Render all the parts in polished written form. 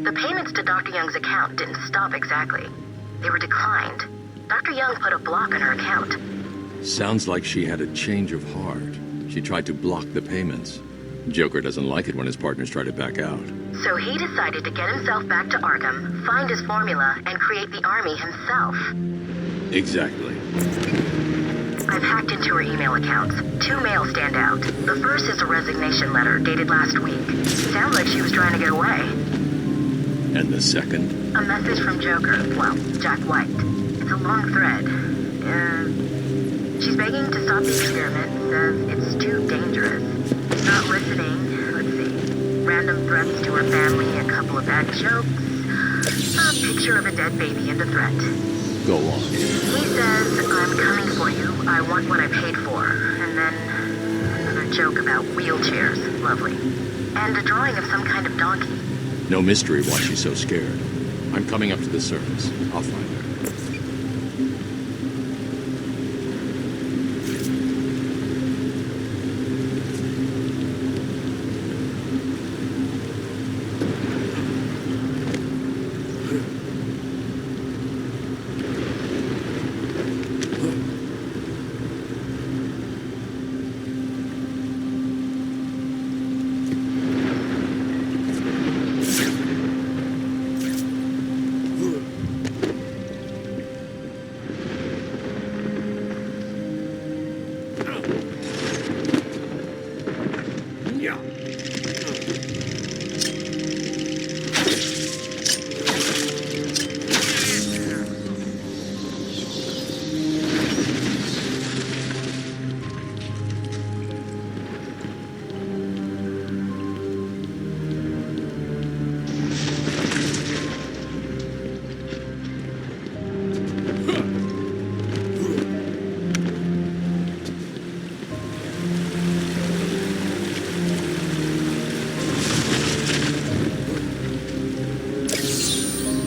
The payments to Dr. Young's account didn't stop exactly. They were declined. Dr. Young put a block on her account. Sounds like she had a change of heart. She tried to block the payments. Joker doesn't like it when his partners try to back out. So he decided to get himself back to Arkham, find his formula, and create the army himself. Exactly. I've hacked into her email accounts. 2 mails stand out. The first is a resignation letter dated last week. Sounds like she was trying to get away. And the second? A message from Joker, well, Jack White. It's a long thread. She's begging to stop the experiment, says it's too dangerous. Not listening, let's see. Random threats to her family, a couple of bad jokes, a picture of a dead baby and a threat. Go on. He says, I'm coming for you, I want what I paid for. And then another joke about wheelchairs, lovely. And a drawing of some kind of donkey. No mystery why she's so scared. I'm coming up to the surface. I'll find her.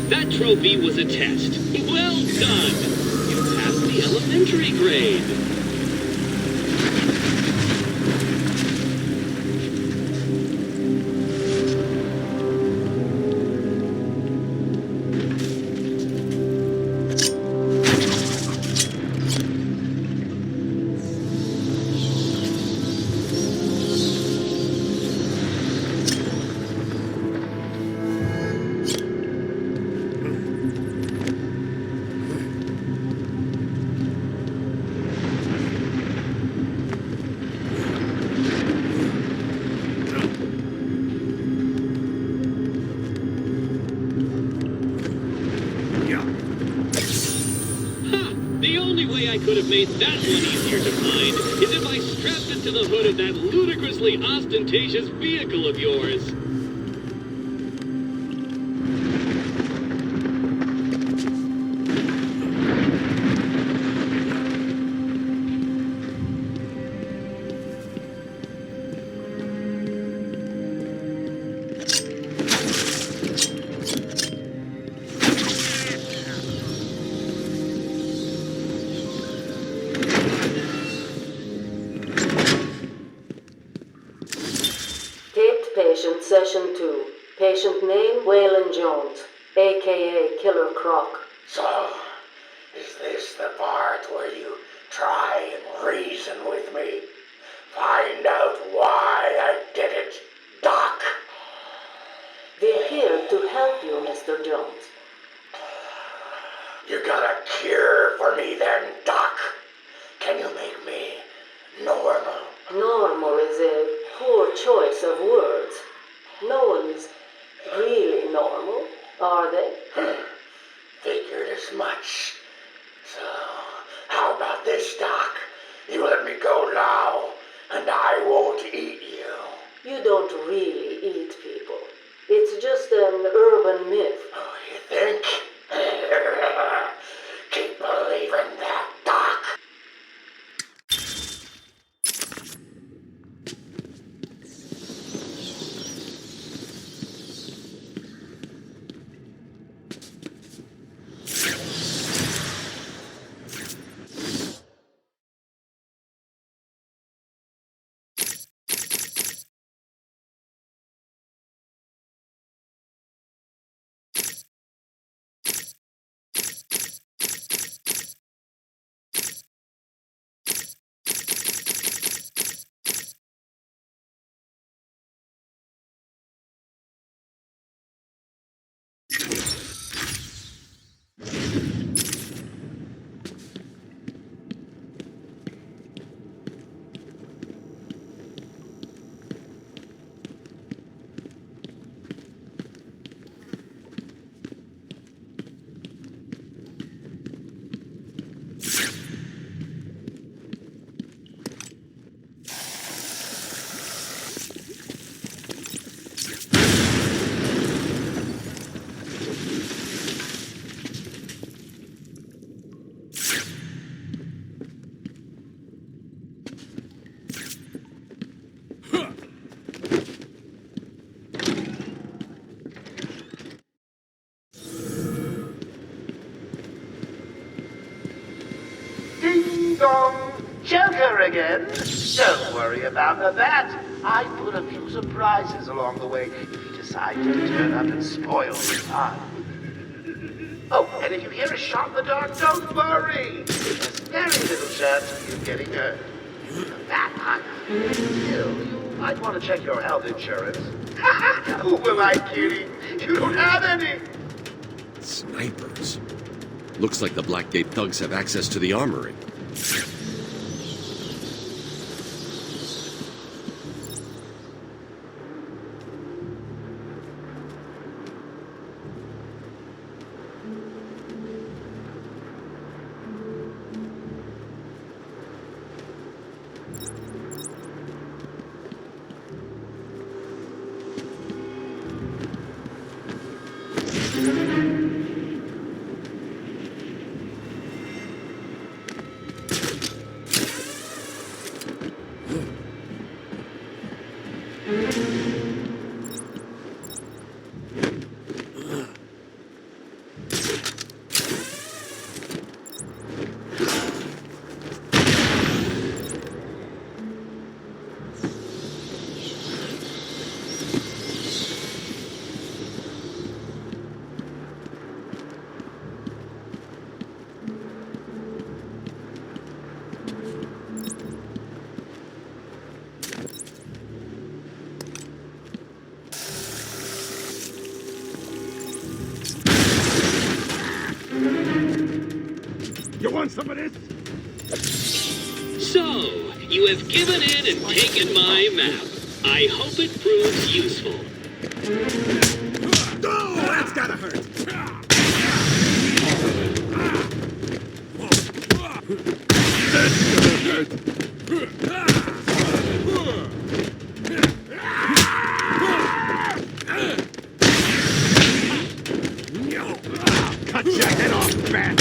That trophy was a test. Well done! You passed the elementary grade. The only way I could have made that one easier to find is if I strapped it to the hood of that ludicrously ostentatious vehicle of yours. Patient Session 2. Patient name, Waylon Jones, a.k.a. Killer Croc. So, is this the part where you try and reason with me? Find out why I did it, Doc? We're here to help you, Mr. Jones. You got a cure for me then, Doc? Can you make me normal? Normal is a poor choice of words. No one's really normal, are they? Figured as much. So, how about this, Doc? You let me go now, and I won't eat you. You don't really eat people. It's just an urban myth. Oh, you think? Keep believing that, Doc. dong! Joker again? Don't worry about that. I put a few surprises along the way if you decide to turn up and spoil the fun. Oh, and if you hear a shot in the dark, don't worry. There's very little chance of you getting hurt. You're a vampire. Still, you might want to check your health insurance. Who am I kidding? You don't have any. Snipers. Looks like the Blackgate thugs have access to the armory. You want some of this? So, you have given in and taken my map. I hope it proves useful. Oh, that's gotta hurt. Cut your head off, man.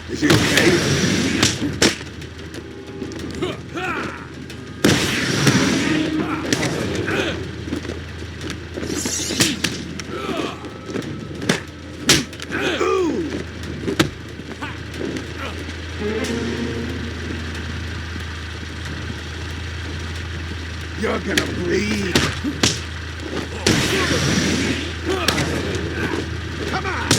Is he okay? You're gonna bleed. Come on!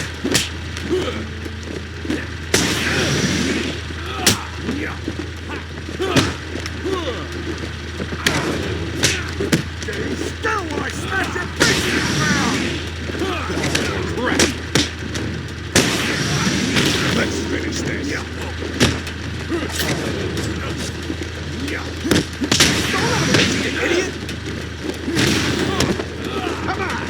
Stay still while I smash your face in the ground! Correct. Let's finish this. idiot! Come on!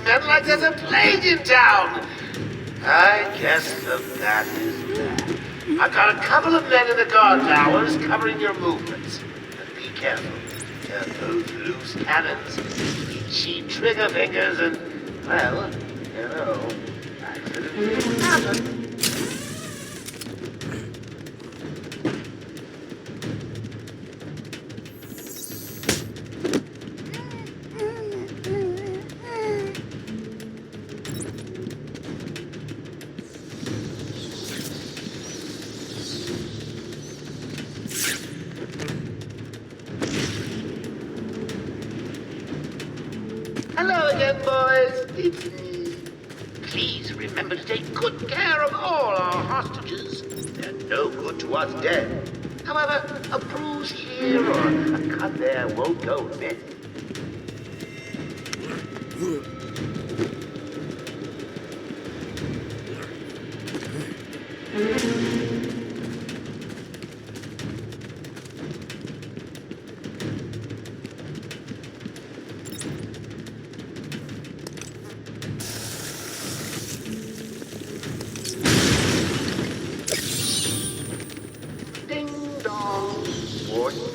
Men like there's a plague in town. I guess that is that. I've got a couple of men in the guard towers covering your movements. But be careful. Those loose cannons, itchy trigger fingers, and, well, you know, accidents happen. Hello again, boys. It's me. Please remember to take good care of all our hostages. They're no good to us dead. However, a bruise here or a cut there won't go amiss.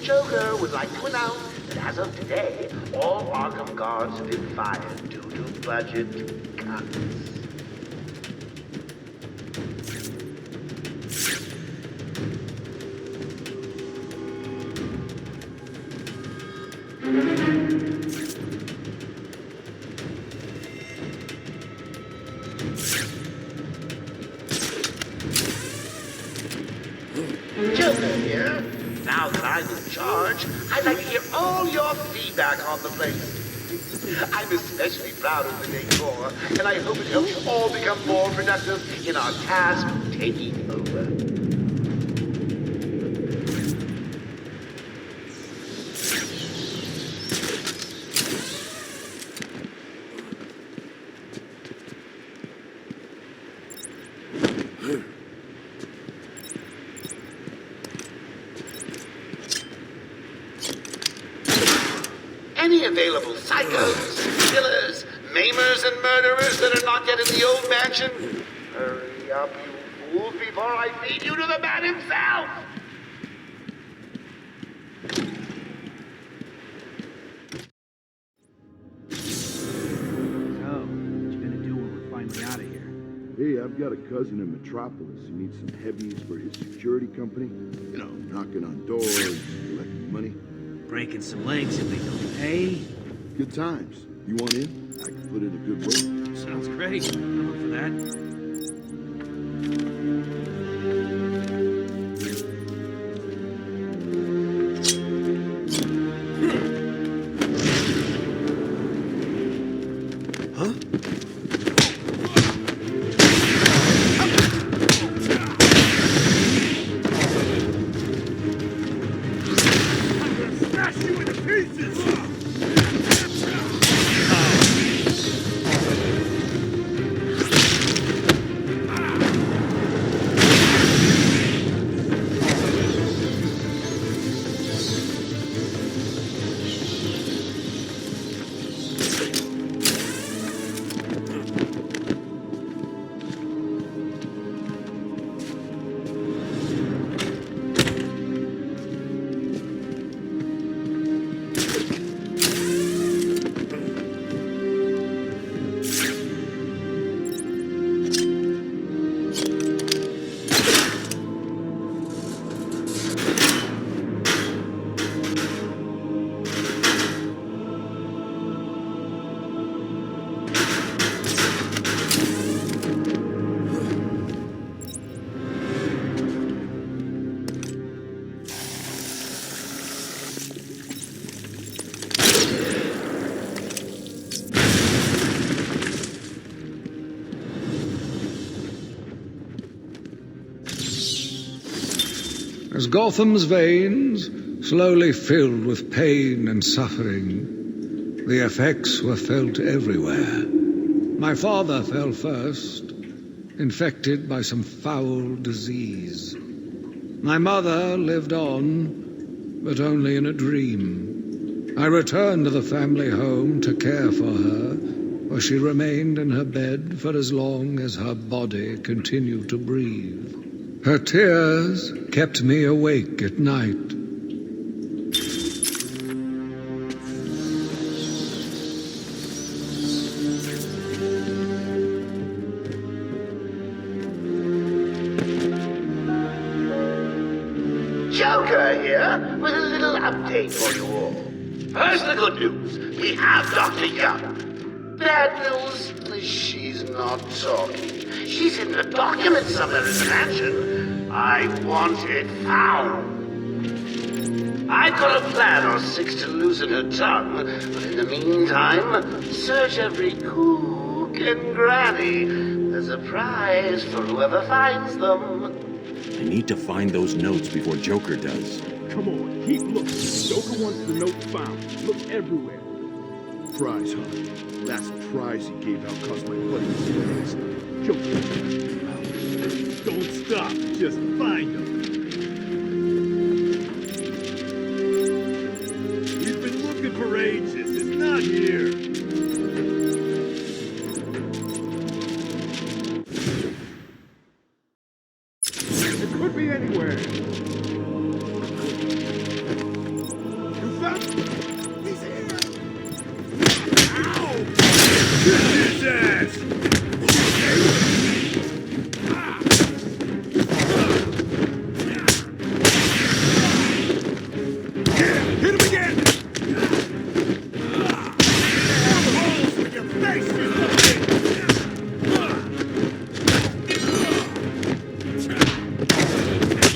Joker would like to announce that as of today, all Arkham guards have been fired due to budget cuts. Joker here. Now that I'm in charge, I'd like to hear all your feedback on the place. I'm especially proud of the decor, and I hope it helps you all become more productive in our task of taking over. Any available psychos, killers, maimers, and murderers that are not yet in the old mansion? Hurry up, you fools, before I feed you to the man himself! So, what you gonna do when we're finally out of here? Hey, I've got a cousin in Metropolis who needs some heavies for his security company. You know, knocking on doors, collecting money. Breaking some legs if they don't pay. Good times. You want in? I can put in a good word. Sounds great. I'm up for that. As Gotham's veins slowly filled with pain and suffering, the effects were felt everywhere. My father fell first, infected by some foul disease. My mother lived on, but only in a dream. I returned to the family home to care for her, where she remained in her bed for as long as her body continued to breathe. Her tears kept me awake at night. Joker here with a little update for you all. First, the good news. We have Dr. Young. Bad news, she's not talking. She's in the documents somewhere in the mansion. I want it found. I've got a plan or six to loosen her tongue, but in the meantime, search every cook and granny. There's a prize for whoever finds them. I need to find those notes before Joker does. Come on, keep looking. Joker wants the note found. Look everywhere. Prize, huh? Last prize he gave out cost my buddy his legs. Joker. Don't stop. Just find them. We've been looking for ages. It's not here. It could be anywhere. You found... He's here! Ow! Get his ass! Hit him again! Holes with your face,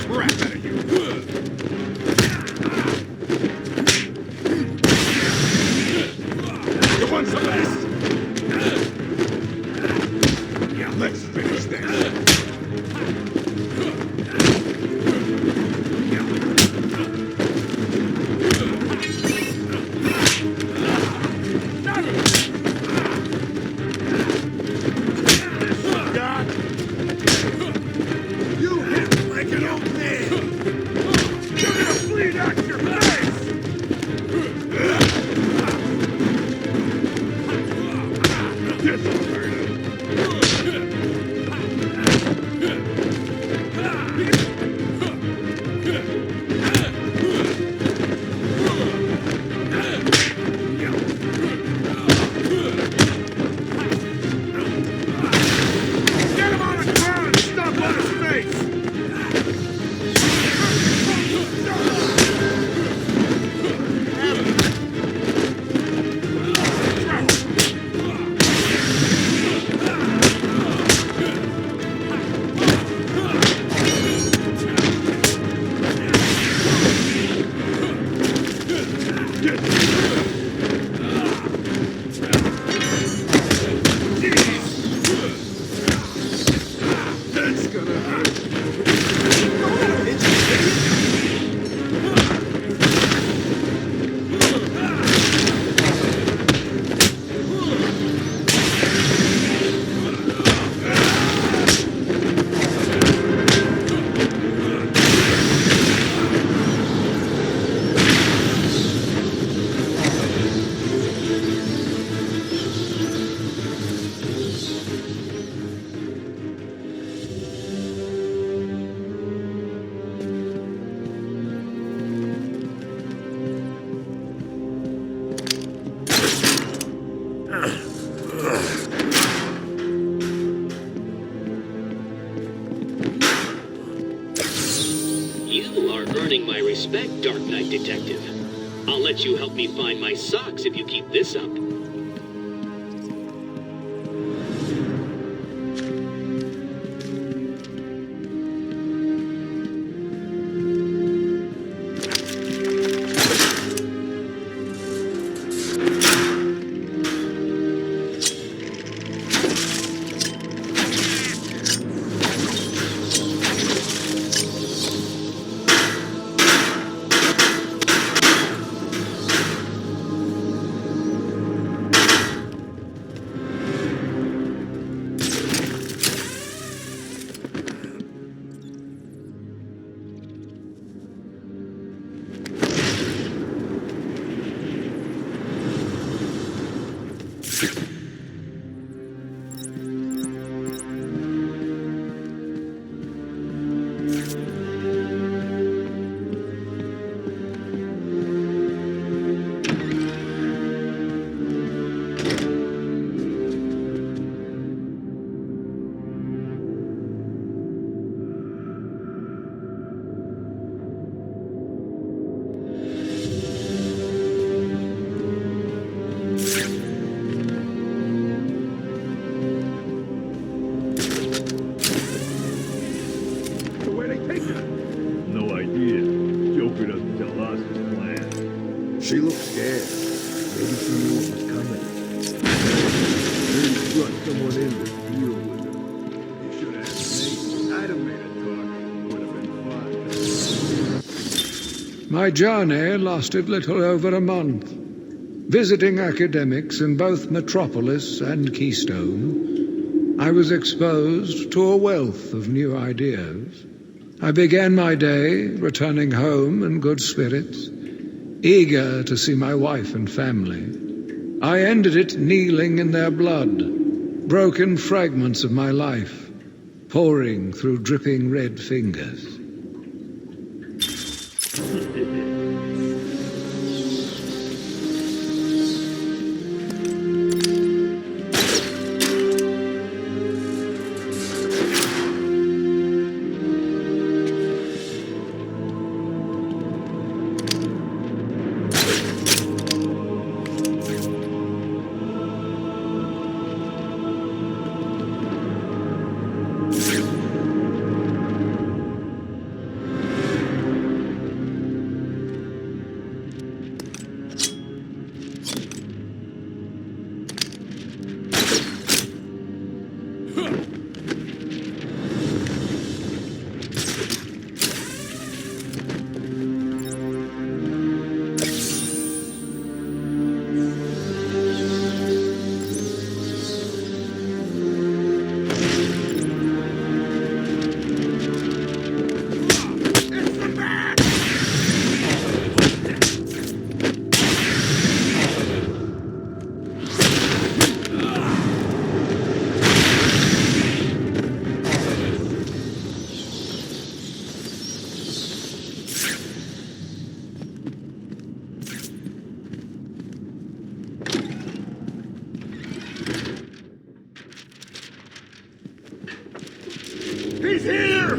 crap out of you! You want some rest? Yeah, let's finish this. You hit like an old man! You're gonna bleed out your face! This'll hurt him! Get him on the ground and stomp on his face! That's gonna hurt. You are earning my respect, Dark Knight Detective. I'll let you help me find my socks if you keep this up. So where'd they take her? No idea. Joker doesn't tell us his plan. She looked scared. Maybe she knew what was coming. Maybe brought someone in to deal with her. You should have asked me. I'd have made her talk. It would have been fun. My journey lasted little over a month. Visiting academics in both Metropolis and Keystone, I was exposed to a wealth of new ideas. I began my day returning home in good spirits, eager to see my wife and family. I ended it kneeling in their blood, broken fragments of my life, pouring through dripping red fingers.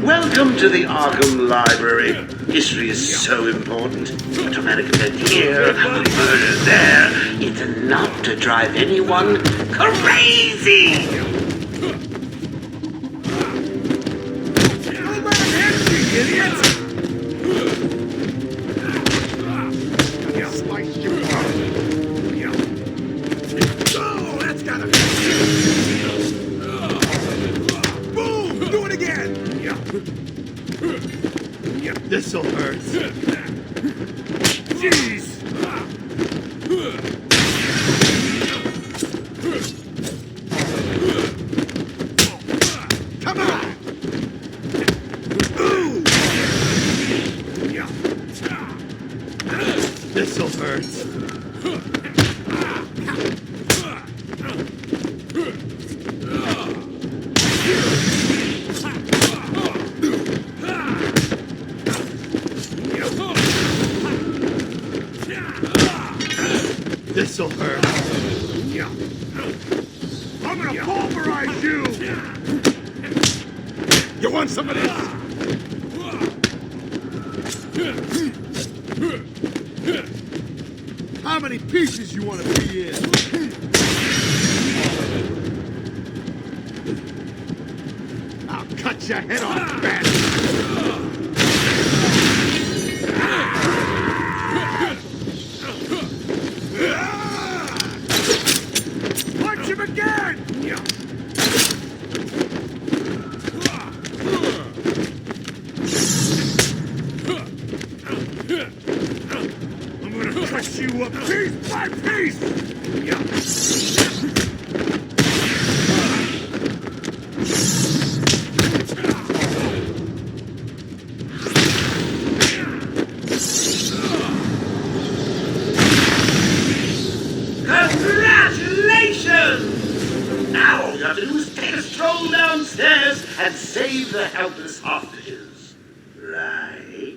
Welcome to the Arkham Library. History is so important. A dramatic event here, a murder there. It's enough to drive anyone crazy! This'll hurt. Jeez! Come on! This'll hurt. This'll hurt. I'm gonna pulverize you! You want some of this? How many pieces you want to be in? I'll cut your head off, bastard! Punch him again! I'm gonna cut you up piece by piece! Congratulations! enough to do is take a stroll downstairs and save the helpless hostages. Right?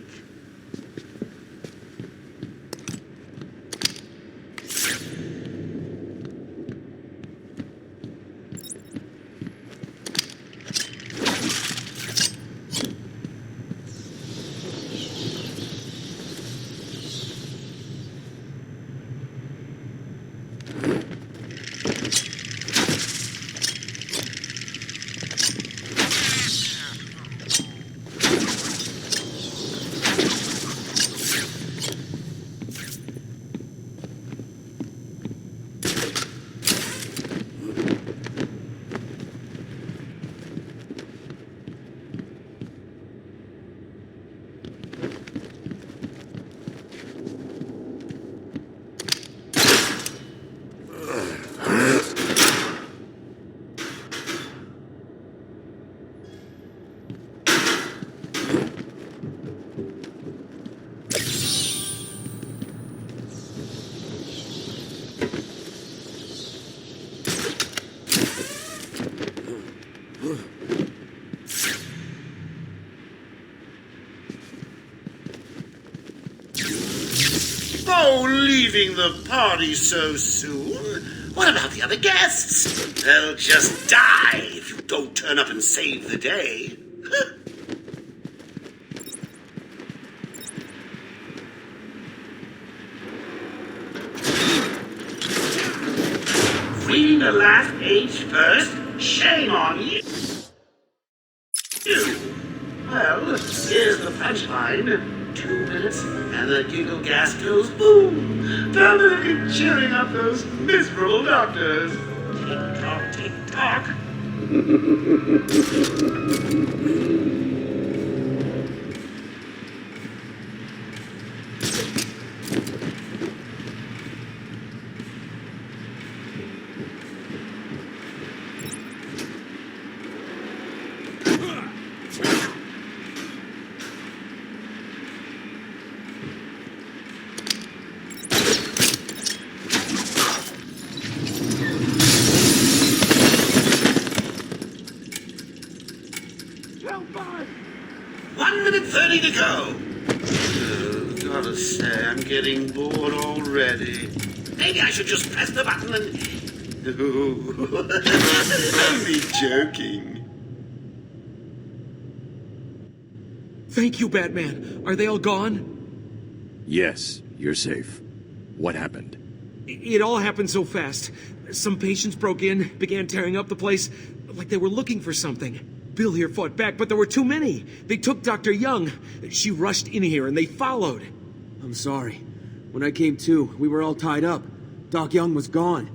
Oh, leaving the party so soon? What about the other guests? They'll just die if you don't turn up and save the day. Reading the last page first? Shame on you. Well, here's the punchline. 2 minutes, and the giggle gas goes boom, permanently cheering up those miserable doctors. Tick-tock, tick-tock. To go. Gotta say, I'm getting bored already. Maybe I should just press the button and... Only joking. Thank you, Batman. Are they all gone? Yes, you're safe. What happened? It all happened so fast. Some patients broke in, began tearing up the place, like they were looking for something. Bill here fought back, but there were too many. They took Dr. Young. She rushed in here, and they followed. I'm sorry. When I came to, we were all tied up. Doc Young was gone.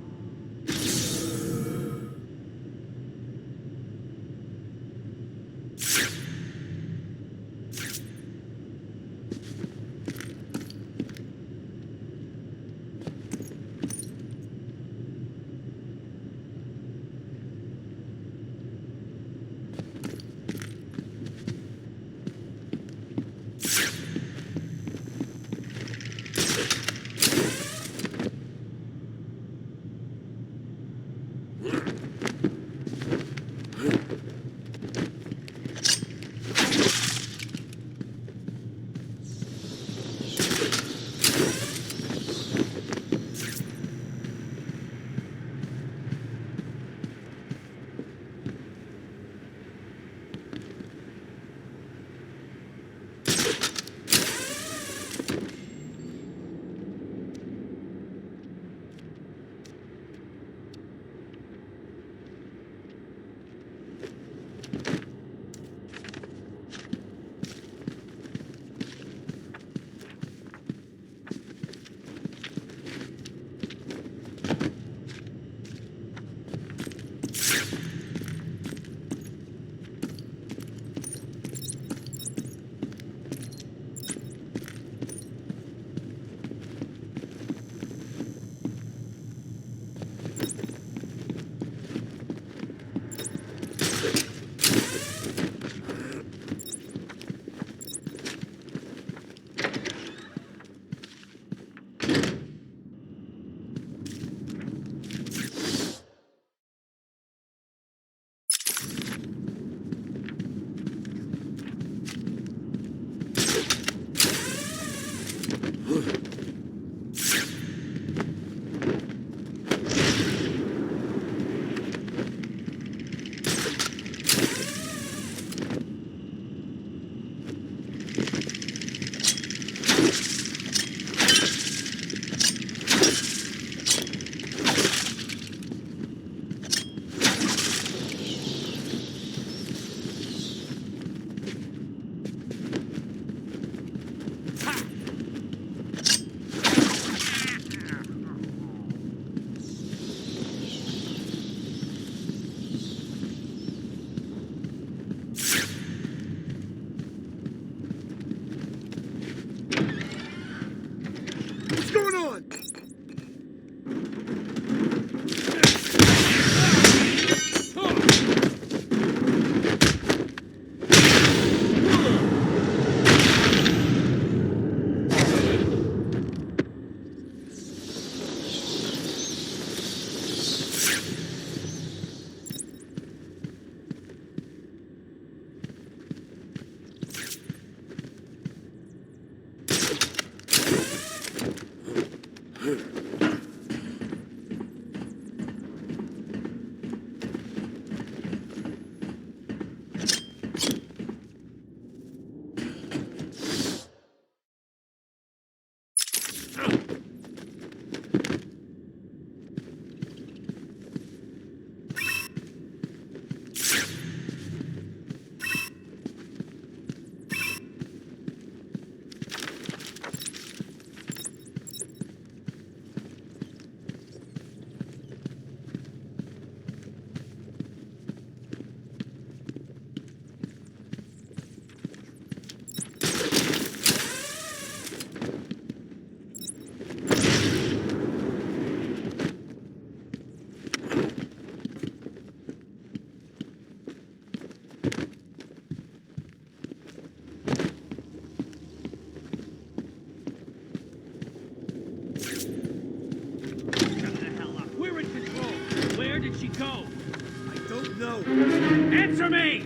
know. Answer me!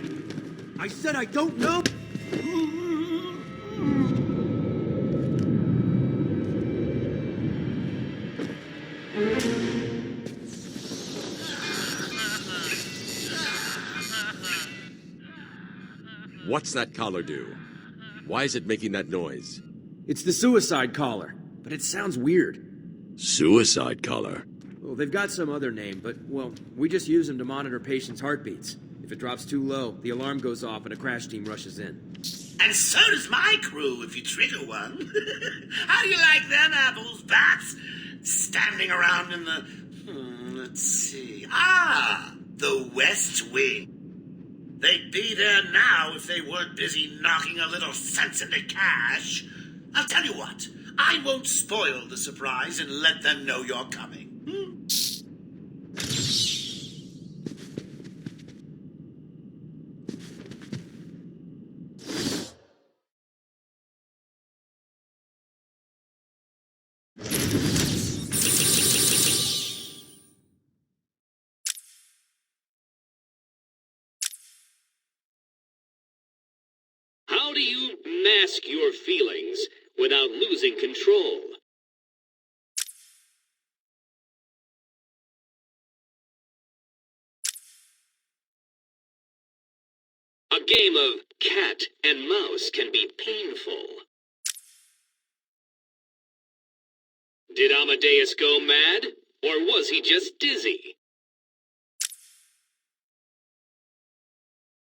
I said I don't know. What's that collar do? Why is it making that noise? It's the suicide collar, but it sounds weird. Suicide collar? Well, they've got some other name, but, well, we just use them to monitor patients' heartbeats. If it drops too low, the alarm goes off and a crash team rushes in. And so does my crew if you trigger one. How do you like them apples, Bats? Standing around in the... let's see... the West Wing. They'd be there now if they weren't busy knocking a little sense into cash. I'll tell you what, I won't spoil the surprise and let them know you're coming. How do you mask your feelings without losing control? A game of cat and mouse can be painful. Did Amadeus go mad, or was he just dizzy?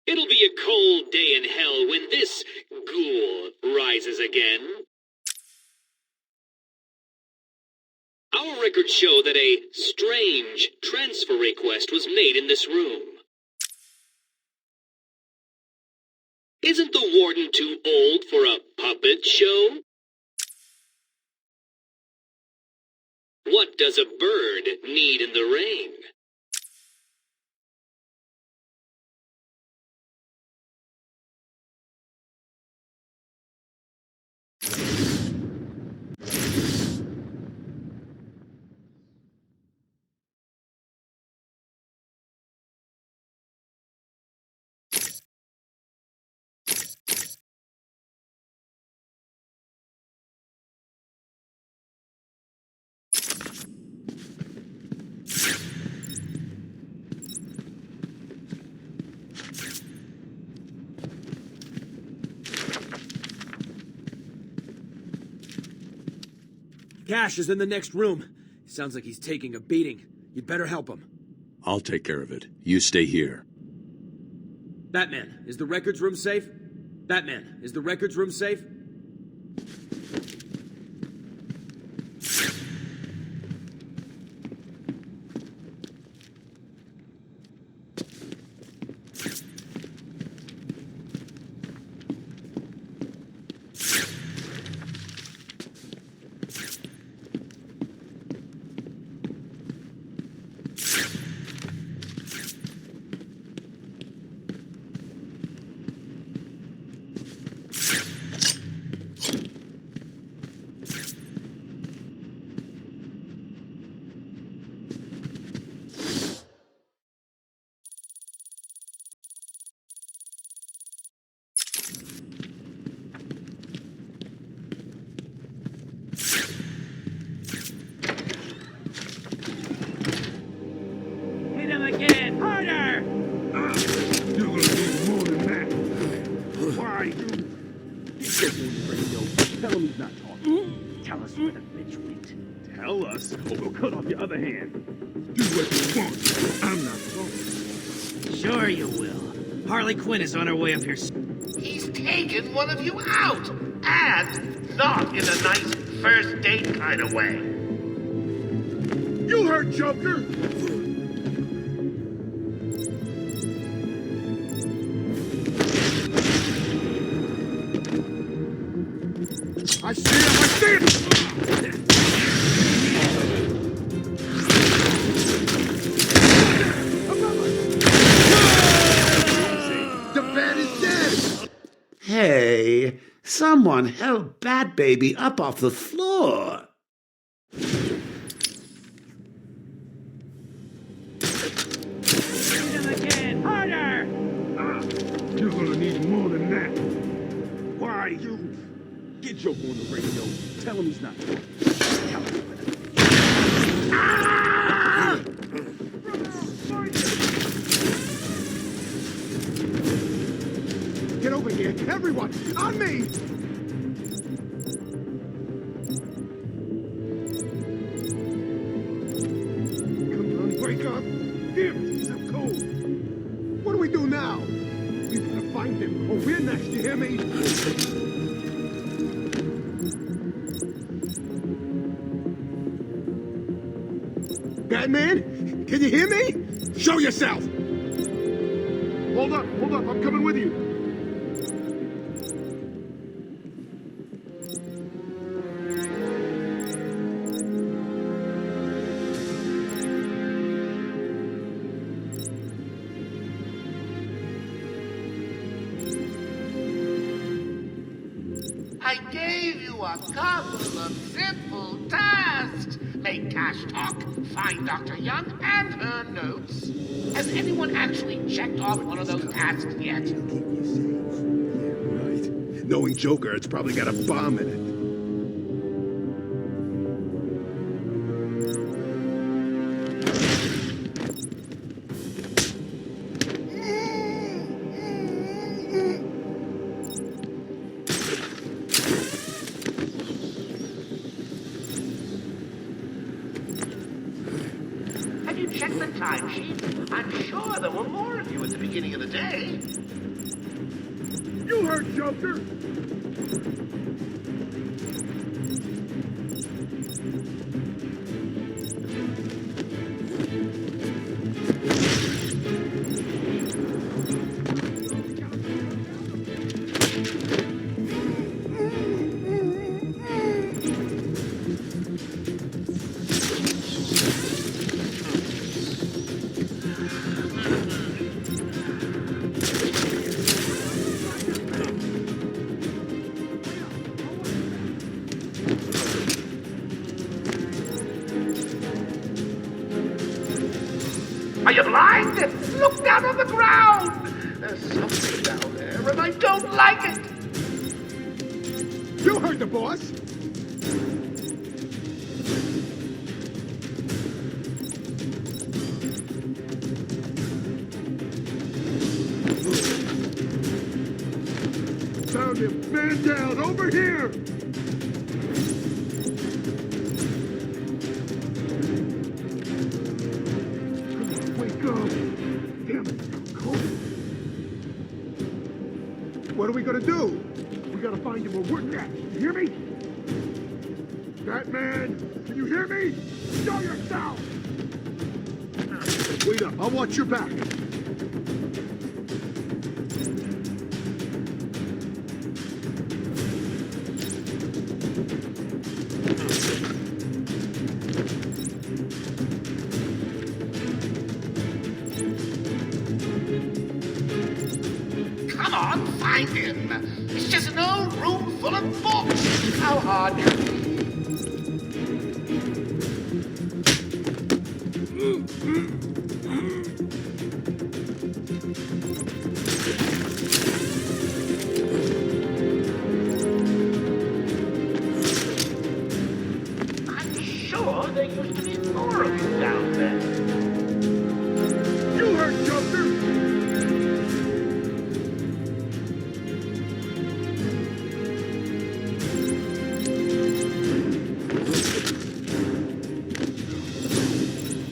It'll be a cold day in hell when this ghoul rises again. Our records show that a strange transfer request was made in this room. Isn't the warden too old for a puppet show? What does a bird need in the rain? Cash is in the next room. Sounds like he's taking a beating. You'd better help him. I'll take care of it. You stay here. Batman, is the records room safe? Batman, is the records room safe? Again, harder! You're gonna need more than that. Why you? He's just in the radio. Tell him he's not talking. Tell us where the bitch went. Tell us, or we'll cut off your other hand. Do what you want. I'm not talking. Sure you will. Harley Quinn is on her way up here. He's taken one of you out, and not in a nice first date kind of way. You heard Joker! I see him! I see him! The bat is dead! Hey, someone help Bat Baby up off the floor. Shoot him again! more than that. Why, you... Get Joker on the radio. Tell him he's not talking. Tell him. Ah! Get over here, everyone! On me! Come on, wake up! Damn it, he's so cold! What do we do now? We gotta find him, or we're next, you hear me? Batman? Can you hear me? Show yourself! Hold up, I'm coming with you. I gave you a couple of simple tasks. Make Cash talk, find Dr. Young and her notes. Has anyone actually checked off one of those tasks yet? Keep you safe. Yeah, right. Knowing Joker, it's probably got a bomb in it. Have you checked the timesheet? I'm sure there were more of you at the beginning of the day. You heard Joker! Are you blind? Look down on the ground! There's something down there, and I don't like it! You heard the boss! Found him! Man down! Over here! Wake up! Damn it, I'm cold. What are we gonna do? We gotta find him or we're next. You hear me? Batman! Can you hear me? Show yourself! Wait up, I'll watch your back. Come on, find him! It's just an old room full of books! How hard can it be? I'm sure there used to be more of you down there. You heard Joker!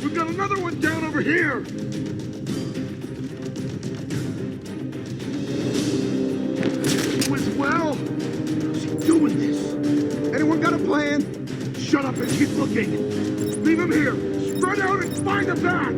We've got another one down over here! You as well? How's he doing this? Anyone got a plan? Shut up and keep looking. Leave him here. Spread out and find the bat!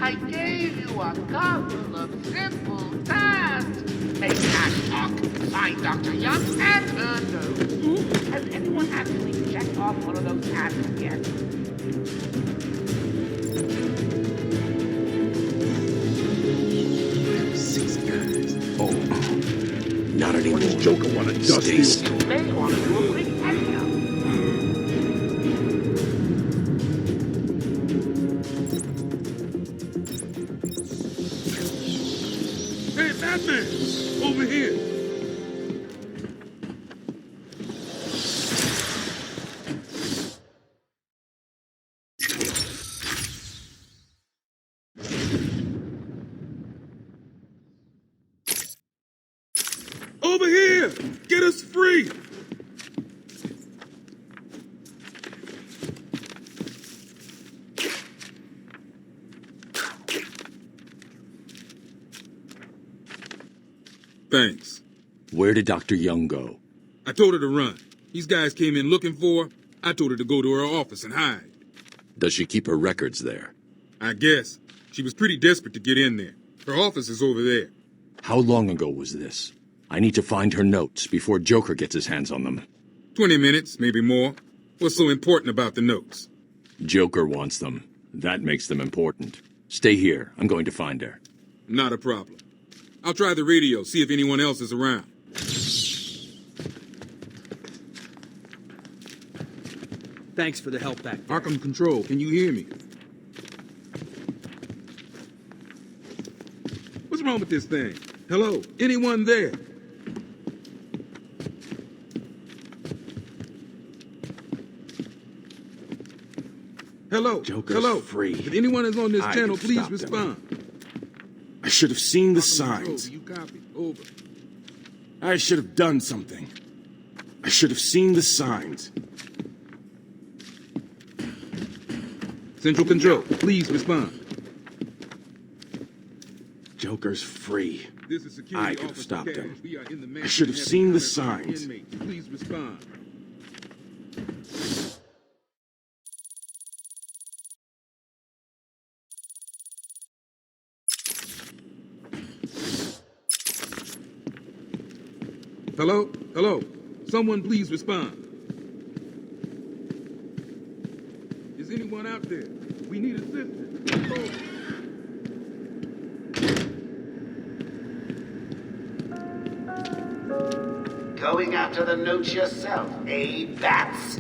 I gave you a couple of simple tasks. Make Cash talk, find Dr. Young and her notes. Has anyone actually checked off one of those tasks yet? Joker want to dust you? Stacy. May want to do a quick anyhow. Hey, Batman! Over here! Over here! Get us free! Thanks. Where did Dr. Young go? I told her to run. These guys came in looking for her. I told her to go to her office and hide. Does she keep her records there? I guess. She was pretty desperate to get in there. Her office is over there. How long ago was this? I need to find her notes before Joker gets his hands on them. 20 minutes, maybe more. What's so important about the notes? Joker wants them. That makes them important. Stay here. I'm going to find her. Not a problem. I'll try the radio, see if anyone else is around. Thanks for the help back there. Arkham Control, can you hear me? What's wrong with this thing? Hello? Anyone there? Hello? Joker's Hello? free. If anyone is on this I channel, can please stop them. respond. I should have seen the Arkham Control, signs. do you copy? Over. I should have done something. I should have seen the signs. Central Control, please respond. Joker's free. This is security I could have officer stopped Cash. him. We are in the mansion I should have having seen the contact with signs. inmates. Please respond. Hello? Hello? Someone please respond. Is anyone out there? We need assistance. Oh. Going after the notes yourself, eh, Bats?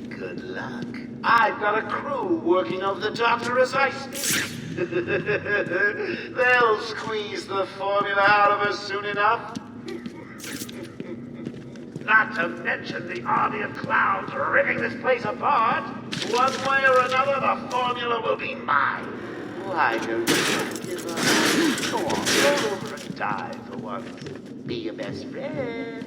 Good luck. I've got a crew working over the doctor as I speak. They'll squeeze the formula out of us soon enough. Not to mention the army of clowns ripping this place apart. One way or another, the formula will be mine. Why don't you give up? Go on, roll over and die for once. Be your best friend.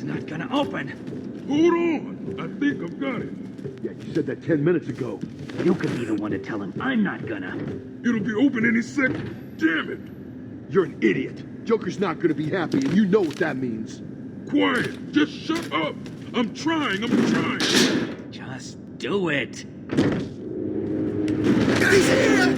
Not gonna open. Hold on. I think I've got it. Yeah, you said that 10 minutes ago. You could be the one to tell him I'm not gonna. It'll be open any second. Damn it. You're an idiot. Joker's not gonna be happy, and you know what that means. Quiet. Just shut up. I'm trying. Just do it. He's here!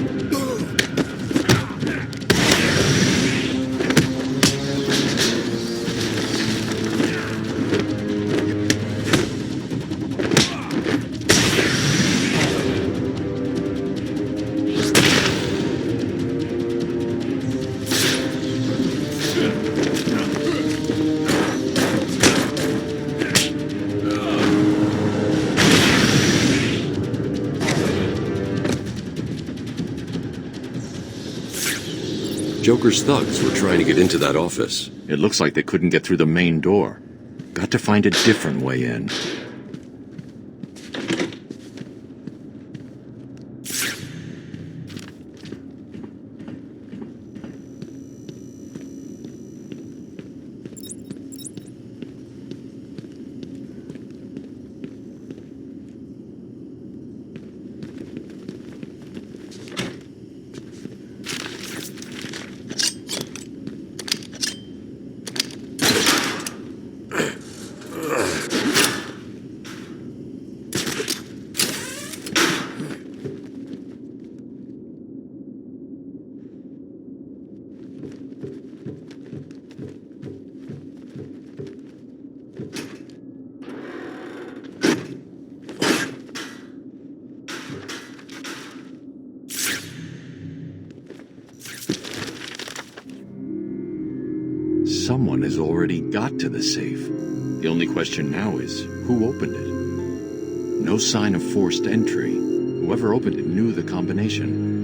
Joker's thugs were trying to get into that office. It looks like they couldn't get through the main door. Got to find a different way in. Someone has already got to the safe. The only question now is, who opened it? No sign of forced entry. Whoever opened it knew the combination.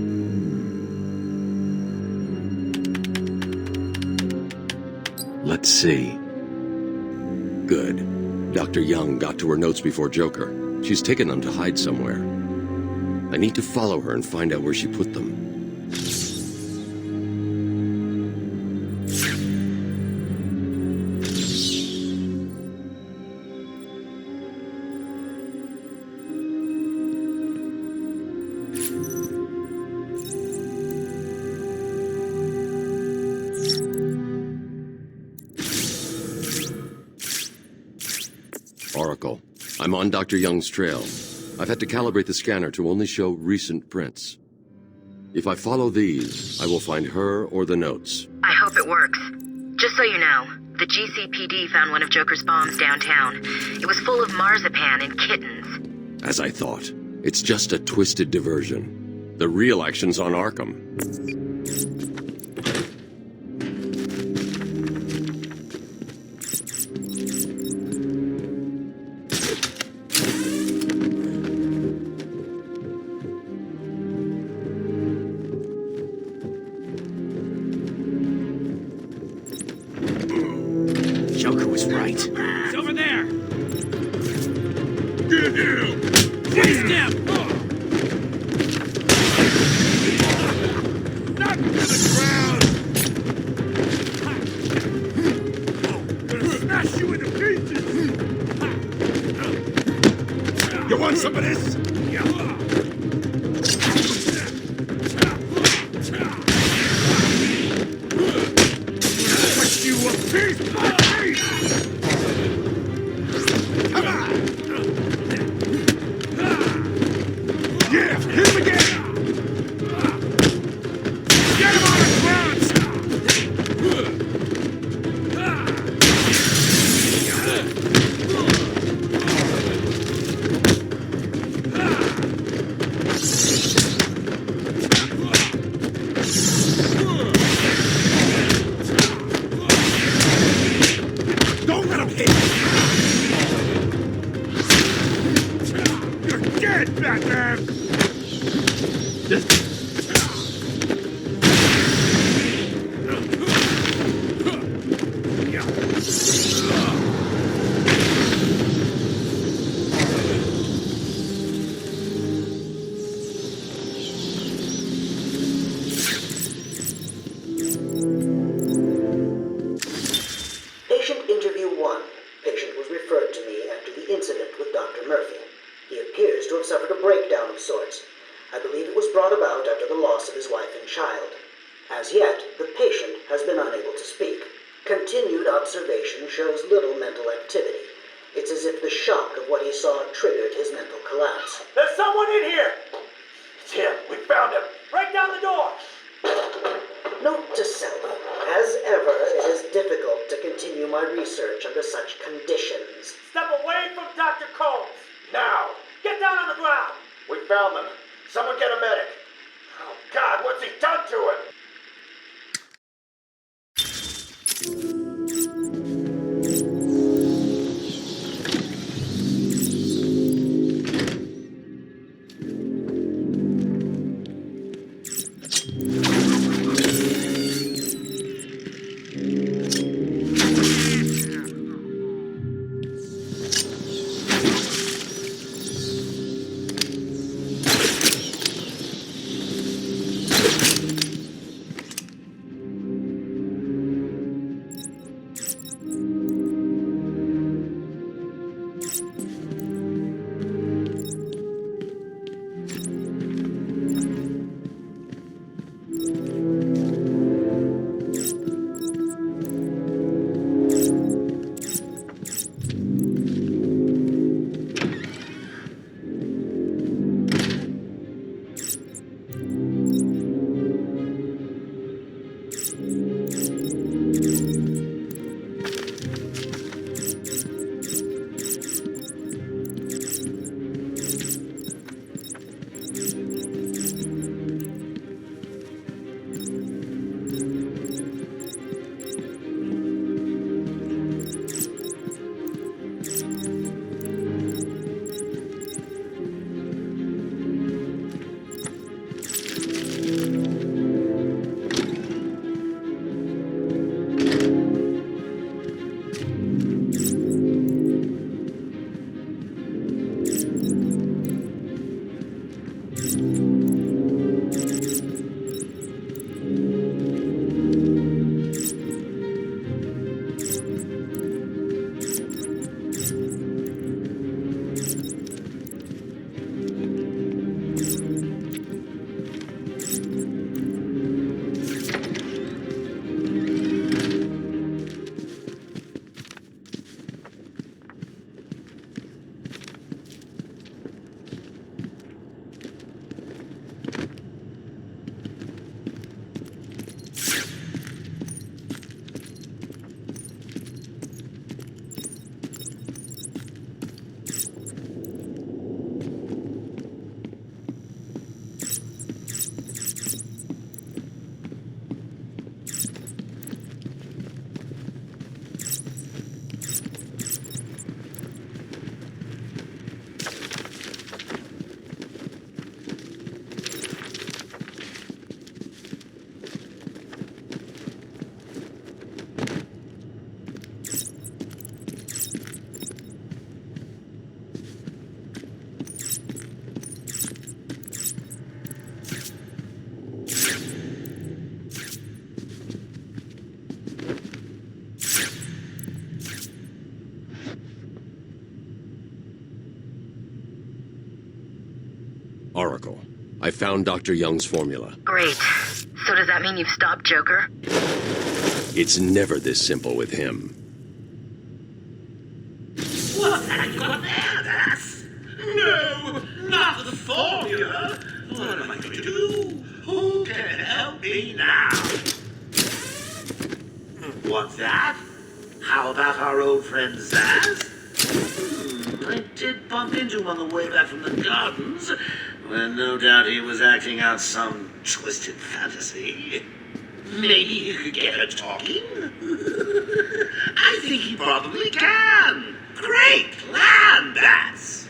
Let's see. Good. Dr. Young got to her notes before Joker. She's taken them to hide somewhere. I need to follow her and find out where she put them. Oracle, I'm on Dr. Young's trail. I've had to calibrate the scanner to only show recent prints. If I follow these, I will find her or the notes. I hope it works. Just so you know, the GCPD found one of Joker's bombs downtown. It was full of marzipan and kittens. As I thought, it's just a twisted diversion. The real action's on Arkham. Joker was right. It's over there. Get him! One step. Knock him to the ground! Gonna smash you into pieces! You want some of this? Cut you a piece by piece! Come on! Yeah, hit him again! Get him on the ground! Don't let him hit! You're dead, Batman! Patient interview 1. Patient was referred to me after the incident with Dr. Murphy. He appears to have suffered a breakdown of sorts. I believe it was brought about after the loss of his wife and child. As yet, the patient has been unable to speak. Continued observation shows little mental activity. It's as if the shock of what he saw triggered his mental collapse. There's someone in here! It's him. We found him. Break down the door! Note to self. As ever, it is difficult to continue my research under such conditions. Step away from Dr. Combs! Now! Get down on the ground! We found them. Someone get a medic. Oh, God, what's he done to him? Oracle, I found Dr. Young's formula. Great. So does that mean you've stopped Joker? It's never this simple with him. What's that you got there, Bass? No, not the formula. What am I going to do? Who can help me now? What's that? How about our old friend Zaz? I did bump into him on the way back from the gardens, when no doubt he was acting out some twisted fantasy. Maybe he could get her talking? I think he probably can. Great plan, Bats!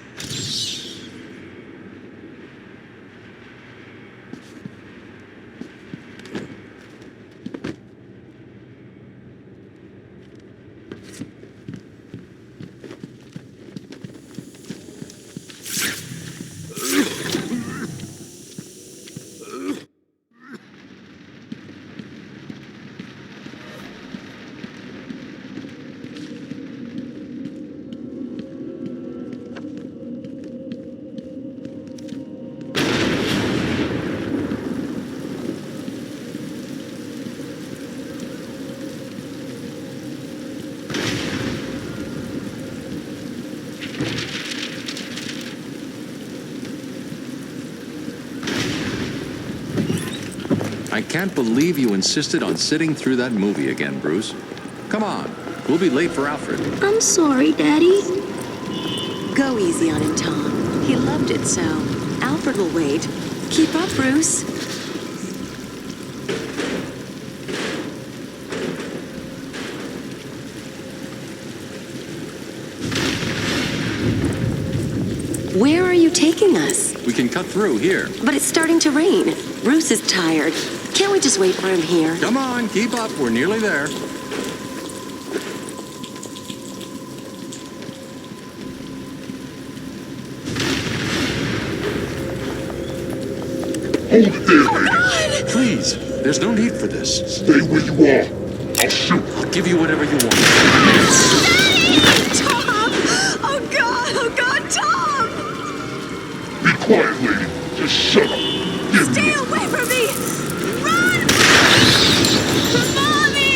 I can't believe you insisted on sitting through that movie again, Bruce. Come on, we'll be late for Alfred. I'm sorry, Daddy. Go easy on him, Tom. He loved it so. Alfred will wait. Keep up, Bruce. Where are you taking us? We can cut through here. But it's starting to rain. Bruce is tired. Can't we just wait for him here? Come on, keep up. We're nearly there. Hold it there, lady. Please, there's no need for this. Stay where you are. I'll shoot. I'll give you whatever you want. Tom! Oh, God! Oh, God, Tom! Be quiet, lady. Just shut up. Stay away from me! Run! Mommy!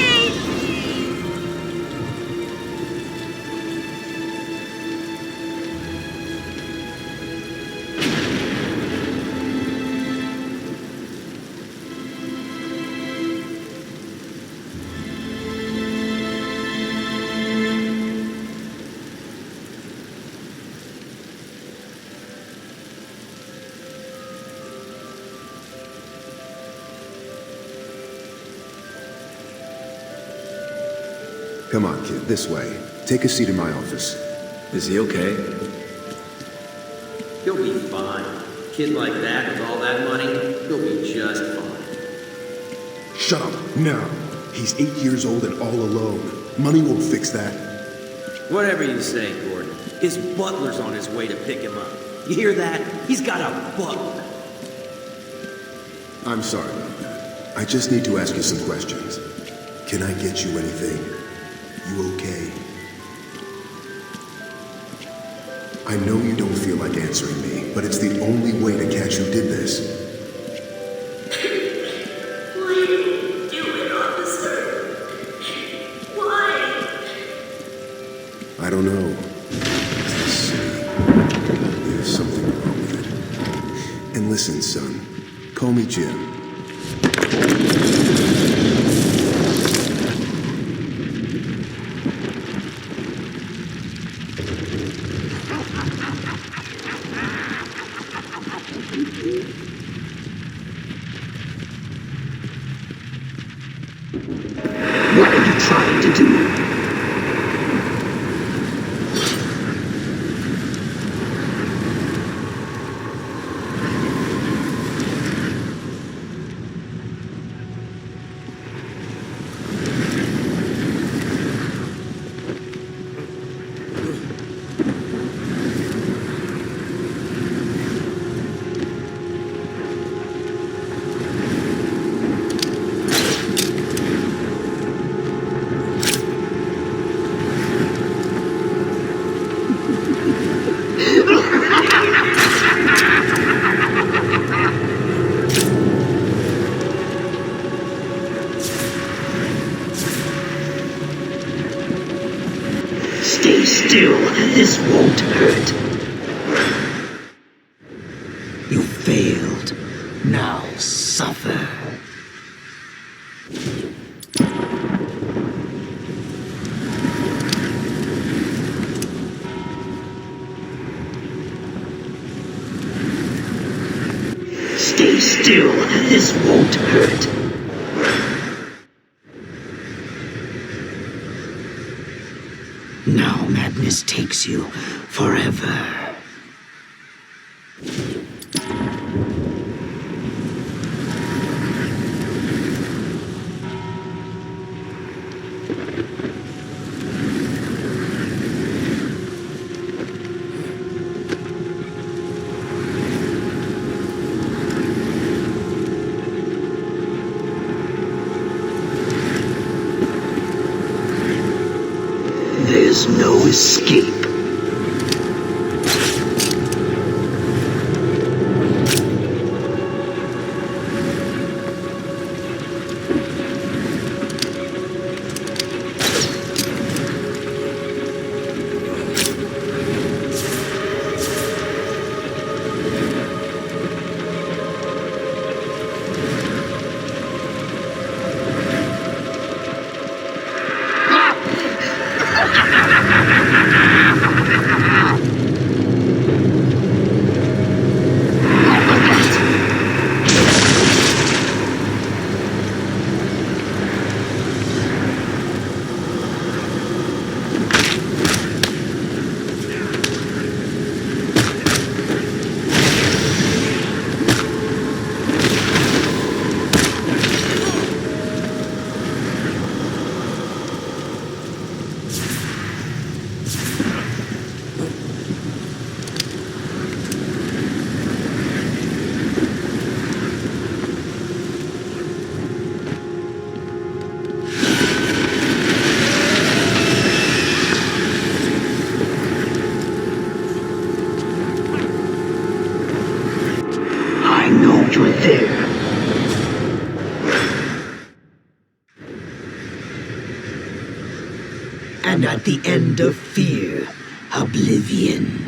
Come on, kid, this way. Take a seat in my office. Is he okay? He'll be fine. Kid like that with all that money, he'll be just fine. Shut up, now. He's 8 years old and all alone. Money won't fix that. Whatever you say, Gordon. His butler's on his way to pick him up. You hear that? He's got a butler. I'm sorry about that. I just need to ask you some questions. Can I get you anything? You okay? I know you don't feel like answering me, but it's the only way to catch who did this. What are you doing, officer? Why? I don't know. Let's see. There's something wrong with it. And listen, son. Call me Jim. What are you trying to do? Stay still. This won't hurt. You failed. Now suffer. Stay still. This won't hurt. Now madness takes you forever. There's no escape. I know you're there. And at the end of fear, oblivion.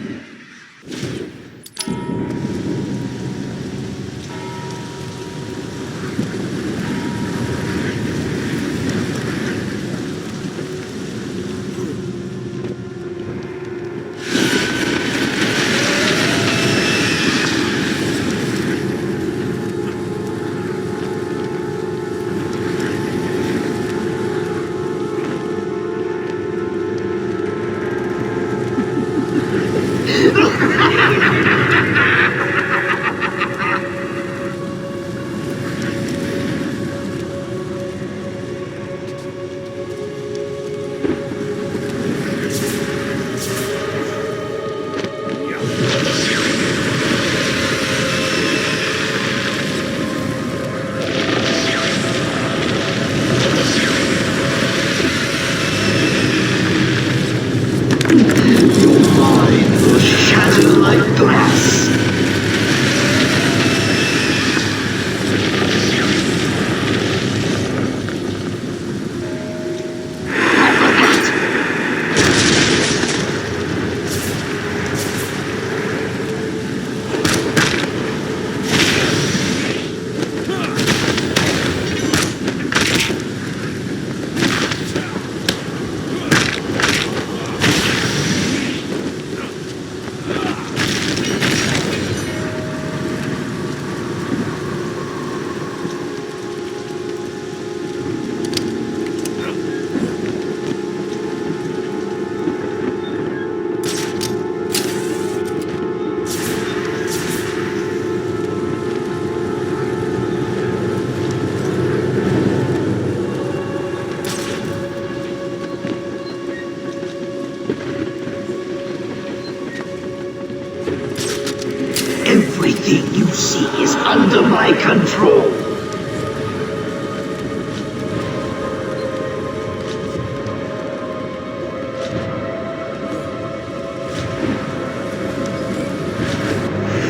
Everything you see is under my control.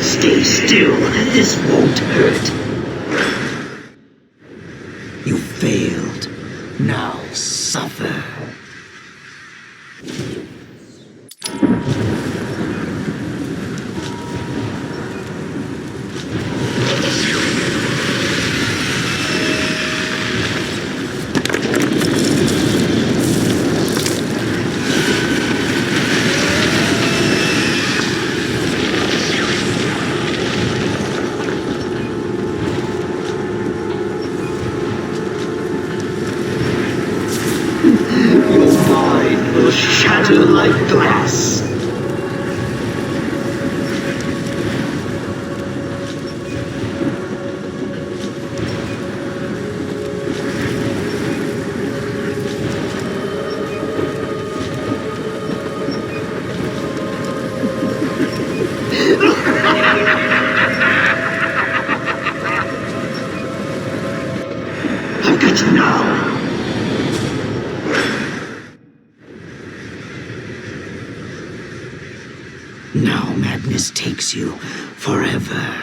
Stay still. This won't hurt. You failed. Now suffer. shatter like glass. I've got you now. Now madness takes you forever.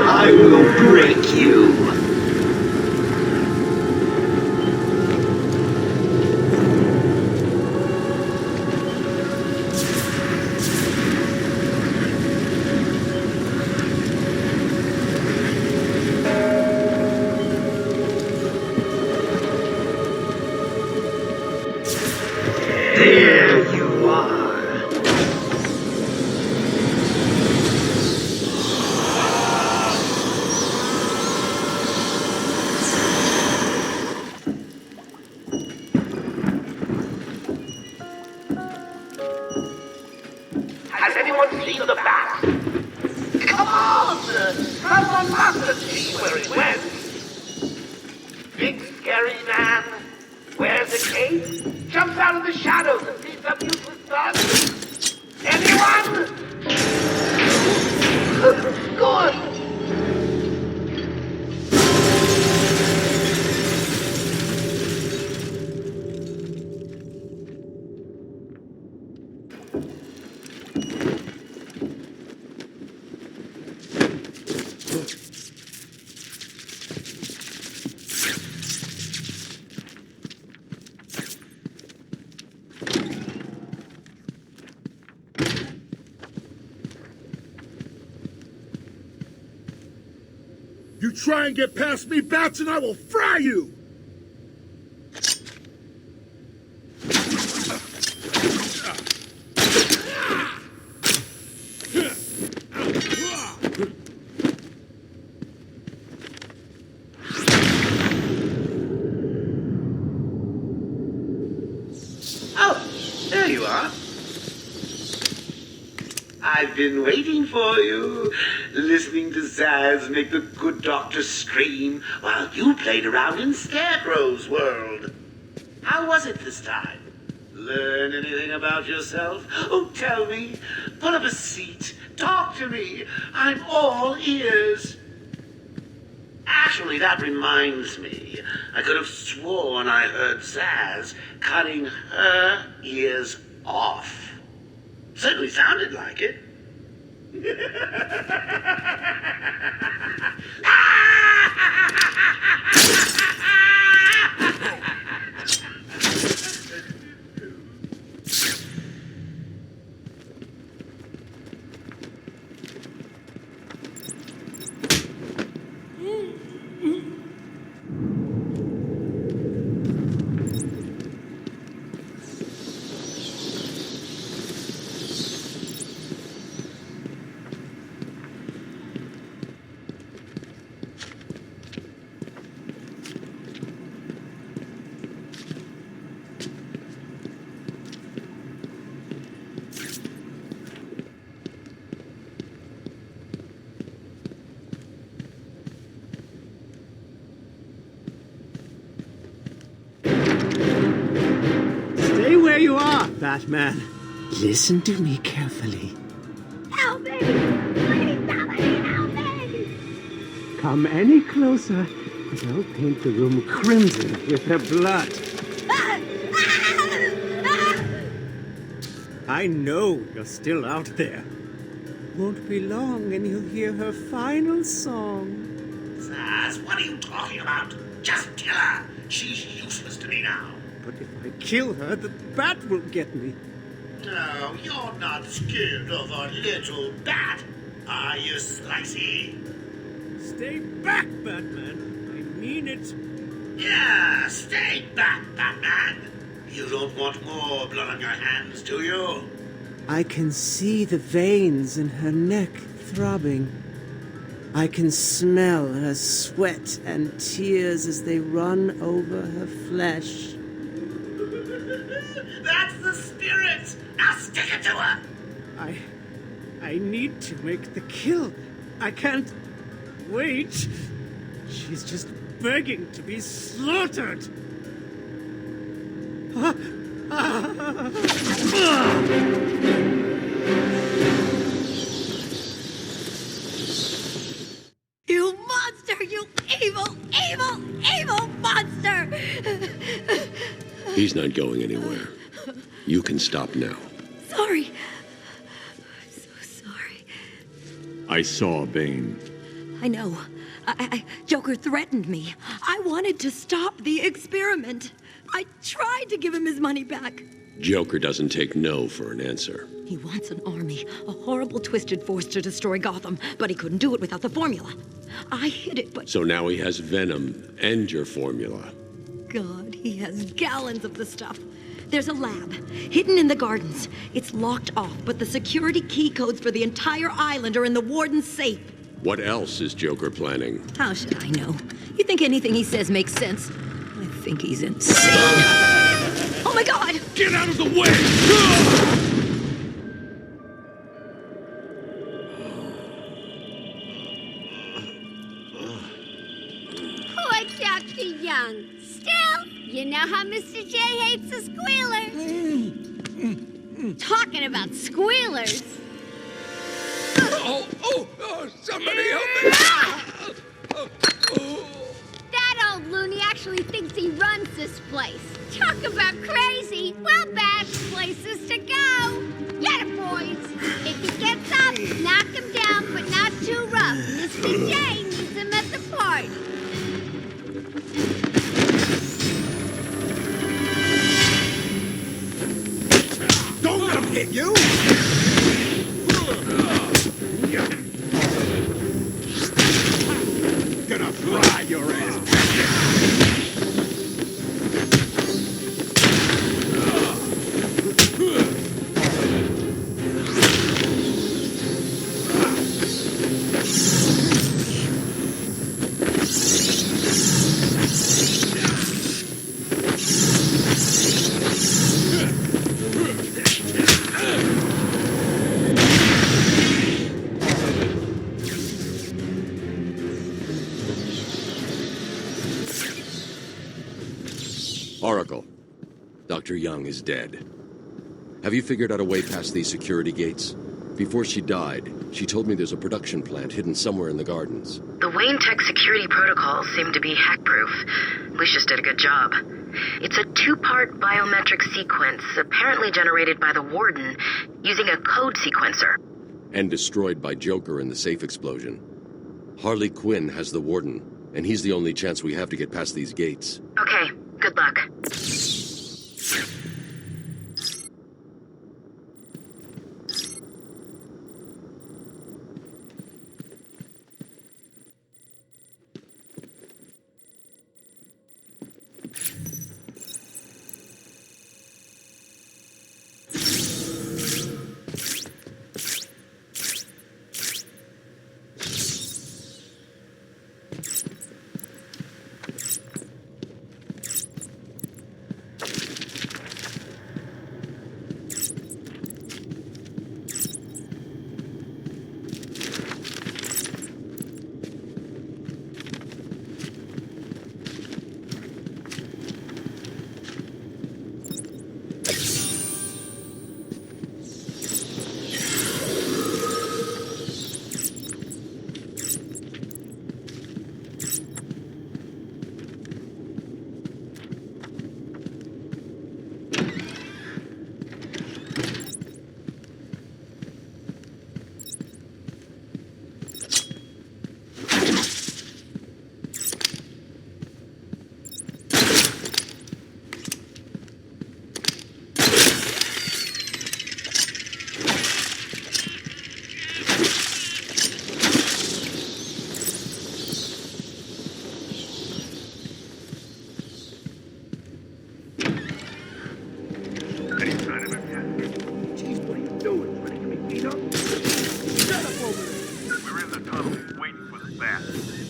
I will break you. There you are. Has anyone seen the bat? Come on! Someone must have seen where it went. Big scary man wears a cape, jumps out of the shadows and sees some useless done. Anyone? Good. You try and get past me, Bats, and I will fry you! Oh, there you are. I've been waiting for you, listening to Zaz make the good doctor scream while you played around in Scarecrow's world. How was it this time? Learn anything about yourself? Oh, tell me. Pull up a seat. Talk to me. I'm all ears. Actually, that reminds me. I could have sworn I heard Zaz cutting her ears off. Certainly sounded like it. Stay where you are, Batman. Listen to me carefully. Help me! Please, somebody help me! Come any closer, and I'll paint the room crimson with her blood. I know you're still out there. Won't be long and you'll hear her final song. Zaz, what are you talking about? Just kill her. She's useless to me now. But if I kill her, the bat will get me. No, you're not scared of a little bat. Are you slicey? Stay back, Batman. I mean it. Yeah, stay back, Batman. You don't want more blood on your hands, do you? I can see the veins in her neck throbbing. I can smell her sweat and tears as they run over her flesh. That's the spirit! Now stick it to her! I need to make the kill. I can't wait. She's just begging to be slaughtered. You monster! You evil, evil, evil monster! He's not going anywhere. You can stop now. Sorry. I'm so sorry. I saw Bane. I know. Joker threatened me. I wanted to stop the experiment. I tried to give him his money back. Joker doesn't take no for an answer. He wants an army, a horrible twisted force to destroy Gotham, but he couldn't do it without the formula. I hid it, but... So now he has Venom and your formula. God, he has gallons of the stuff. There's a lab, hidden in the gardens. It's locked off, but the security key codes for the entire island are in the warden's safe. What else is Joker planning? How should I know? You think anything he says makes sense? I think he's insane. Oh my God! Get out of the way! Poor Dr. Young. Still, you know how Mr. J hates a squealer. Talking about squealers. Somebody help me! That old loony actually thinks he runs this place. Talk about crazy. Well, bad places to go. Get it, boys. If he gets up, knock him down, but not too rough. Mr. J needs him at the party. Don't let him hit you! Gonna fry your ass. Oracle, Dr. Young is dead. Have you figured out a way past these security gates? Before she died, she told me there's a production plant hidden somewhere in the gardens. The Wayne Tech security protocols seem to be hack-proof. Lucius did a good job. It's a two-part biometric sequence, apparently generated by the Warden, using a code sequencer. And destroyed by Joker in the safe explosion. Harley Quinn has the Warden, and he's the only chance we have to get past these gates. Okay, good luck. the tunnel, waiting for the bat.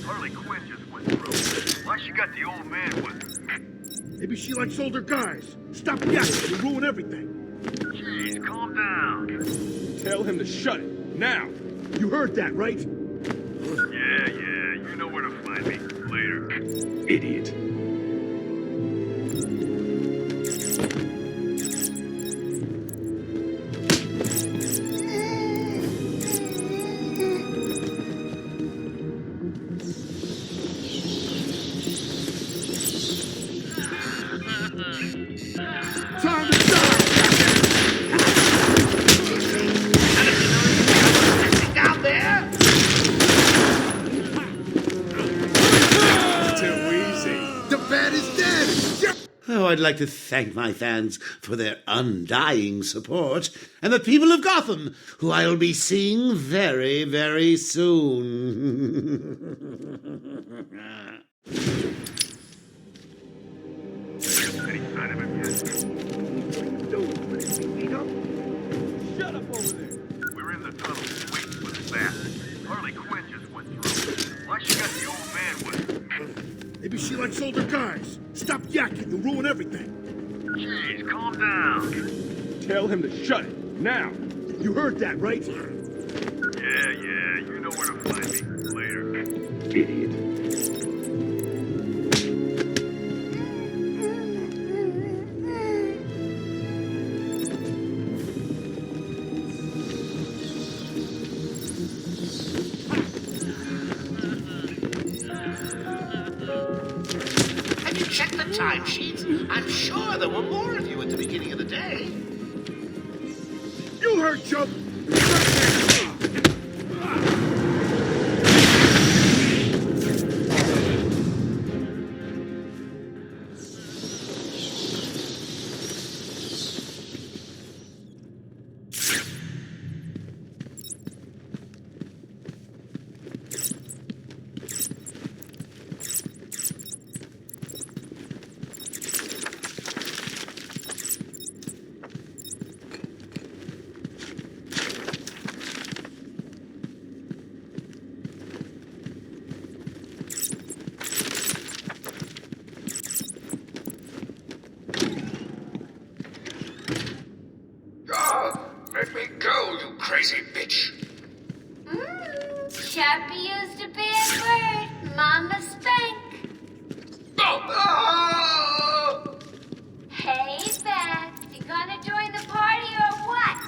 Harley Quinn just went through. Why she got the old man with her? Maybe she likes older guys. Stop yakking, you ruin everything. Jeez, calm down. Tell him to shut it, now! You heard that, right? Yeah, you know where to find me. Later. Idiot. Time to die! Down there? Too easy. The bat is dead! Oh, I'd like to thank my fans for their undying support, and the people of Gotham, who I'll be seeing very, very soon. Any sign of him yet? Shut up over there! We're in the tunnel, waiting for the bat. Harley Quinn just went through. Why she got the old man with her? Maybe she likes older guys. Stop yakking, you ruin everything. Jeez, calm down. Tell him to shut it, now! You heard that, right? Yeah, you know where to find me. Later. Idiot. Have you checked the timesheets? I'm sure there were more of you at the beginning of the day. You heard, Joe! Let me go, you crazy bitch. Chappie used a bad word. Mama spank. Oh! Hey, Beth, you gonna join the party or what?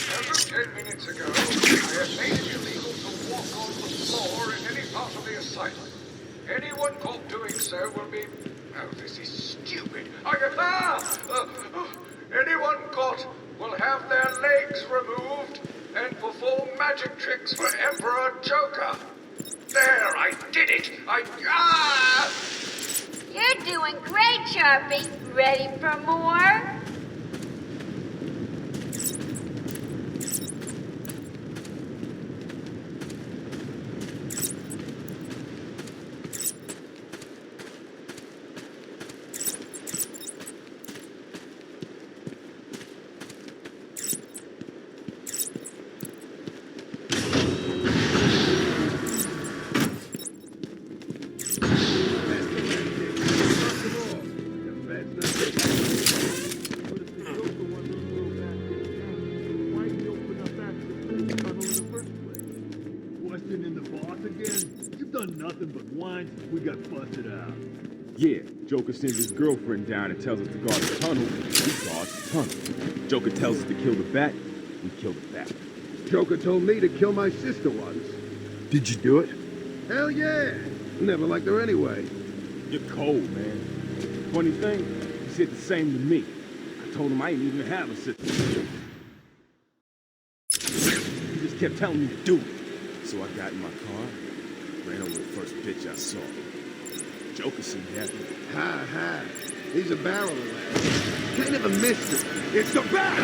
As of 10 minutes ago, I have made it illegal to walk on the floor in any part of the asylum. Anyone caught doing so will be... Oh, this is stupid. Anyone caught will have their legs removed and perform magic tricks for Emperor Joker. There, I did it. You're doing great, Sharpie. Ready for more? Nothing but whine since we got busted out. Yeah, Joker sends his girlfriend down and tells us to guard the tunnel. We guard the tunnel. Joker tells us to kill the bat. We kill the bat. Joker told me to kill my sister once. Did you do it? Hell yeah! Never liked her anyway. You're cold, man. Funny thing, he said the same to me. I told him I didn't even have a sister. He just kept telling me to do it. So I got in my car, ran over the first bitch I saw. Joker seemed happy. Ha. He's a barrel of that. Can't even miss it. It's the bat!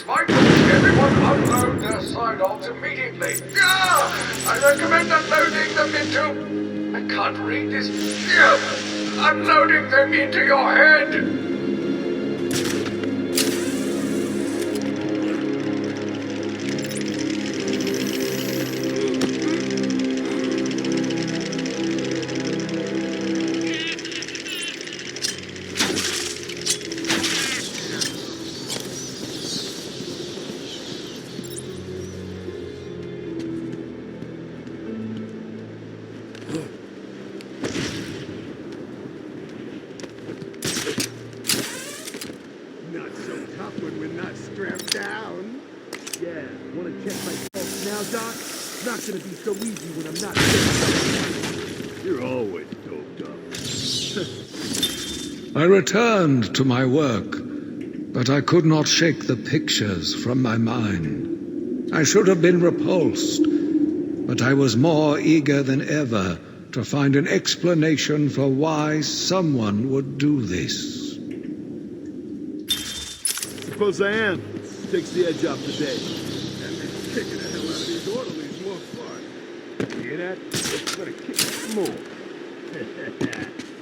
This might everyone unload their sidearms immediately. I recommend unloading them into... I can't read this. Unloading them into your head. Not so tough when we're not strapped down. Yeah, wanna check my pulse now, Doc? Not gonna be so easy when I'm not strapped. You're always doped up. I returned to my work, but I could not shake the pictures from my mind. I should have been repulsed, but I was more eager than ever to find an explanation for why someone would do this. Suppose I am. Takes the edge off the day. That makes kicking the hell out of these orderlies more fun. You hear that? Let's gotta kick some more.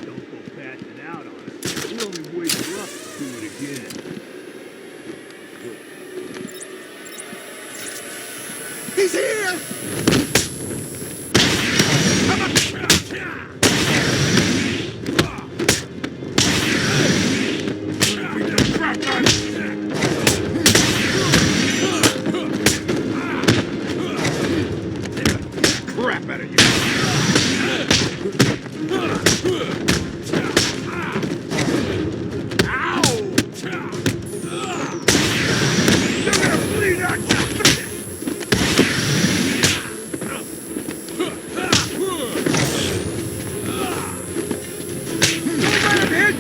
Don't go passing out on us. We only wake you up to do it again. He's here! Crap out of you!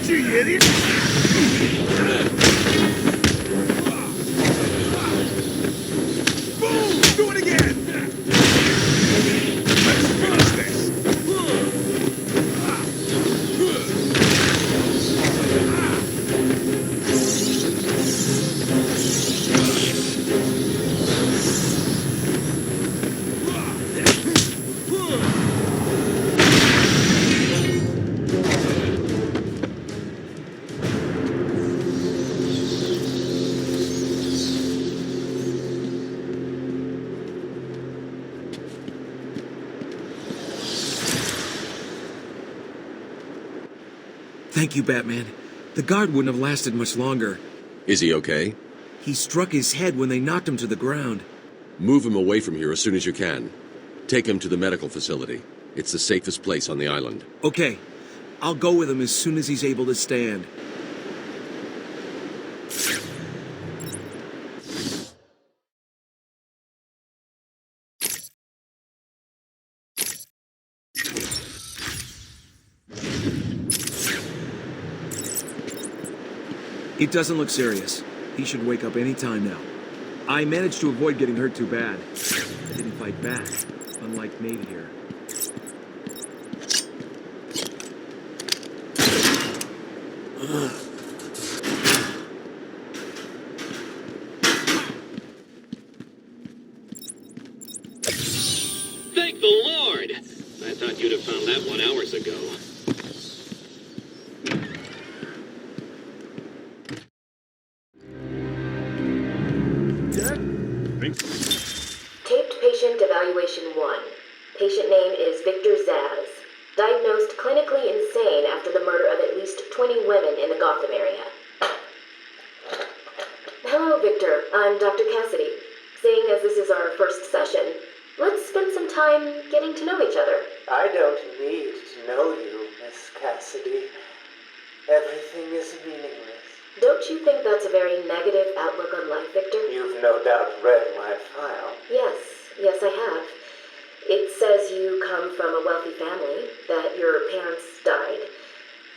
You idiot! Boom! Do it again! Let's finish this! Thank you, Batman. The guard wouldn't have lasted much longer. Is he okay? He struck his head when they knocked him to the ground. Move him away from here as soon as you can. Take him to the medical facility. It's the safest place on the island. Okay. I'll go with him as soon as he's able to stand. It doesn't look serious. He should wake up any time now. I managed to avoid getting hurt too bad. I didn't fight back, unlike Nate here. Thank the Lord! I thought you'd have found that 1 hour ago. Taped patient evaluation 1. Patient name is Victor Zaz. Diagnosed clinically insane after the murder of at least 20 women in the Gotham area. Hello, Victor. I'm Dr. Cassidy. Seeing as this is our first session, let's spend some time getting to know each other. I don't need to know you, Miss Cassidy. Everything is meaningless. Don't you think that's a very negative outlook on life, Victor? You've no doubt read my file. Yes, I have. It says you come from a wealthy family, that your parents died,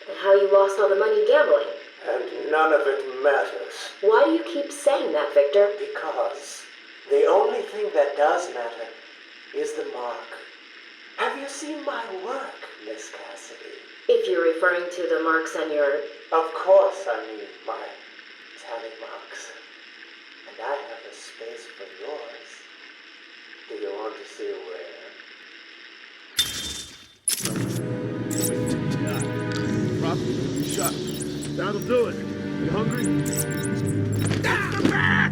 and how you lost all the money gambling. And none of it matters. Why do you keep saying that, Victor? Because the only thing that does matter is the mark. Have you seen my work, Miss Cassidy? If you're referring to the marks on your... Of course I mean my tally marks. And I a space for yours. Do you want to see where? Probably gonna be shot. That'll do it. You hungry? That's the bat!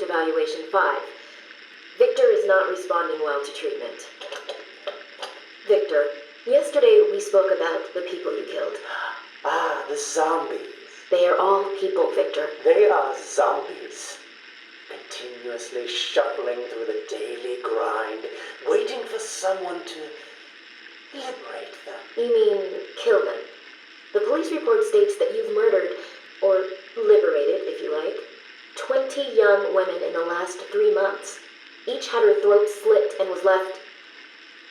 Evaluation 5. Victor is not responding well to treatment. Victor, yesterday we spoke about the people you killed. Ah, the zombies. They are all people, Victor. They are zombies. Continuously shuffling through the daily grind, waiting for someone to liberate them. You mean kill them? The police report states that you've murdered, or liberated, if you like, 20 young women in the last 3 months. Each had her throat slit and was left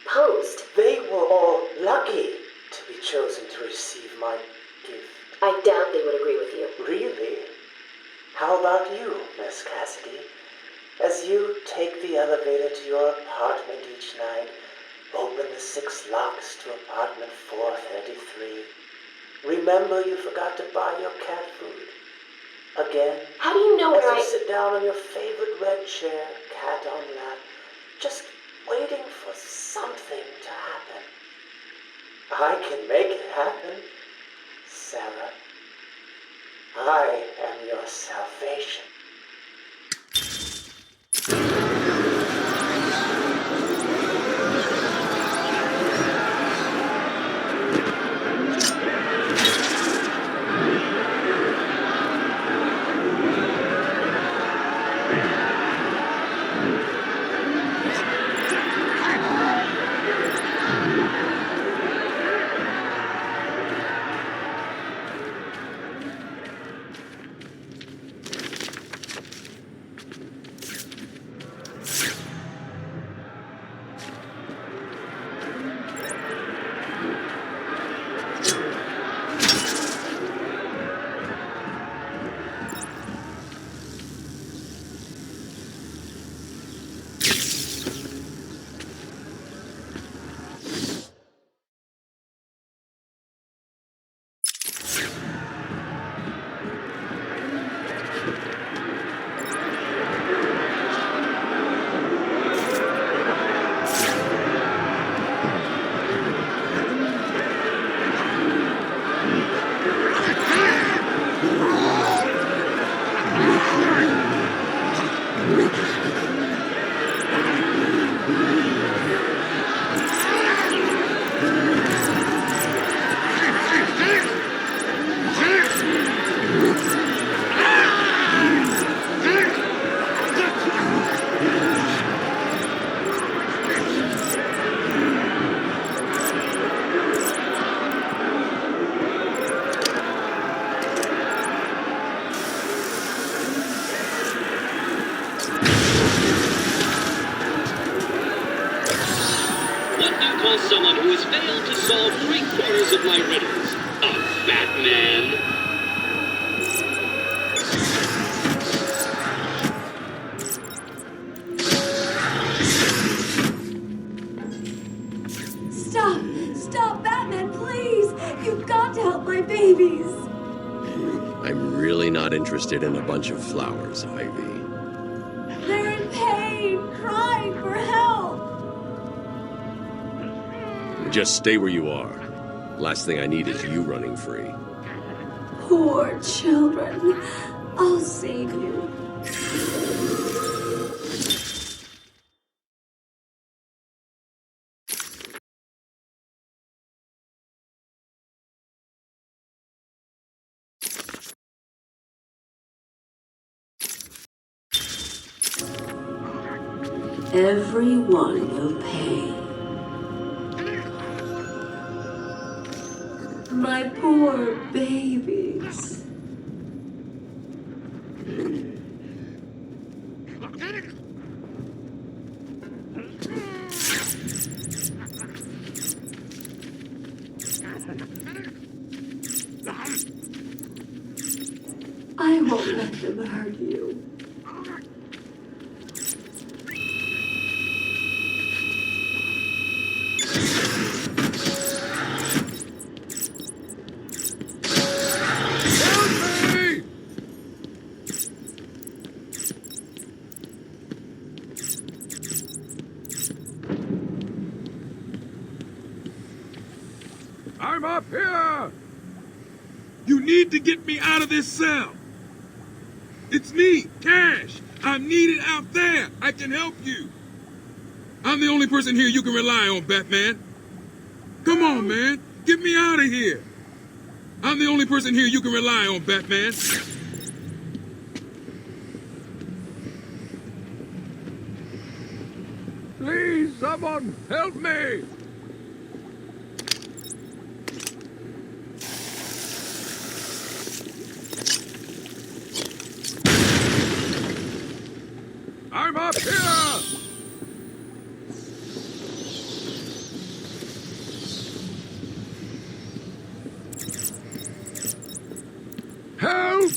posed. They were all lucky to be chosen to receive my gift. I doubt they would agree with you. Really? How about you, Miss Cassidy? As you take the elevator to your apartment each night, open the 6 locks to apartment 433. Remember you forgot to buy your cat food. Again. How do you know where As you sit down on your favorite red chair, cat on lap, just waiting for something to happen. I can make it happen, Sarah. I am your salvation. call someone who has failed to solve 3/4 of my riddles. A Batman. Stop! Stop, Batman, please! You've got to help my babies! I'm really not interested in a bunch of flowers, Ivy. They're in pain, crying for help! Just stay where you are. Last thing I need is you running free. Poor children. I'll save you. Everyone will pay. My poor babies. I won't let them hurt you. I'm up here! You need to get me out of this cell! It's me, Cash! I'm needed out there! I can help you! I'm the only person here you can rely on, Batman! Come on, man! Get me out of here! I'm the only person here you can rely on, Batman! Please, someone, help me! I'm up here! Help!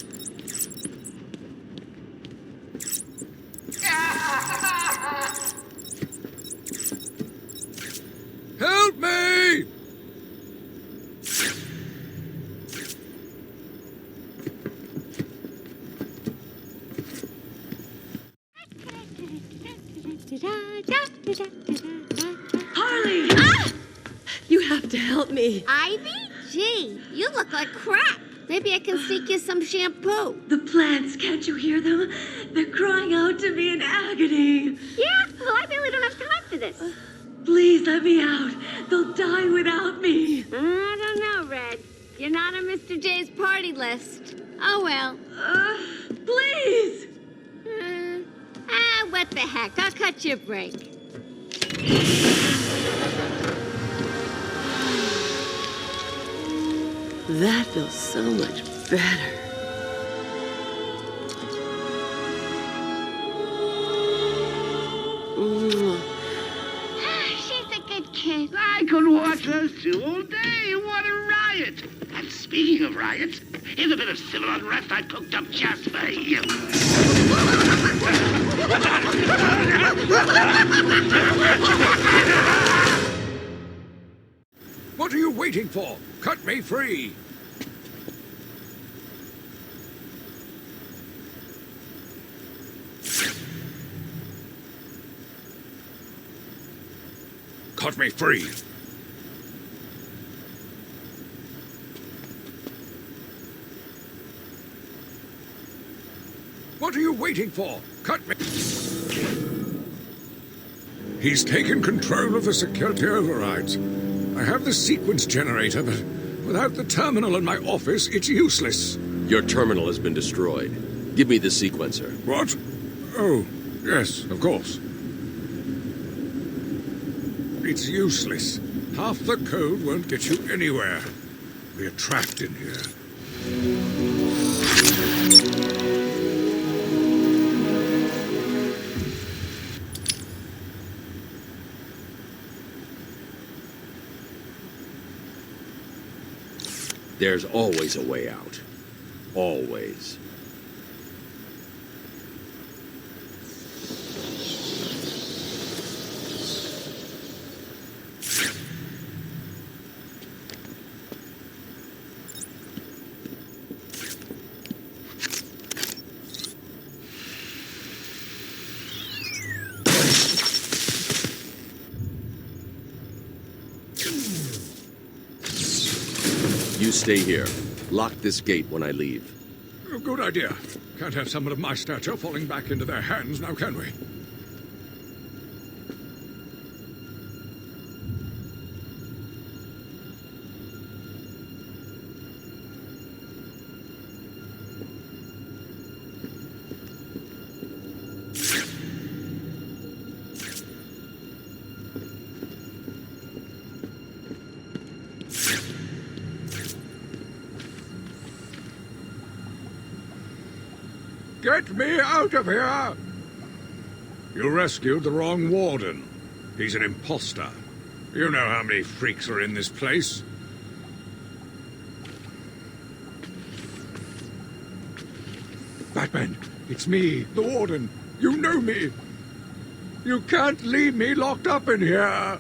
Help me! Harley! Ah! You have to help me. Ivy? Gee, you look like crap. Maybe I can sneak you some shampoo. The plants, can't you hear them? They're crying out to me in agony. Yeah? Well, I really don't have time for this. Please let me out. They'll die without me. I don't know, Red. You're not on Mr. J's party list. Oh, well. Please! What the heck? I'll cut you a break. That feels so much better. She's a good kid. I could watch those two all day. What a riot! And speaking of riots, here's a bit of civil unrest I cooked up just for you. What are you waiting for? Cut me free! Cut me free! What are you waiting for? Cut me! He's taken control of the security overrides. I have the sequence generator, but without the terminal in my office, it's useless. Your terminal has been destroyed. Give me the sequencer. What? Oh, yes, of course. It's useless. Half the code won't get you anywhere. We're trapped in here. There's always a way out. Always. You stay here. Lock this gate when I leave. Oh, good idea. Can't have someone of my stature falling back into their hands now, can we? Get me out of here! You rescued the wrong warden. He's an imposter. You know how many freaks are in this place. Batman, it's me, the warden. You know me. You can't leave me locked up in here.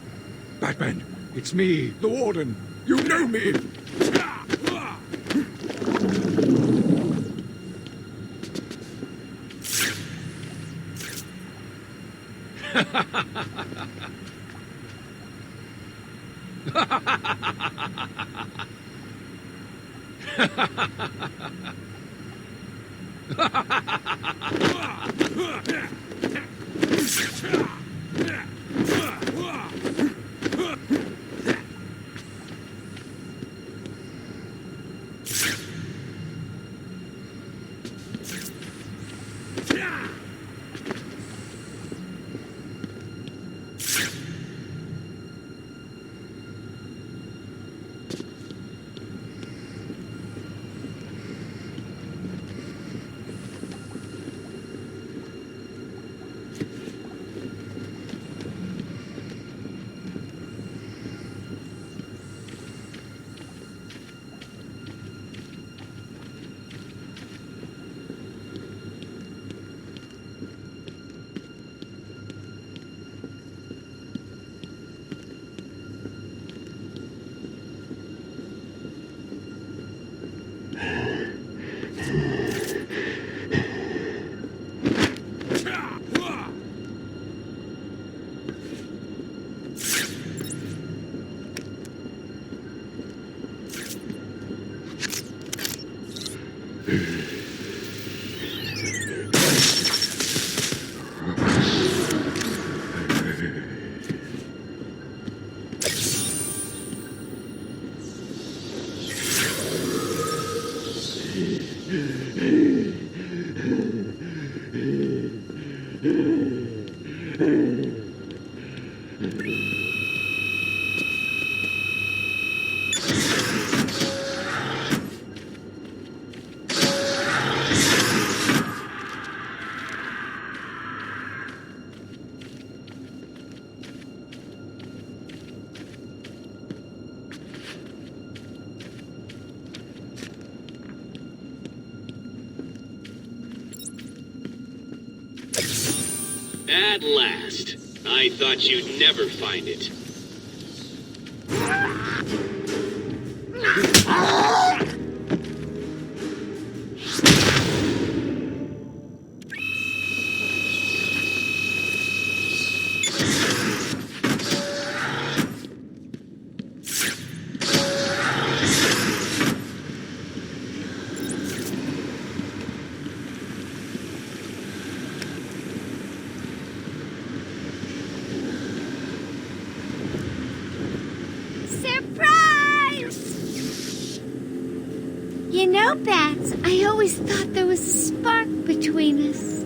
Batman, it's me, the warden. You know me. At last. I thought you'd never find it. You know, Bats, I always thought there was a spark between us.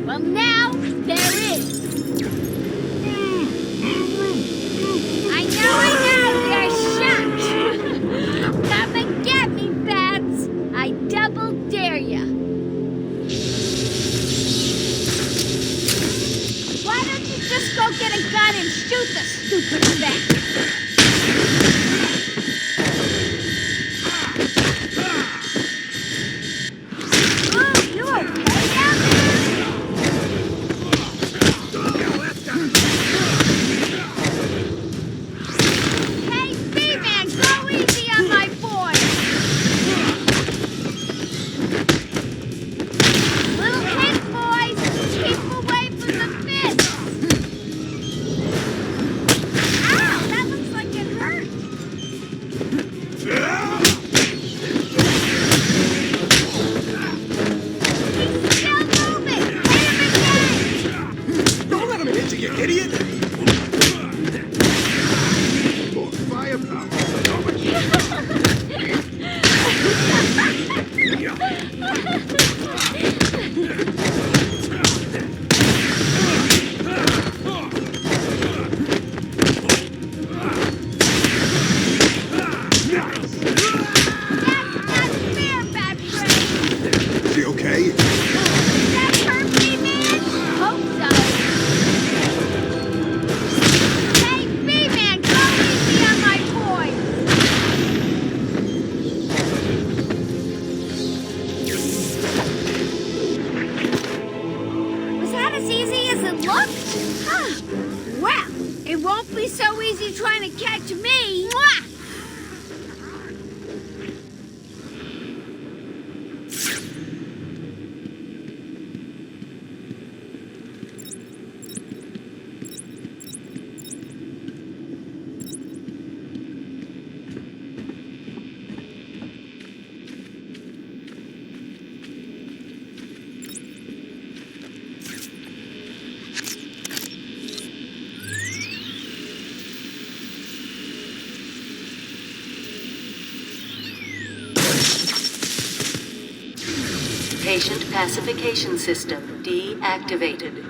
Well, now there is. I know, you're shocked. Come and get me, Bats. I double dare ya. Why don't you just shoot the stupid vet. Oh, you okay down there? Hey, B-Man, go easy on my boy. Little hit, boys. Keep away from the fist. Ow, that looks like it hurt. He's still moving. Hit him again. Don't let him hit you, you idiot! More firepower. Is he okay? That hurt me, man? Hope so. Hey, B-Man, go easy on my boy. Was that as easy as it looked? Huh. Well, it won't be so easy trying to catch me. Mwah! Patient pacification system deactivated.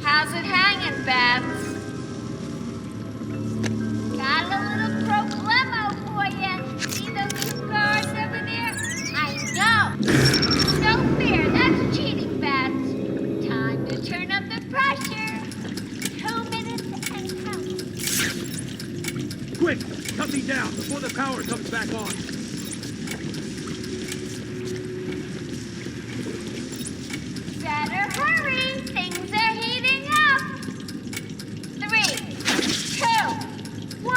How's it hanging, Babs? Got a little proclamo for you. See those two guards over there? I know. No fair. That's cheating, Babs. Time to turn up the pressure. 2 minutes and counting. Quick! Cut me down before the power comes back on. Better hurry. Things are heating up. 3, 2, 1.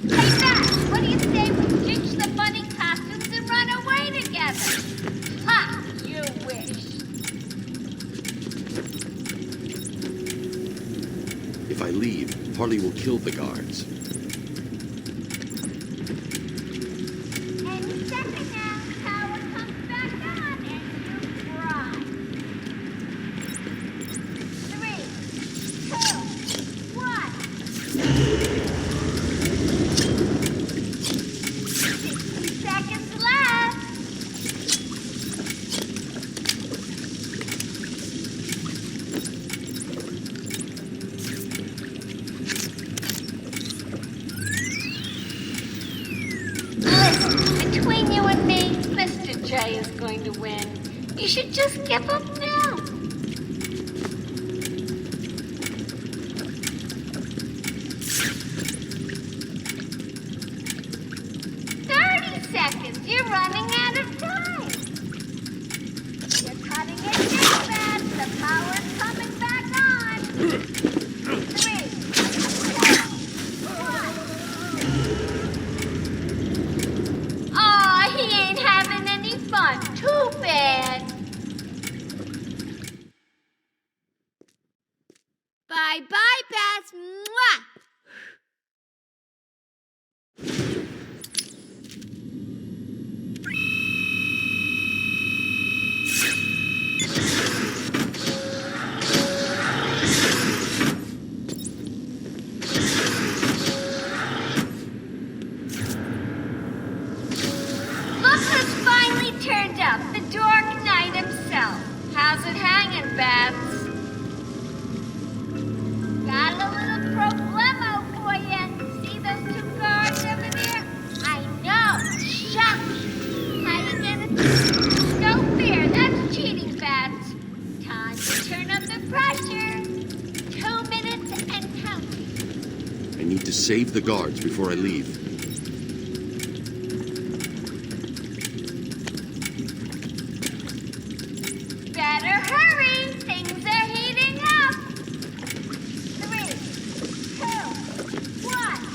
Hey, Matt, what do you say we ditch the funny costumes and run away together? Ha! You wish. If I leave, Harley will kill the guards. Any second now, power comes back on and you fry. 3, 2, 1. 60 seconds left. Listen, between you and me, Mr. J is going to win. You should just give up now. Seconds. You're running out of time. You're cutting it too fast. The power's coming back on. 3, 2, 1. Aw, he ain't having any fun. Too bad. Bye-bye, Bats. Mwah! Look who's finally turned up, the Dark Knight himself. How's it hanging, Babs? Got a little need to save the guards before I leave. Better hurry! Things are heating up! 3, 2, 1.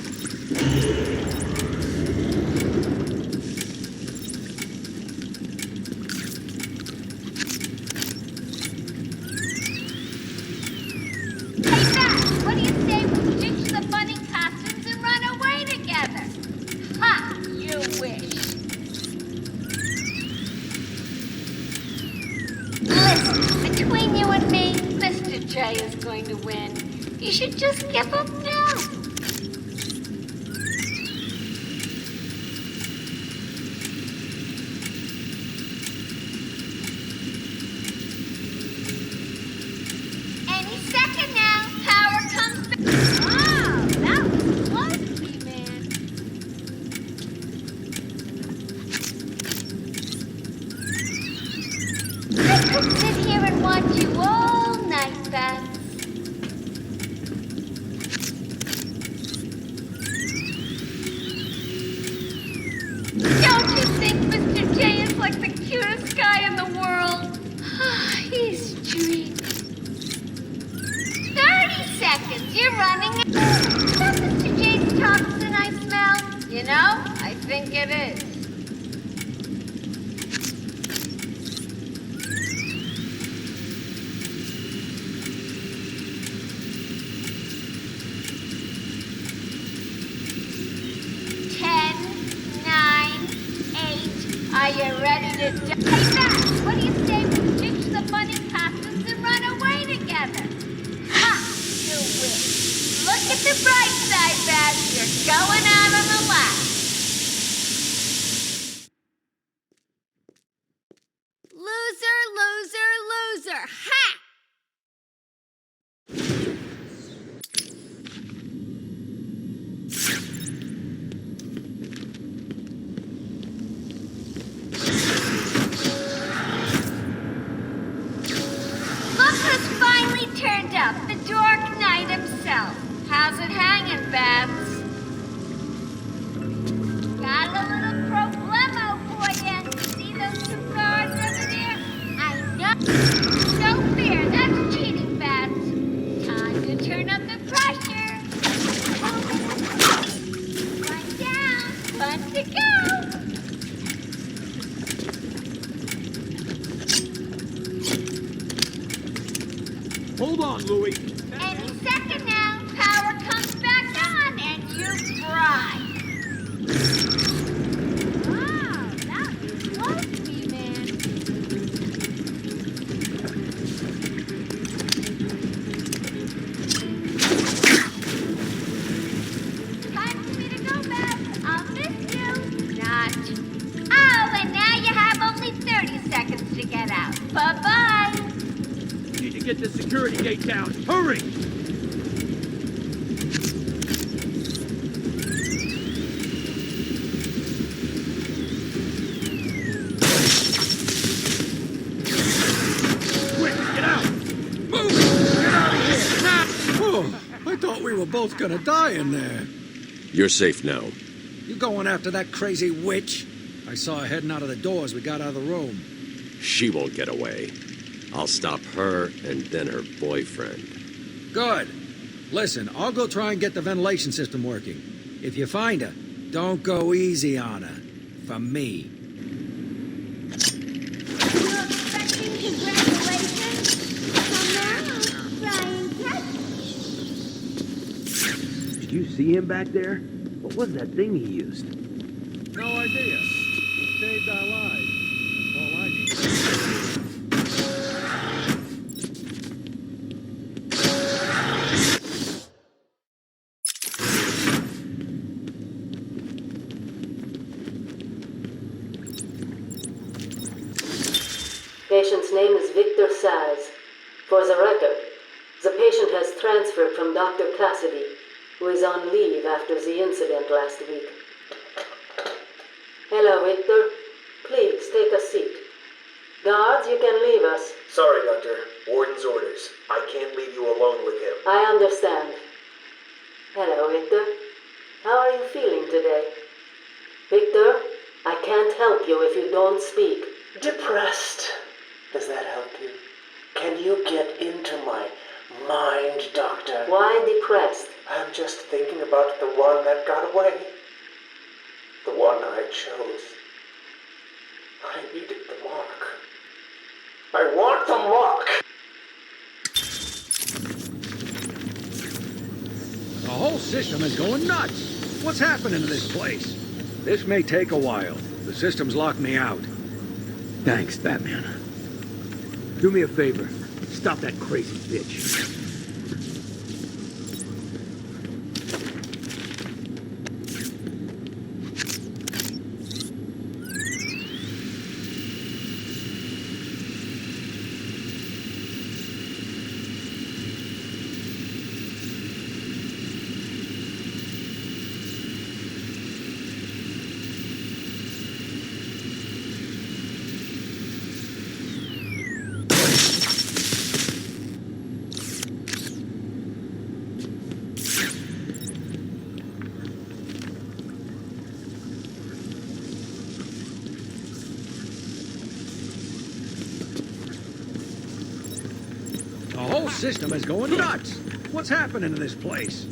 What do you say we ditch the funny costumes and run away together? Ha! You wish. Listen, between you and me, Mr. J is going to win. You should just give up now. Any second now, power comes back. Wow, that was close to me, man. I could sit here and watch you all night, Beth. Don't you think Mr. J is like the cutest guy in the world? He's dreamy. 30 seconds, you're running out. Is that Mr. J's toxin I smell? You know, I think it is. Are you ready to die? Hey, Beth, what do you say we ditch the funny costumes and run away together? Ha! You wish. Look at the bright side, Beth. You're going out on the last. Loser, loser, loser. Ha! Turned up, the Dark Knight himself. How's it hanging, Babs? Got a little problemo for you. See those two guards over there? I know. No fear, that's cheating, Babs. Time to turn up the pressure. One down, one to go. Hold on, Louie. Any second now, power comes back on and you fry. Wow, that was close to me, man. Time for me to go, Beth. I'll miss you. Not. Oh, and now you have only 30 seconds to get out. Bye-bye. Need to get the security gate down. Hurry! Quick, get out! Move! Get out of here! Oh, I thought we were both gonna die in there. You're safe now. You going after that crazy witch? I saw her heading out of the door as we got out of the room. She won't get away. I'll stop her and then her boyfriend. Good. Listen, I'll go try and get the ventilation system working. If you find her, don't go easy on her. For me. You're expecting congratulations? Come now, try and catch me. Did you see him back there? What was that thing he used? No idea. He saved our lives. That's all I need. Patient's name is Victor Saz. For the record, the patient has transferred from Dr. Cassidy, who is on leave after the incident last week. Hello, Victor. Please, take a seat. Guards, you can leave us. Sorry, Doctor. Warden's orders. I can't leave you alone with him. I understand. Hello, Victor. How are you feeling today? Victor, I can't help you if you don't speak. Depressed. Does that help you? Can you get into my mind, Doctor? Why depressed? I'm just thinking about the one that got away. The one I chose. I needed the mark. I want the mark! The whole system is going nuts. What's happening to this place? This may take a while. The system's locked me out. Thanks, Batman. Do me a favor. Stop that crazy bitch. The whole system is going nuts. What's happening to this place?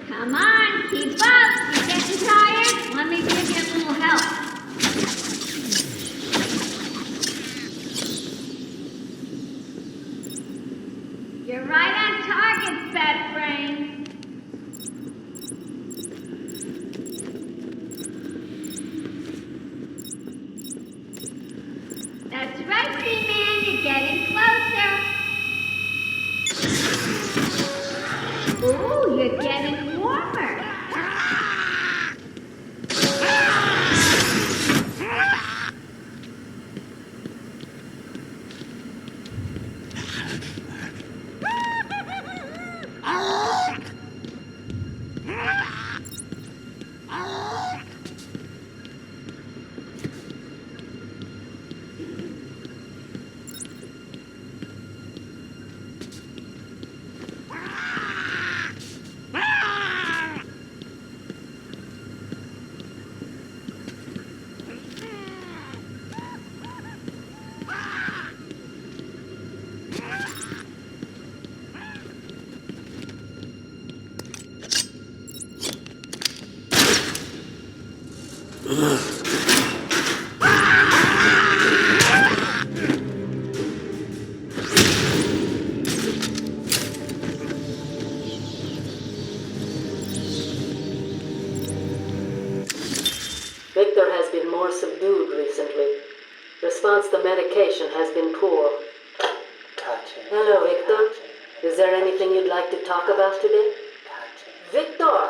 Come on, keep up. You getting tired? Let me give you a little help. You're right on target, fat brain. That's right, Seaman. You're getting closer. Ooh, you're getting warmer. Victor has been more subdued recently. Response to medication has been poor. Hello, Victor. Is there anything you'd like to talk about today? Victor!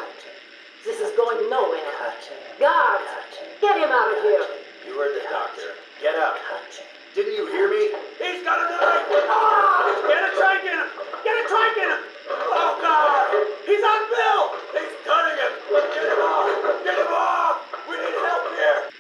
This is going nowhere. Guards! Get him out of here! You heard the doctor. Get up. Didn't you hear me? He's got a knife! Ah! Get a trike in him! Get a trike in him! Oh, God! He's on Bill! He's cutting him! Get him off! Get him off! We need help here!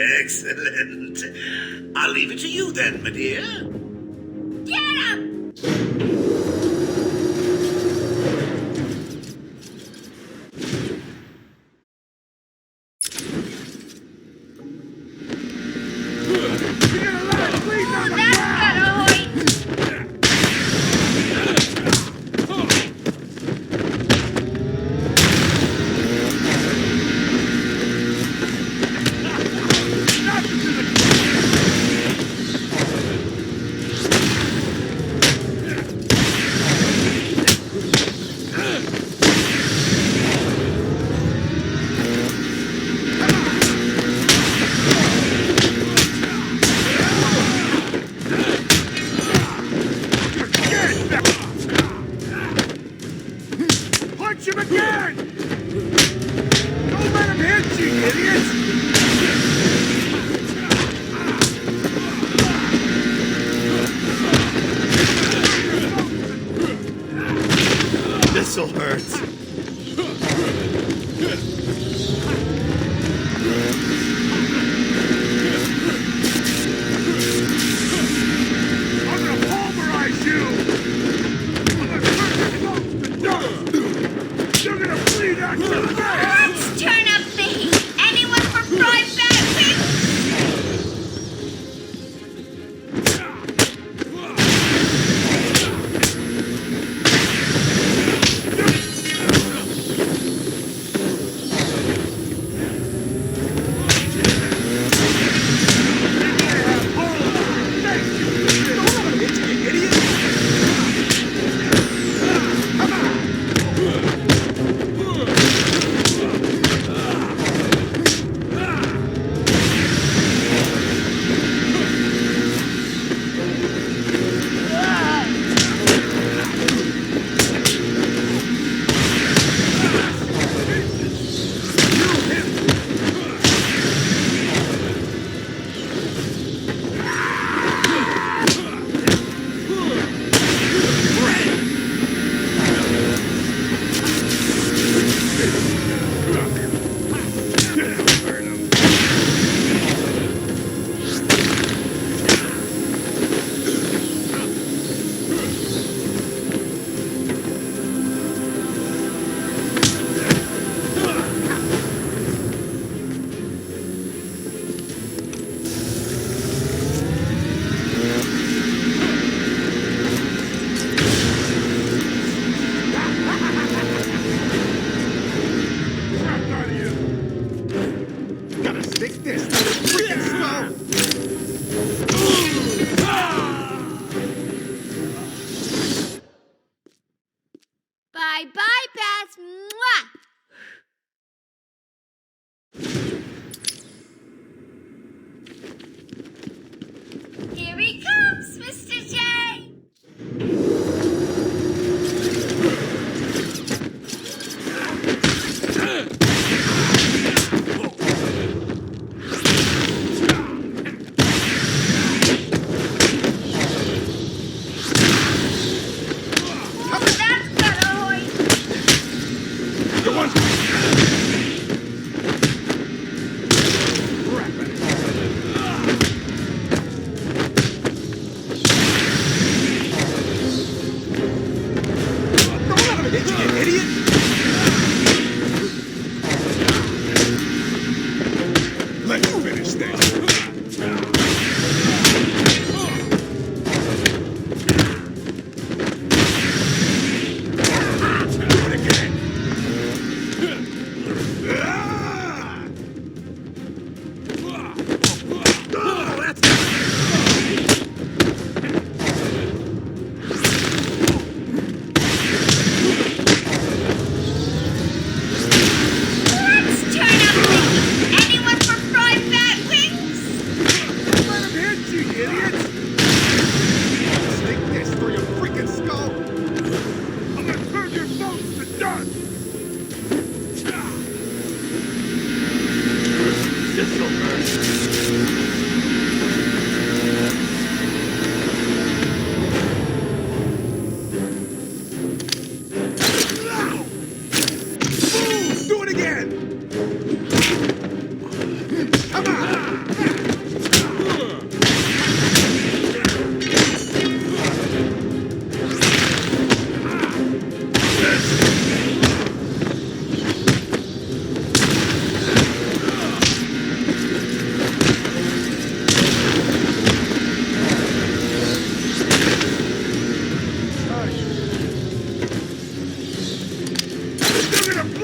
Excellent. I'll leave it to you then, my dear. Get him! Punch him again! Don't let him hit you, idiots! This'll hurt. I'm gonna pulverize you! You're gonna bleed out your face! Let's turn up the heat. Anyone for fried benefits? Bye-bye, Beth. Mwah! Here he comes, Mr. J. Come on!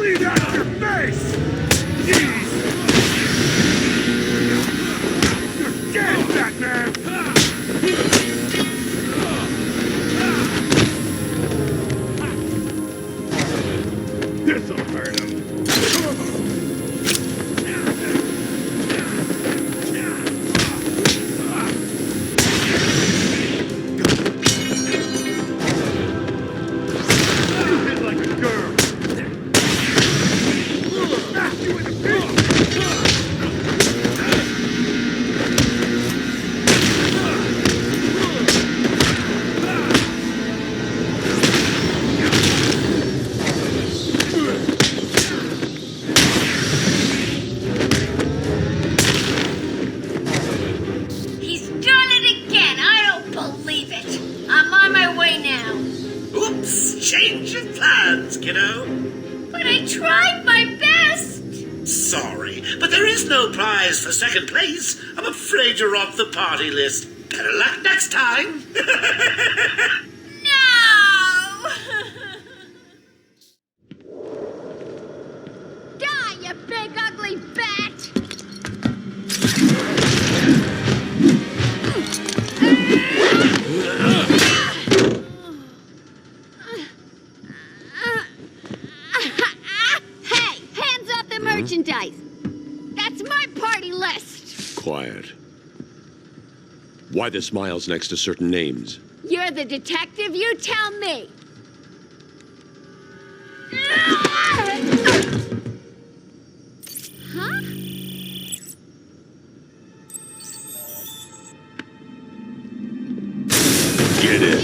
bleed out of your face! You're dead, Batman! This'll hurt him. You hit like a girl. Smash you in the He's done it again. I don't believe it. I'm on my way now. Oops, change of plans, kiddo. But I tried my best. Sorry, but there is no prize for second place. I'm afraid you're off the party list. Better luck next time. No! Die, you big ugly bat! Hey, hands off the merchandise. That's my party list. Quiet. Why the smiles next to certain names? You're the detective, you tell me. Huh? Get it.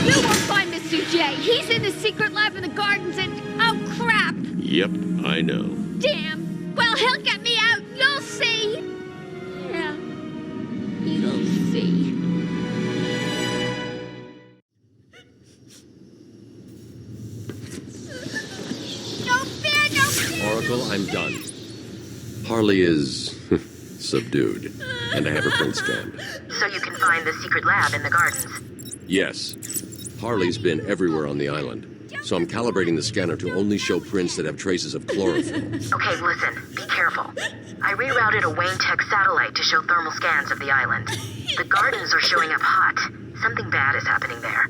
You won't find Mr. J. He's in the secret lab in the gardens and... oh, crap. Yep, I know. Damn. Well, he'll get me out. You'll see. Yeah. You'll see. No fear, no fear. Oracle, I'm done. Harley is subdued, and I have her print scanned. So you can find the secret lab in the gardens. Yes. Harley's been everywhere on the island, so I'm calibrating the scanner to only show prints that have traces of chlorophyll. Okay, listen. Be careful. I rerouted a Wayne Tech satellite to show thermal scans of the island. The gardens are showing up hot. Something bad is happening there.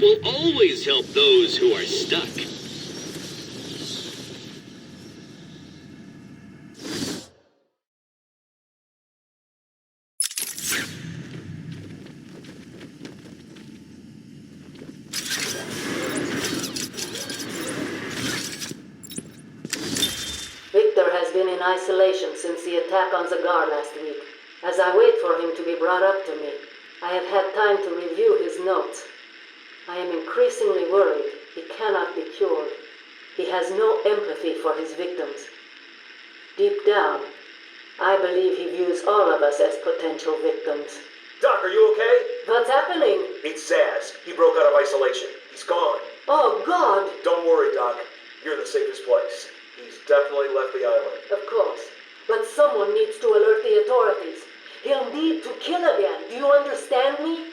will always help those who are stuck. Victor has been in isolation since the attack on Zagar last week. As I wait for him to be brought up to me, I have had time to review his notes. I am increasingly worried he cannot be cured. He has no empathy for his victims. Deep down, I believe he views all of us as potential victims. Doc, are you okay? What's happening? It's Zaz. He broke out of isolation. He's gone. Oh, God! Don't worry, Doc. You're in the safest place. He's definitely left the island. Of course. But someone needs to alert the authorities. He'll need to kill again. Do you understand me?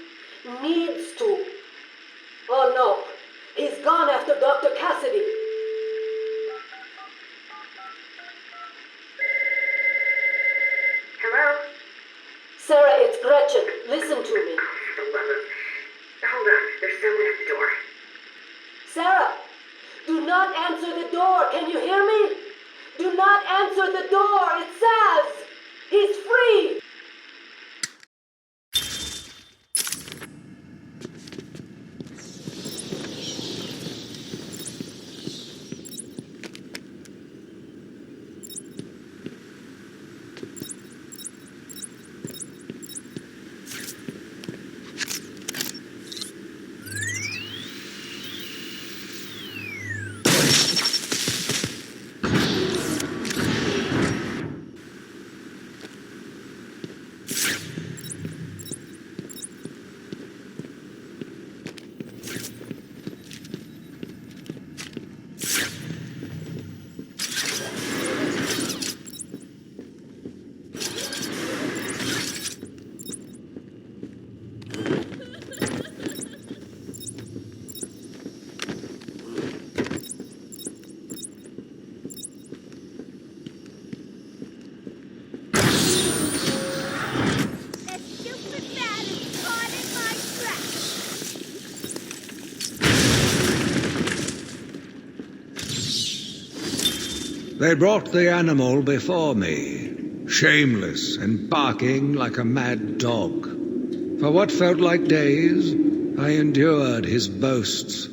Needs to. Oh, no. He's gone after Dr. Cassidy. Hello? Sarah, it's Gretchen. Listen to me. Hold on. There's someone at the door. Sarah! Do not answer the door. Can you hear me? Do not answer the door. It's Zaz. He's free. They brought the animal before me, shameless and barking like a mad dog. For what felt like days, I endured his boasts.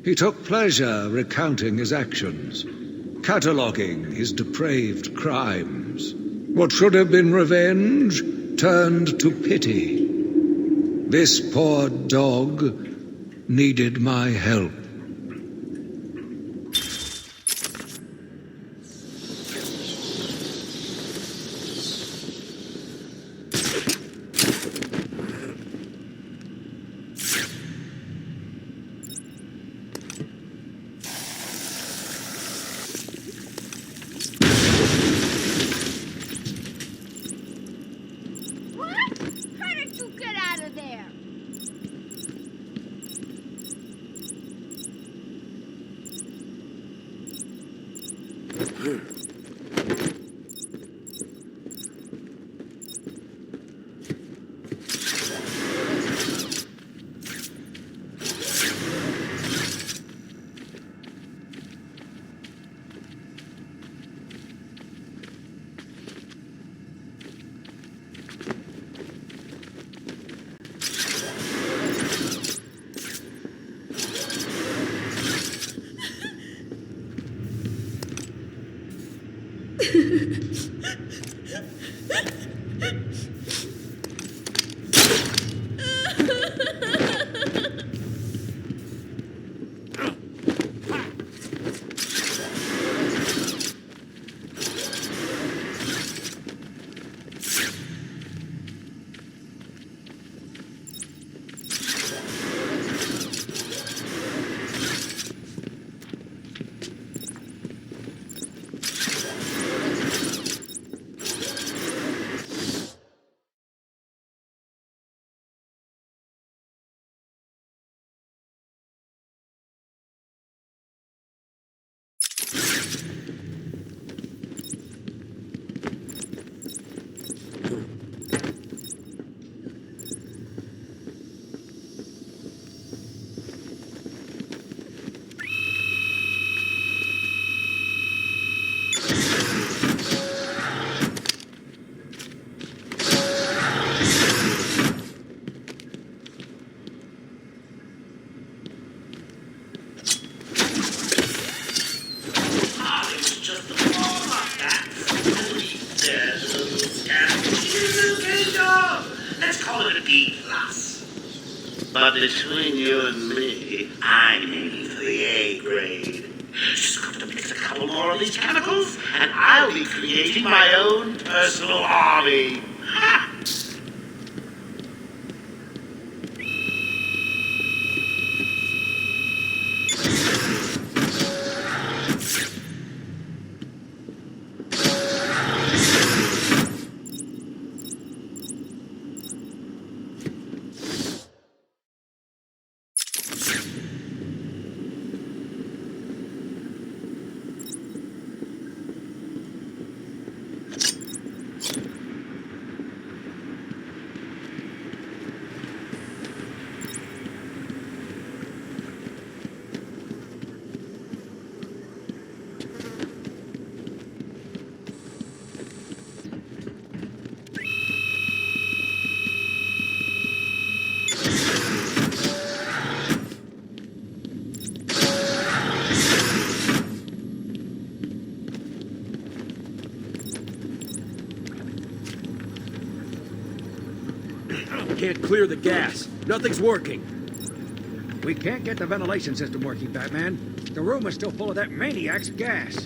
He took pleasure recounting his actions, cataloguing his depraved crimes. What should have been revenge turned to pity. This poor dog needed my help. call it a B+. But between you and me, I'm aiming for the A grade. Just got to mix a couple more of these chemicals, and I'll be creating my own personal army. Ha! Can't clear the gas. Nothing's working. We can't get the ventilation system working, Batman. The room is still full of that maniac's gas.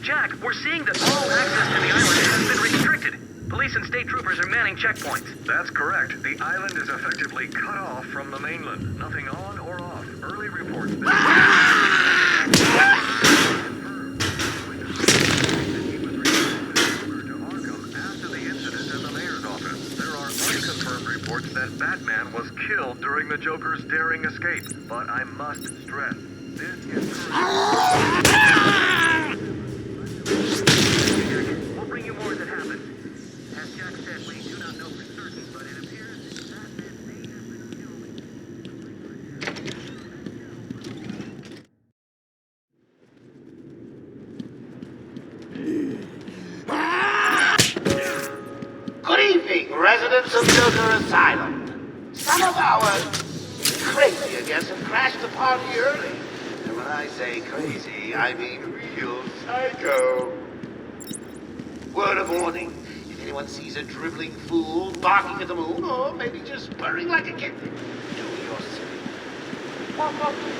Jack, we're seeing that all access to the island has been restricted. Police and state troopers are manning checkpoints. That's correct. The island is effectively cut off from the mainland. Nothing on or off. Early reports. Arkham after the incident in the mayor's office. There are unconfirmed reports that Batman was killed during the Joker's daring escape. But I must stress, this is We'll bring you more as it happens. As Jack said, we do not know for certain, but it appears that Batman may have been Good evening, residents of Joker Asylum. Some of our crazy guests have crashed the party early. And when I say crazy, I mean real psycho. Word of warning, if anyone sees a dribbling fool barking at the moon, or maybe just purring like a kitten, do yourself. Walk up to them,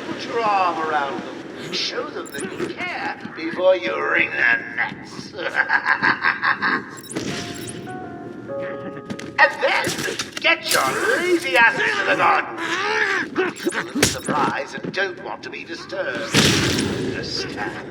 put your arm around them, show them that you care before you wring their necks. And then, get your lazy asses to the garden. People are a little surprised and don't want to be disturbed. Understand?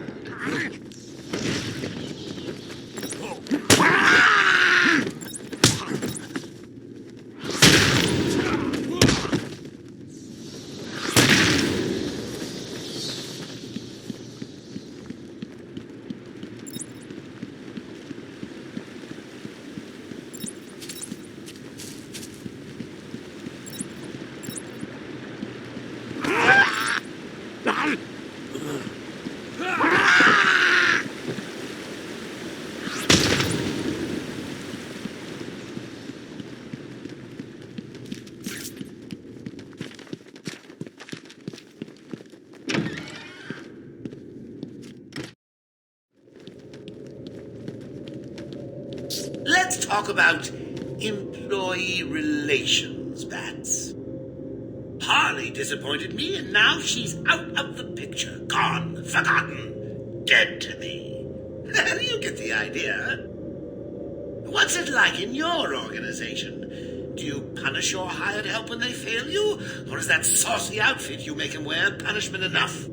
talk about employee relations, Bats. Harley disappointed me, and now she's out of the picture. Gone, forgotten, dead to me. You get the idea. What's it like in your organization? Do you punish your hired help when they fail you? Or is that saucy outfit you make them wear punishment enough?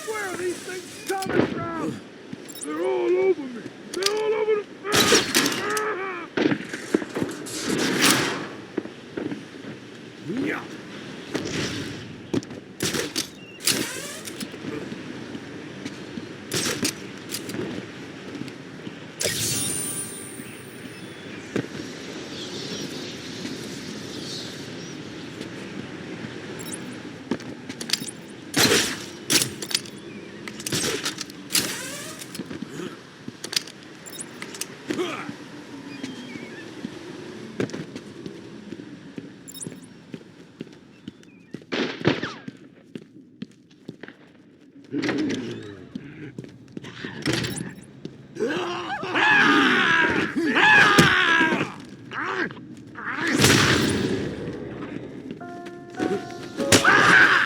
Where are these things coming from? They're all over me. They're all over the... Yeah.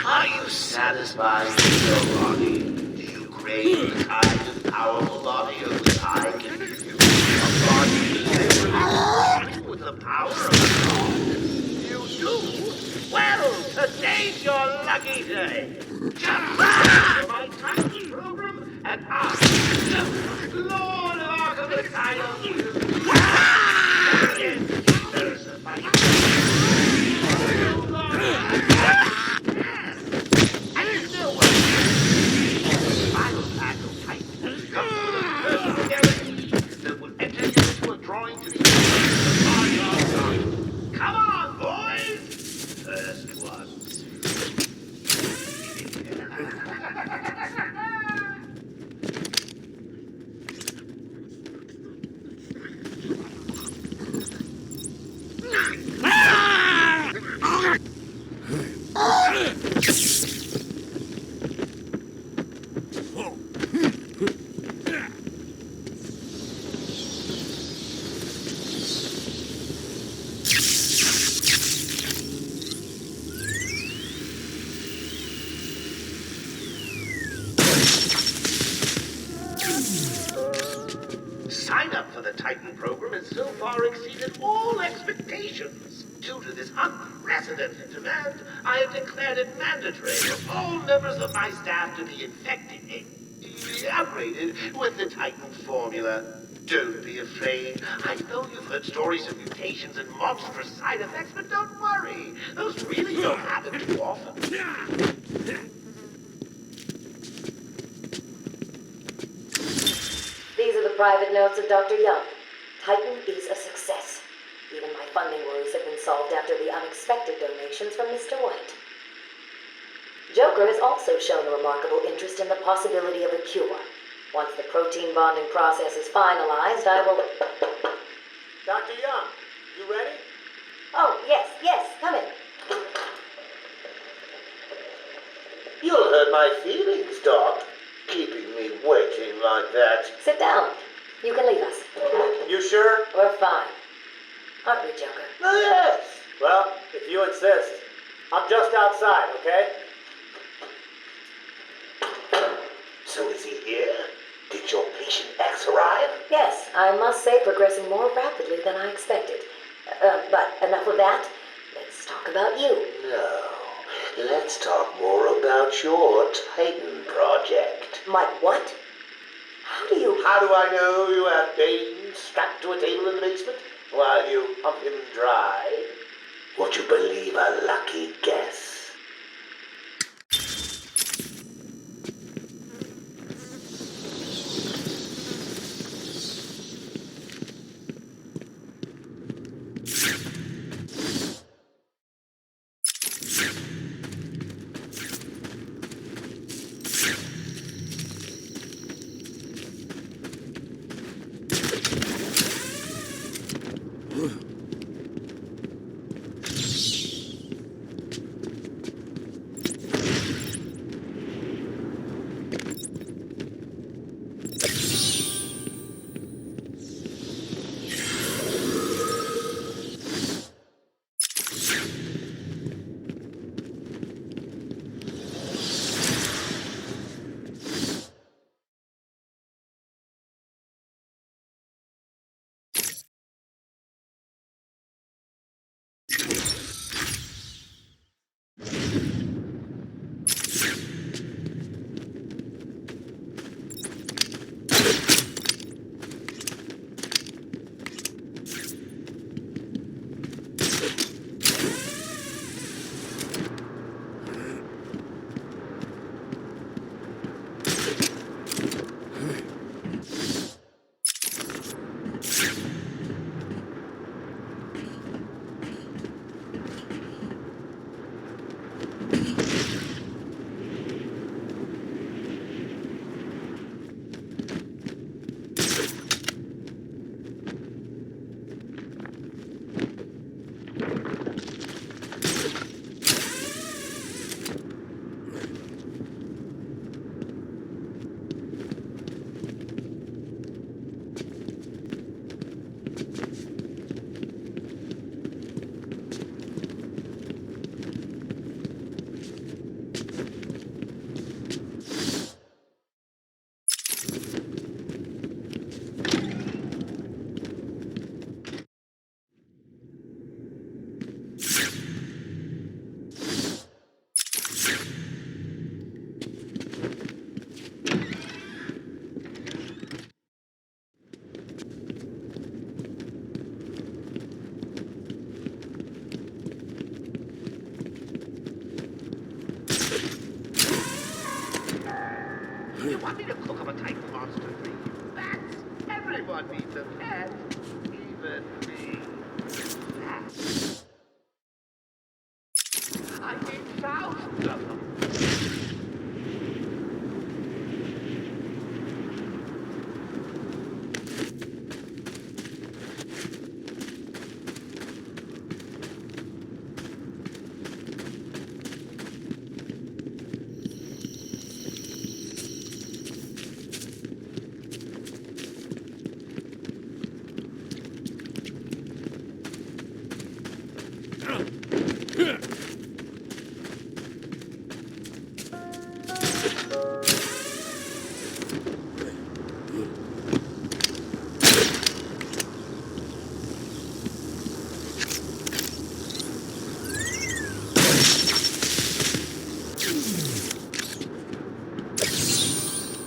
Are you satisfied with your body? Do you crave the kind of powerful body of which I can give you? A body every with the power of a god? You do? Well, today's your lucky day. Just for my Titan program, and I, Lord of Arkham Asylum, will there's a fight. Come on, boys! First ones. Sign up for the Titan program has so far exceeded all expectations. Due to this unprecedented demand, I have declared it mandatory for all members of my staff to be upgraded with the Titan formula. Don't be afraid. I know you've heard stories of mutations and monstrous side effects, but don't worry. Those really don't happen too often. These are the private notes of Dr. Young. Titan is a success. Even my funding worries have been solved after the unexpected donations from Mr. White. Joker has also shown a remarkable interest in the possibility of a cure. Once the protein bonding process is finalized, I will... Dr. Young, you ready? Oh, yes, come in. You'll hurt my feelings, Doc. Keeping me waiting like that. Sit down. You can leave us. You sure? We're fine. Aren't we, Joker? Oh, yes. Well, if you insist. I'm just outside, okay? So is he here? Did your patient X arrive? Yes, I must say progressing more rapidly than I expected. But enough of that. Let's talk about you. No. Let's talk more about your Titan project. My what? How do you... How do I know you have Bane strapped to a table in the basement while you pump him dry? Would you believe a lucky guess? You want me to cook up a Titan monster for you? Bats? Everyone needs a pet. Even me. Bats. I need thousands of them.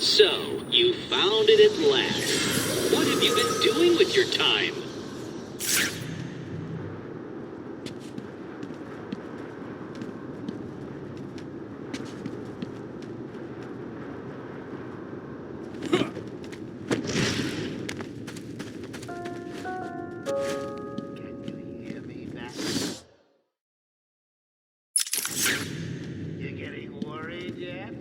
So, you found it at last. What have you been doing with your time? You getting worried yet?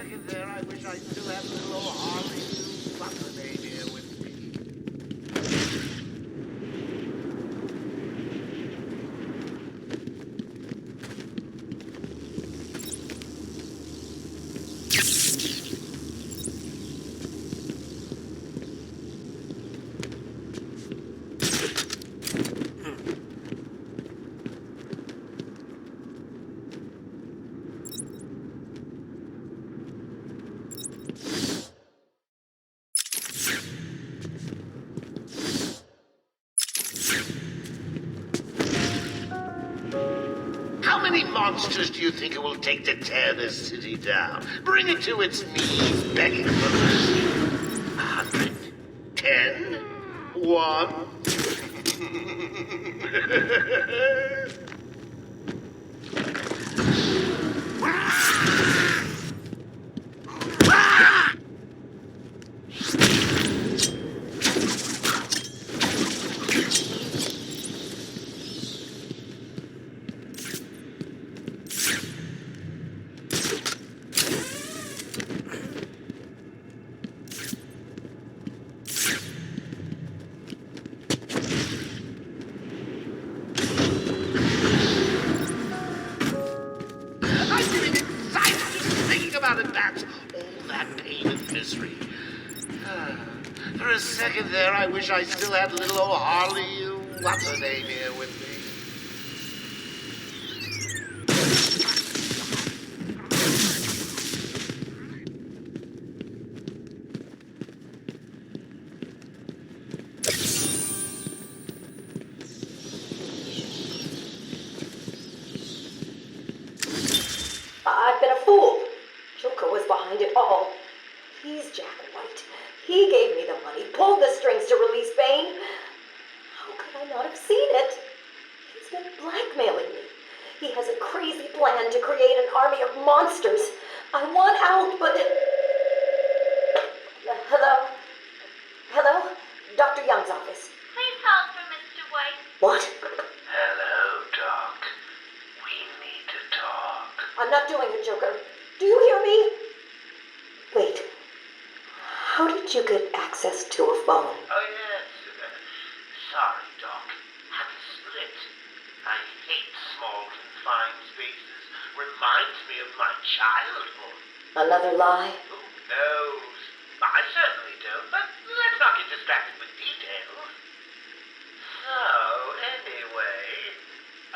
second there, I wish I still had little old Harley. What's her name here with me? How many monsters do you think it will take to tear this city down? Bring it to its knees, begging for mercy. 100, 10, 1. About it, that's all that pain and misery. For a second there, I wish I still had little old Harley, what's her name here with me? I've been a fool. Joker was behind it all. He's Jack White. He gave me the money, pulled the strings to release Bane. How could I not have seen it? He's been blackmailing me. He has a crazy plan to create an army of monsters. I want out, but... Hello? Hello? Dr. Young's office. Please hold for Mr. White. What? Hello, Doc. We need to talk. I'm not doing it, Joker. Do you hear me? Wait. How did you get access to a phone? Oh, yes. Sorry, Doc. Had to split. I hate small, confined spaces. Reminds me of my childhood. Another lie? Who knows? I certainly don't, but let's not get distracted with details. So, anyway,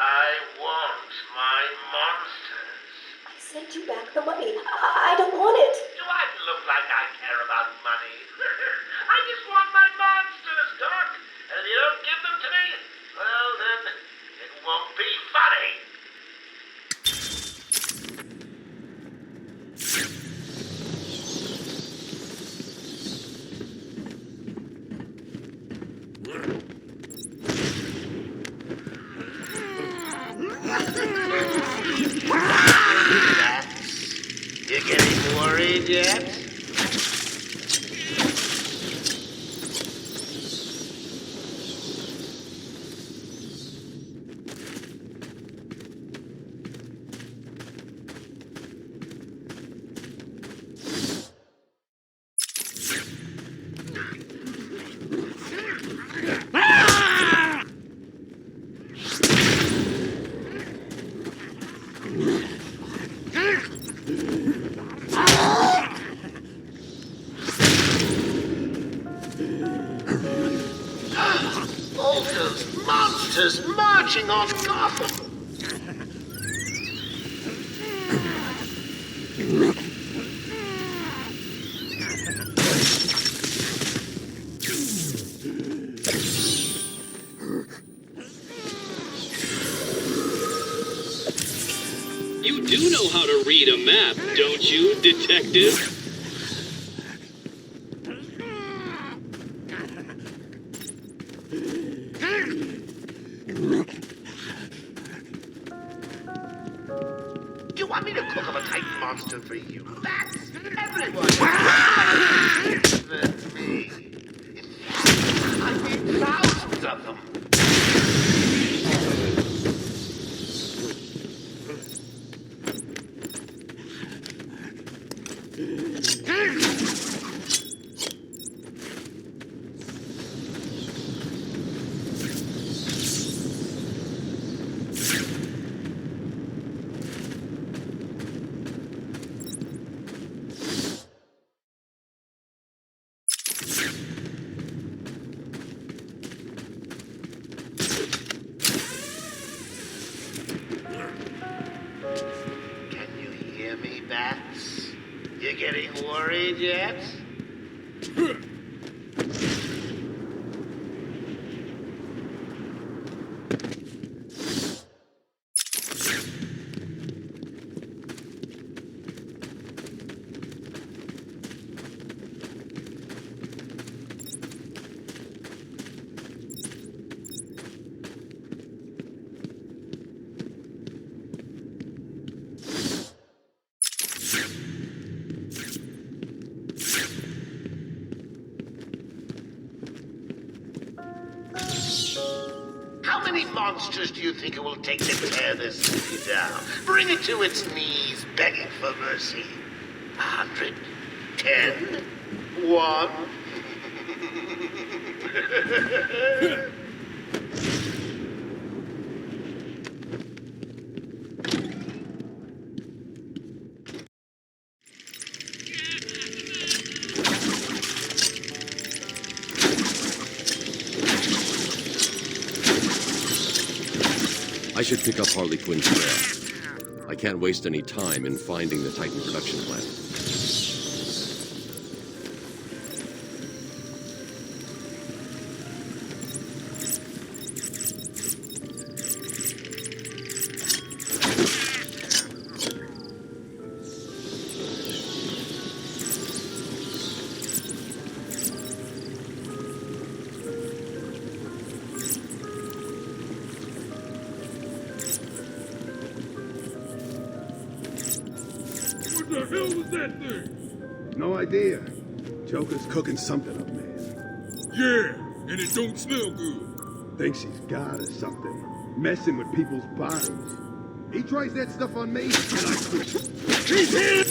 I want my monsters. I sent you back the money. I don't want it. Do I look like I care about money? I just want my monsters, Doc. And if you don't give them to me, well, then it won't be funny. You getting worried yet? All those monsters marching on Gotham! You do know how to read a map, don't you, detective? Do you want me to cook up a Titan monster for you? That's everyone! But me. In fact, I made thousands of them. Can you hear me, Bats? You getting worried yet? How many monsters do you think it will take to tear this city down? Bring it to its knees, begging for mercy. 100, 10, 1. I should pick up Harley Quinn's trail. I can't waste any time in finding the Titan production plant. What the hell was that thing? No idea. Joker's cooking something up, man. Yeah, and it don't smell good. Thinks he's God or something. Messing with people's bodies. He tries that stuff on me, and I quit. He's here!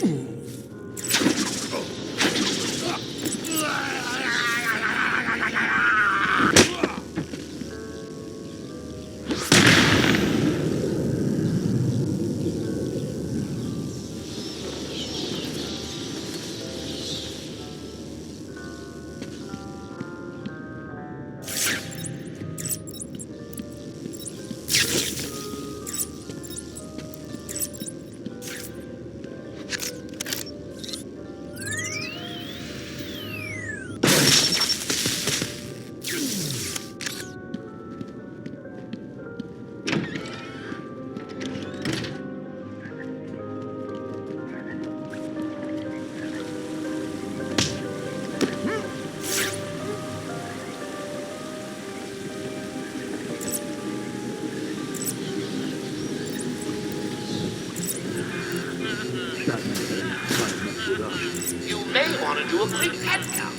You may want to do a quick head count.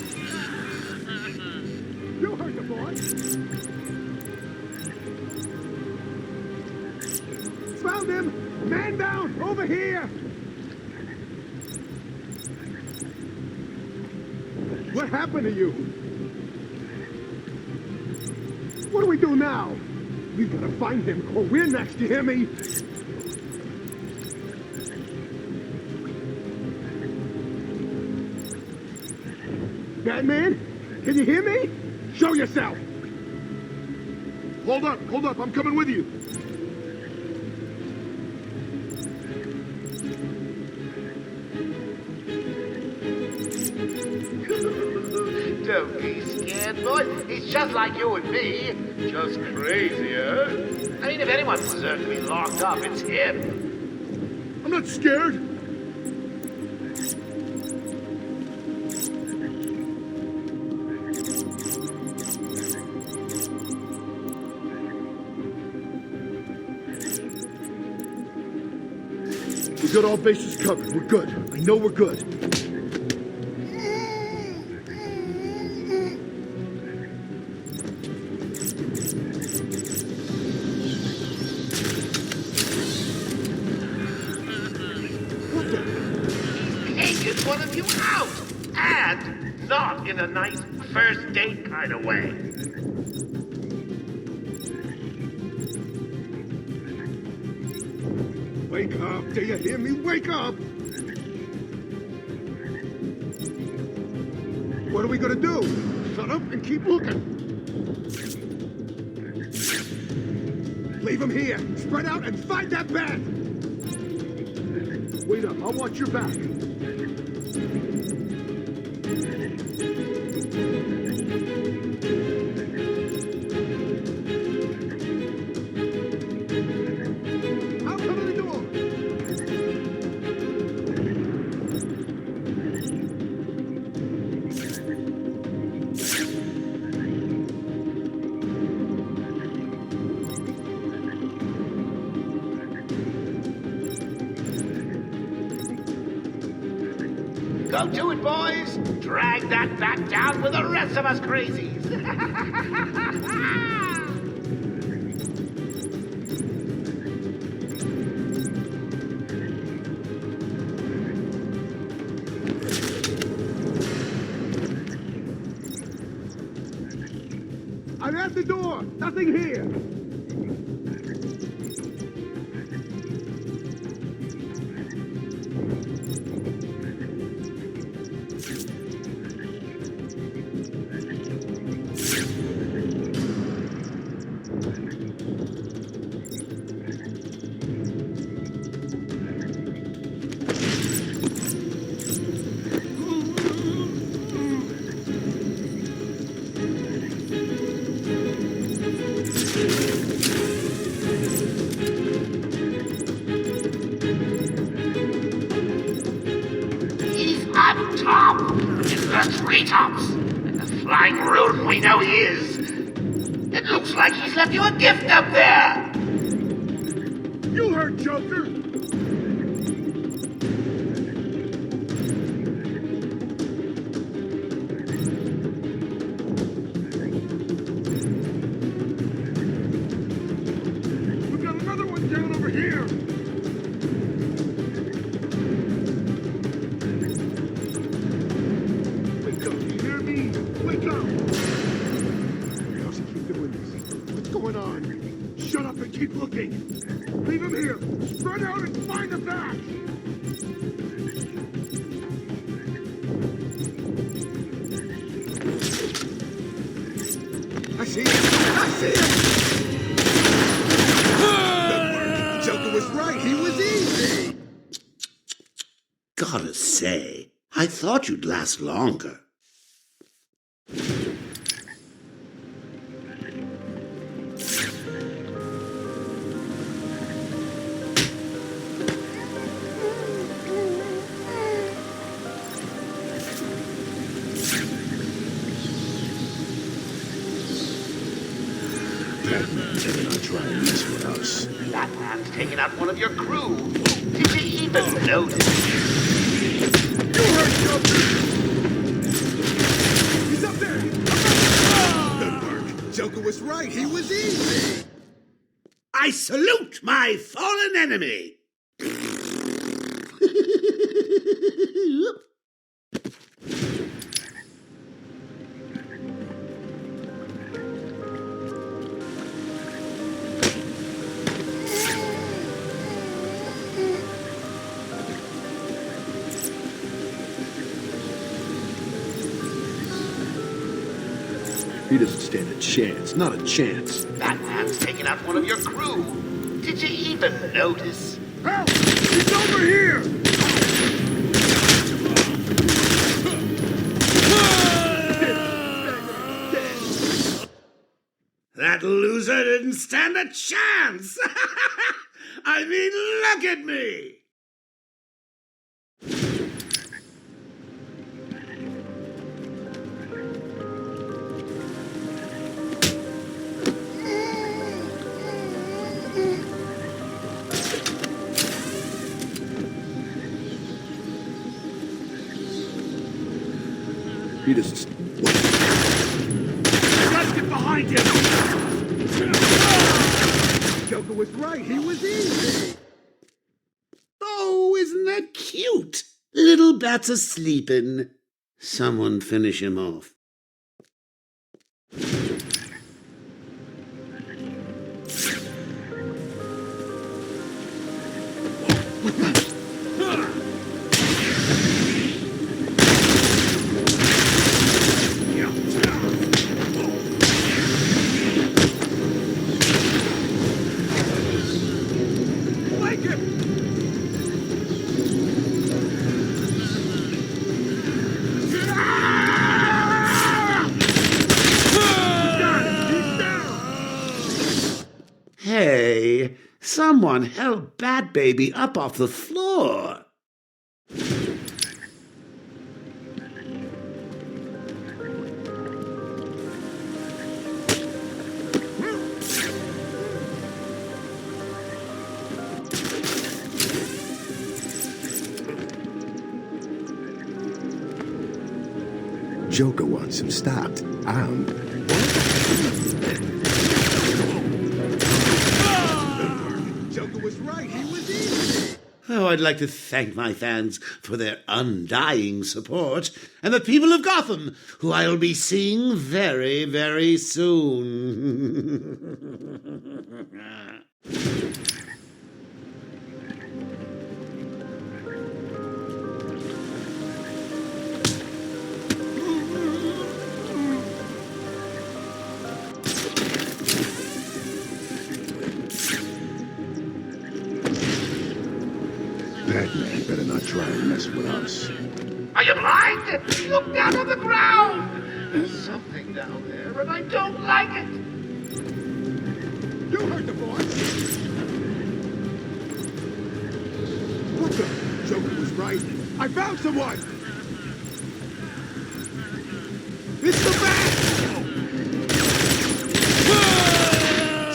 You heard the boy. Found him! Man down! Over here! What happened to you? What do we do now? We gotta find him, or we're next, you hear me? Batman? Can you hear me? Show yourself! Hold up, I'm coming with you. Don't be scared, boy. He's just like you and me. Just crazier. I mean, if anyone deserves to be locked up, it's him. I'm not scared. We got all bases covered. We're good. I know we're good. Naked take one of you out. And not in a nice first date kind of way. Wake up! Do you hear me? Wake up! What are we gonna do? Shut up and keep looking. Leave him here. Spread out and find that bat. Wait up. I'll watch your back. I'll cover the door. Go to it, boys! Drag that bat down with the rest of us crazies! I'm at the door. Nothing here. On top! In the treetops! And the flying rodent we know he is! It looks like he's left you a gift up there! You heard, Joker! We've got another one down over here! Wake up! How's he keep doing this? What's going on? Shut up and keep looking! Leave him here! Spread out and find the bat! I see him! I see him! Good work! Joker was right, he was easy! Gotta say, I thought you'd last longer. Better not try and mess with us. That man's taking out one of your crew. Did you even notice? You heard, Joker! He's up there! Good work. Joker was right. He was easy. I salute my fallen enemy! He doesn't stand a chance. Not a chance. That man's taking out one of your crew. Did you even notice? Help! He's over here! That loser didn't stand a chance! I mean, look at me! He doesn't... Let's get behind him! Joker was right. He was easy. Oh, isn't that cute? Little bats are sleeping. Someone finish him off. Hey, someone help Bat Baby up off the floor. Joker wants him stopped. Joker was right. He was easy. Oh, I'd like to thank my fans for their undying support, and the people of Gotham, who I'll be seeing very, very soon. Batman better not try and mess with us. Are you blind? Look down on the ground! There's something down there, and I don't like it! You heard the voice! What the? Joker was right. I found someone! It's the Bat!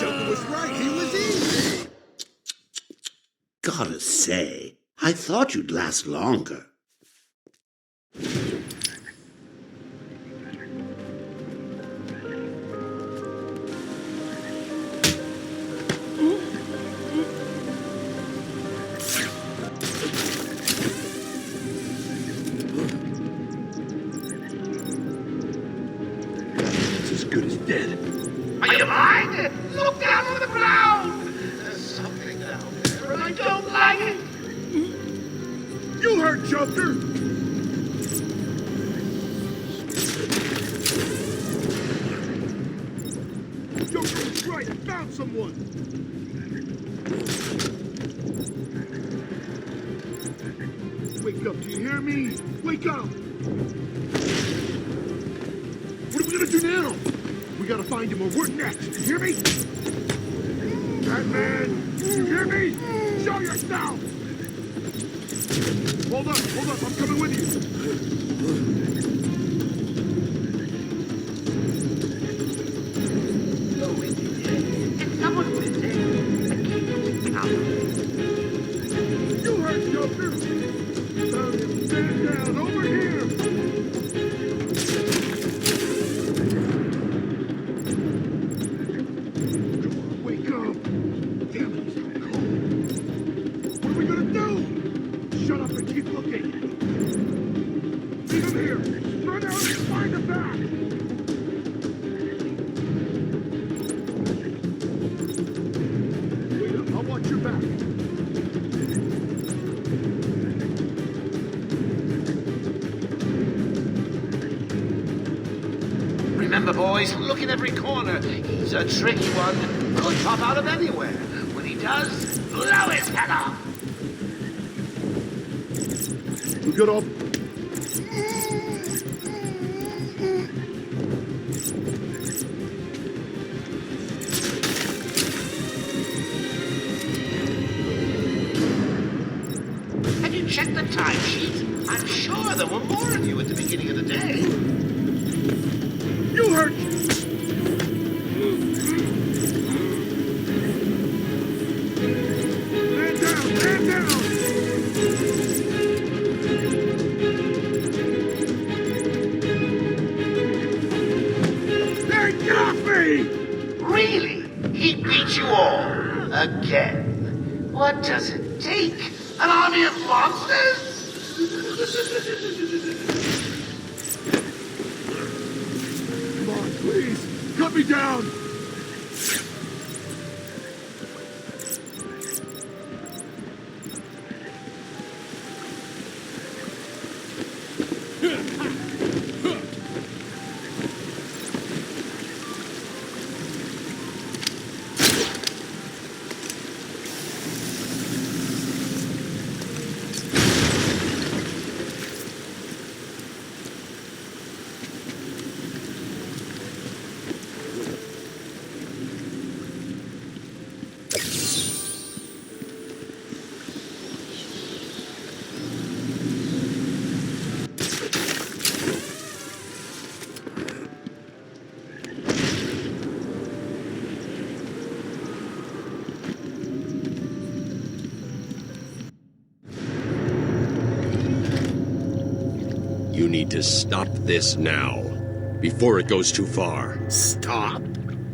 Joker was right. He was easy! Gotta say, I thought you'd last longer. It's as good as dead. Are you blind? Look down on the ground! There's something down there, and I don't like it! You heard Joker! Joker was right. I found someone! Wake up, do you hear me? Wake up! What are we gonna do now? We gotta find him or we're next, you hear me? Batman, you hear me? Show yourself! Hold up, I'm coming with you. You heard Joker! Found him, stand down, over here! Come on, wake up! Damn it, he's so cold. What are we gonna do? Shut up and keep looking! Leave him here! Spread out and find the Bat! Wait up, I'll watch your back. Remember, boys, look in every corner. He's a tricky one. Could pop out of anywhere. When he does, blow his head off! We got off. Have you checked the timesheet? I'm sure there were more of you at the beginning of the day. You heard. Man down, man down! They got me! Really? He beat you all? Again? What does it take? An army of monsters? Come on, please! Cut me down! You need to stop this now, before it goes too far. Stop?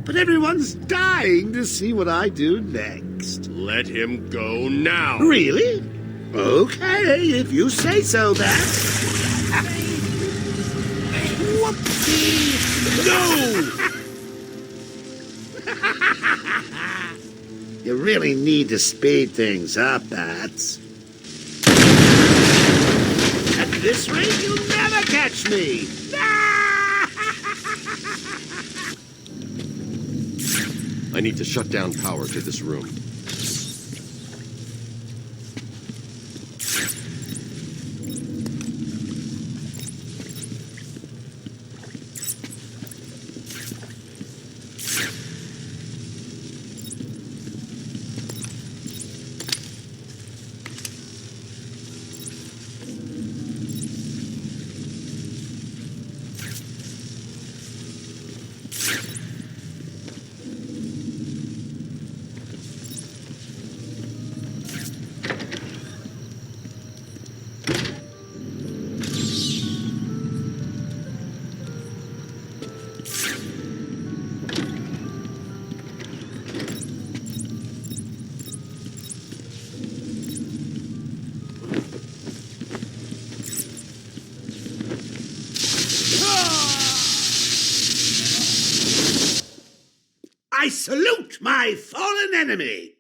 But everyone's dying to see what I do next. Let him go now. Really? Okay, if you say so, then. Whoopsie! No! You really need to speed things up, Bats. At this rate, you'll never catch me! I need to shut down power to this room. I salute my fallen enemy!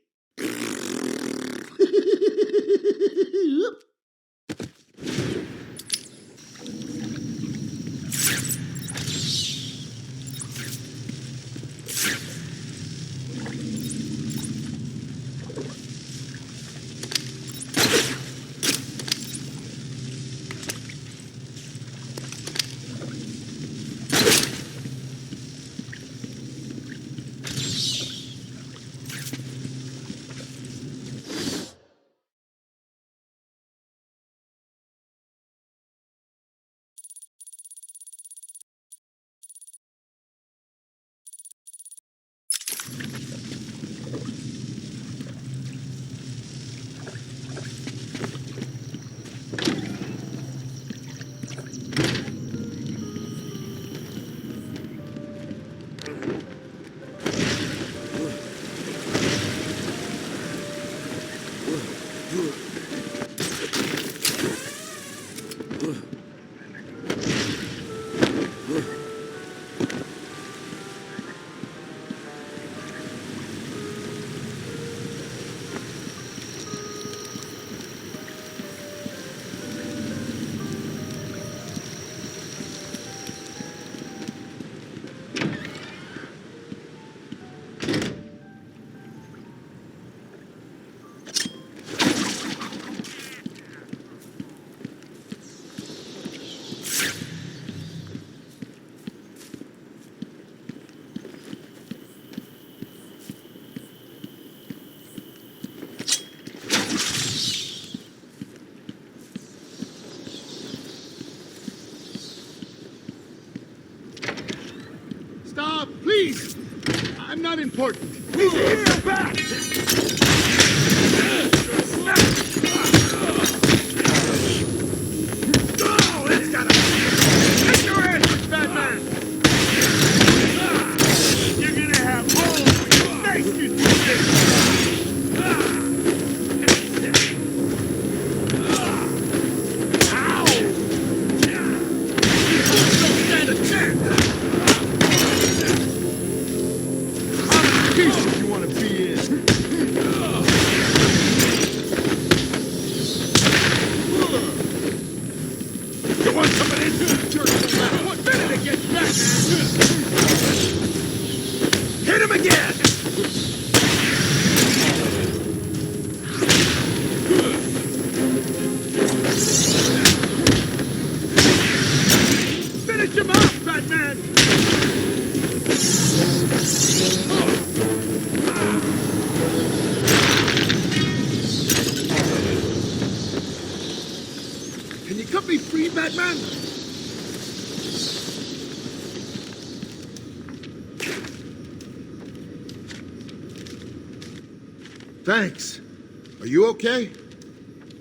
Stop, please! I'm not important. He's here, back! Oh, it's got a... Take your ass, Batman! You're gonna have holes in your face, you do this! Ow! What minute it gets back? Hit him again! Finish him off, Batman! Can you cut me free, Batman? Thanks. Are you okay?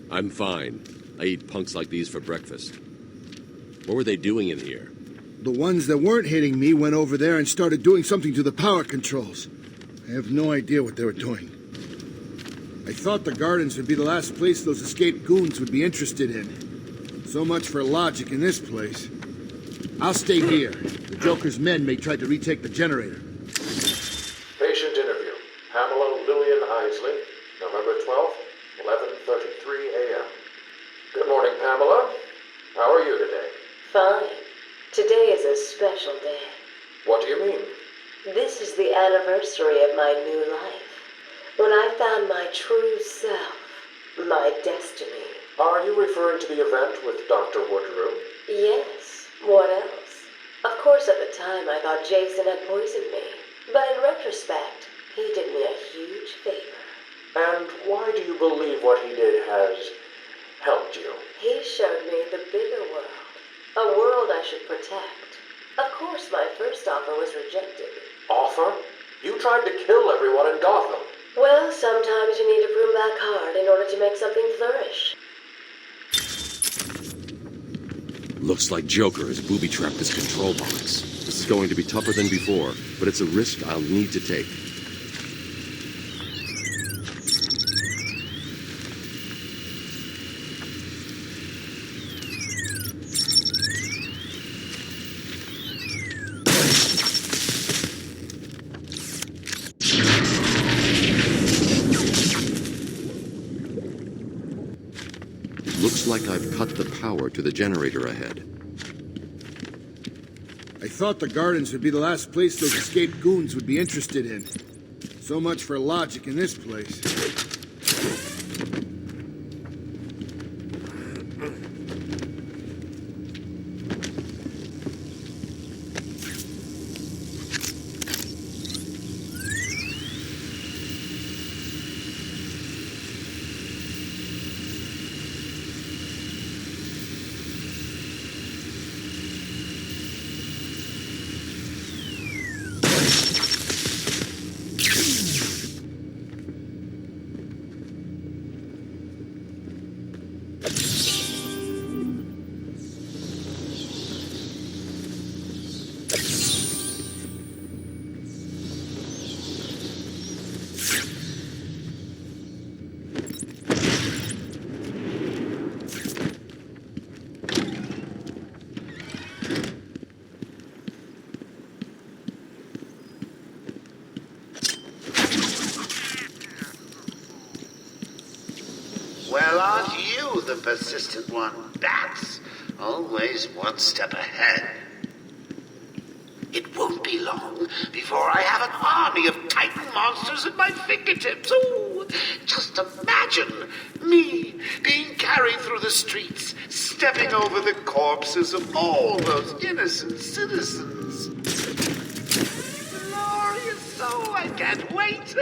I'm fine. I eat punks like these for breakfast. What were they doing in here? The ones that weren't hitting me went over there and started doing something to the power controls. I have no idea what they were doing. I thought the gardens would be the last place those escaped goons would be interested in. So much for logic in this place. I'll stay here. The Joker's men may try to retake the generator. Patient interview. Pamela Lillian Isley, November 12th, 11:33 a.m. Good morning, Pamela. How are you today? Fine. Today is a special day. What do you mean? This is the anniversary of my new life. When I found my true self, my destiny. Are you referring to the event with Dr. Woodrow? Yes. What else? Of course, at the time, I thought Jason had poisoned me. But in retrospect, he did me a huge favor. And why do you believe what he did has helped you? He showed me the bigger world. A world I should protect. Of course, my first offer was rejected. Offer? You tried to kill everyone in Gotham. Well, sometimes you need to prune back hard in order to make something flourish. Looks like Joker has booby-trapped this control box. This is going to be tougher than before, but it's a risk I'll need to take. Looks like I've cut the power to the generator ahead. I thought the gardens would be the last place those escaped goons would be interested in. So much for logic in this place. Well, aren't you the persistent one, Bats? Always one step ahead. It won't be long before I have an army of Titan monsters at my fingertips. Ooh, just imagine me being carried through the streets, stepping over the corpses of all those innocent citizens. Glorious, so I can't wait.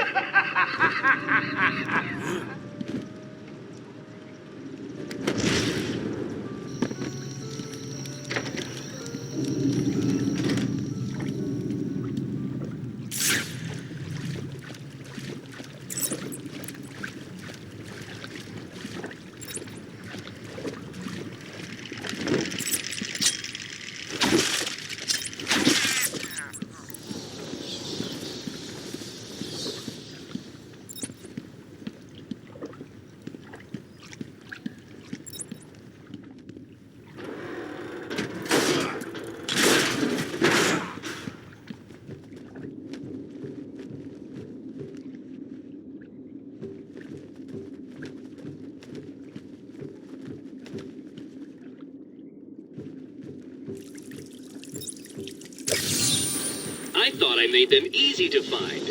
I thought I made them easy to find.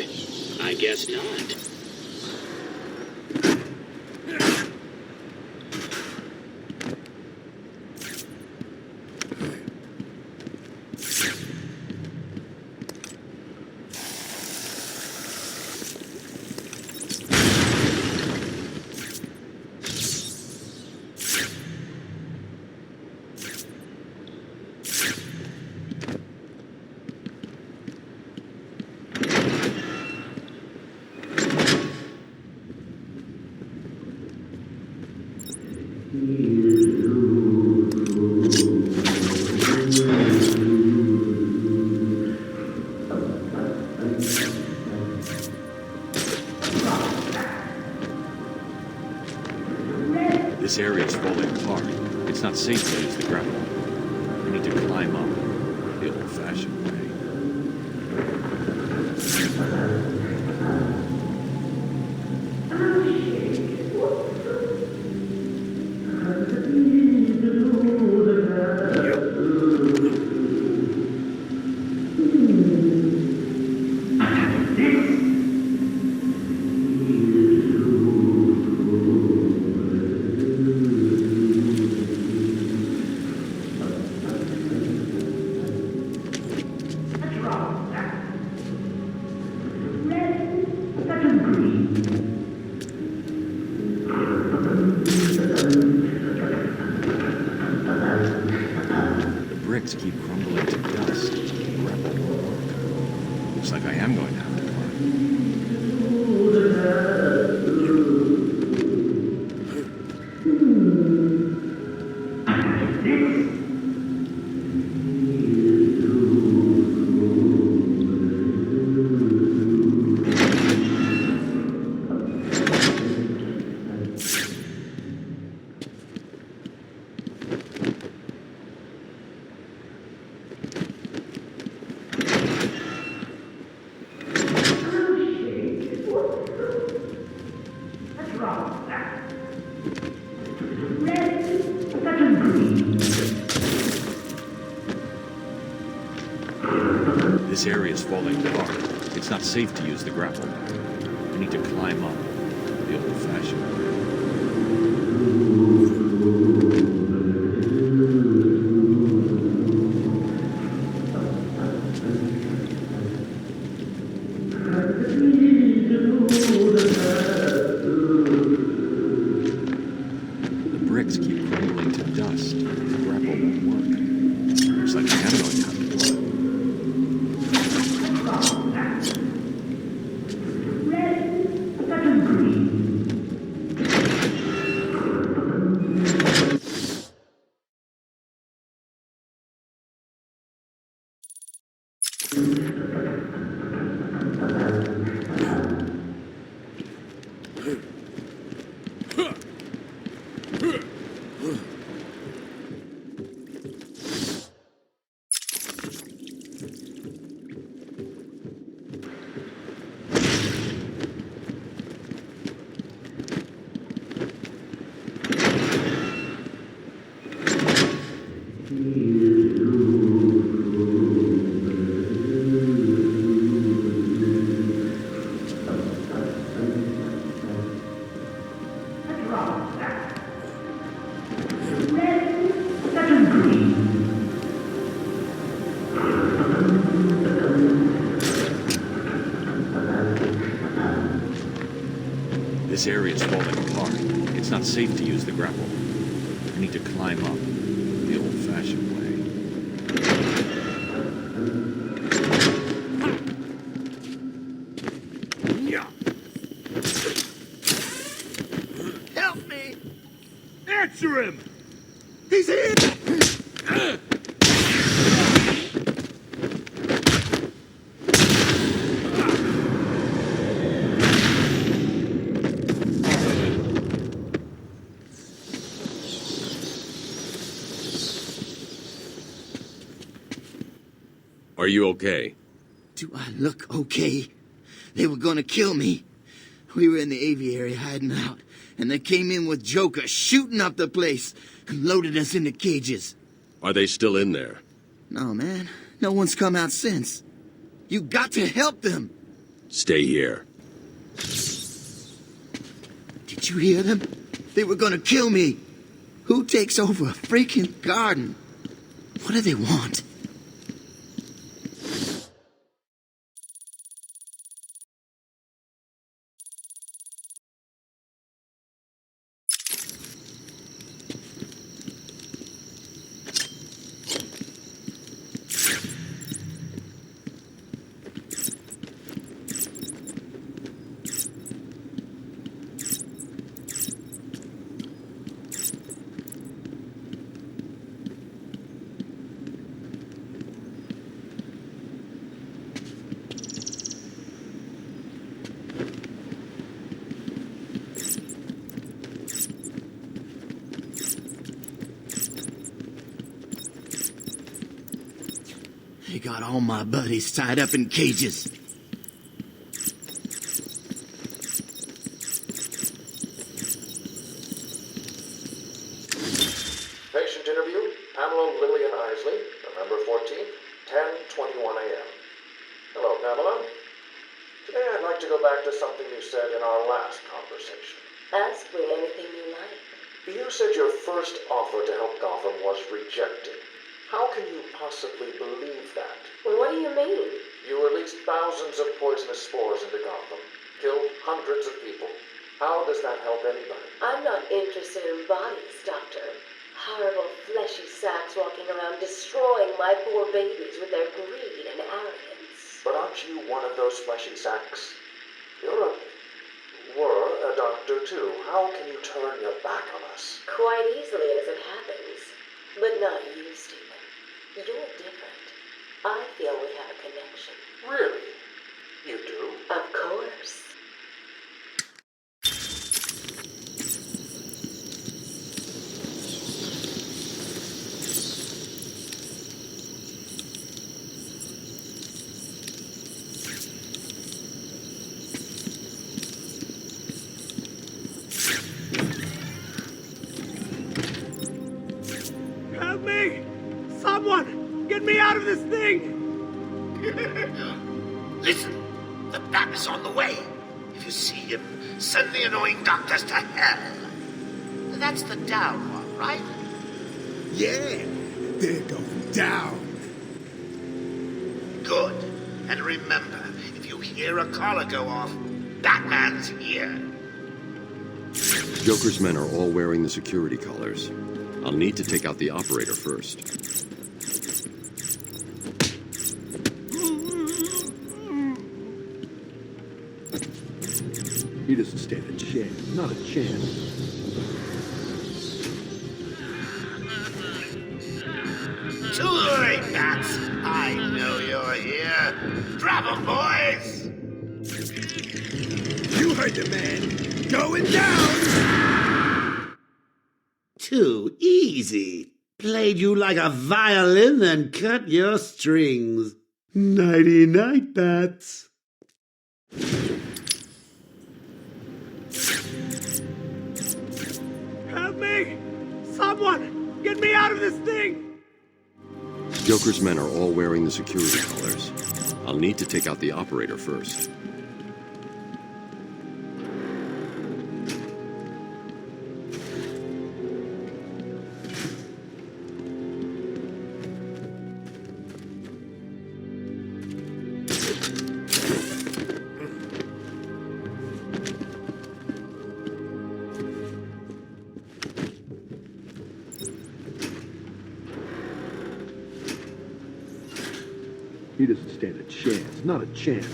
I guess not. This area is falling apart. It's not safe to use the grapple. We need to climb up the old-fashioned way. Bricks keep crumbling to dust. Grapple won't work. Looks like I am going to have to This area is falling apart. It's not safe to use the grapple. We need to climb up the old-fashioned way. The bricks keep crumbling to dust. The grapple won't work. Looks like I am going to have to This area is falling apart. It's not safe to use the grapple. We need to climb up the old-fashioned way. Help me! Answer him! He's here! Are you okay? Do I look okay? They were gonna kill me. We were in the aviary hiding out, and they came in with Joker shooting up the place and loaded us into cages. Are they still in there? No, man. No one's come out since. You got to help them. Stay here. Did you hear them? They were gonna kill me. Who takes over a freaking garden? What do they want? They got all my buddies tied up in cages. Patient interview, Pamela Lillian Isley, November 14th, 10:21 a.m. Hello, Pamela. Today I'd like to go back to something you said in our last conversation. Ask me anything you like. You said your first offer to help Gotham was rejected. How can you possibly believe that? Well, what do you mean? You released thousands of poisonous spores into Gotham, killed hundreds of people. How does that help anybody? I'm not interested in bodies, Doctor. Horrible fleshy sacks walking around destroying my poor babies with their greed and arrogance. But aren't you one of those fleshy sacks? Were a doctor too. How can you turn your back on us? Quite easily as it happens. But not you, Stephen. You're different. I feel we have a connection. Really? You do? Of course. Help me! Someone! Get me out of this thing! Listen, the bat is on the way. If you see him, send the annoying doctors to hell. That's the down one, right? Yeah, they're going down. Good. And remember, if you hear a collar go off, Batman's here. Joker's men are all wearing the security collars. I'll need to take out the operator first. He doesn't stand a chance. Not a chance. Too late, Bats. I know you're here. Drop 'em, boys! You heard the man. Going down! Too easy. Played you like a violin and cut your strings. Nighty-night, Bats. Help me! Someone! Get me out of this thing! Joker's men are all wearing the security collars. I'll need to take out the operator first. He doesn't stand a chance. Not a chance.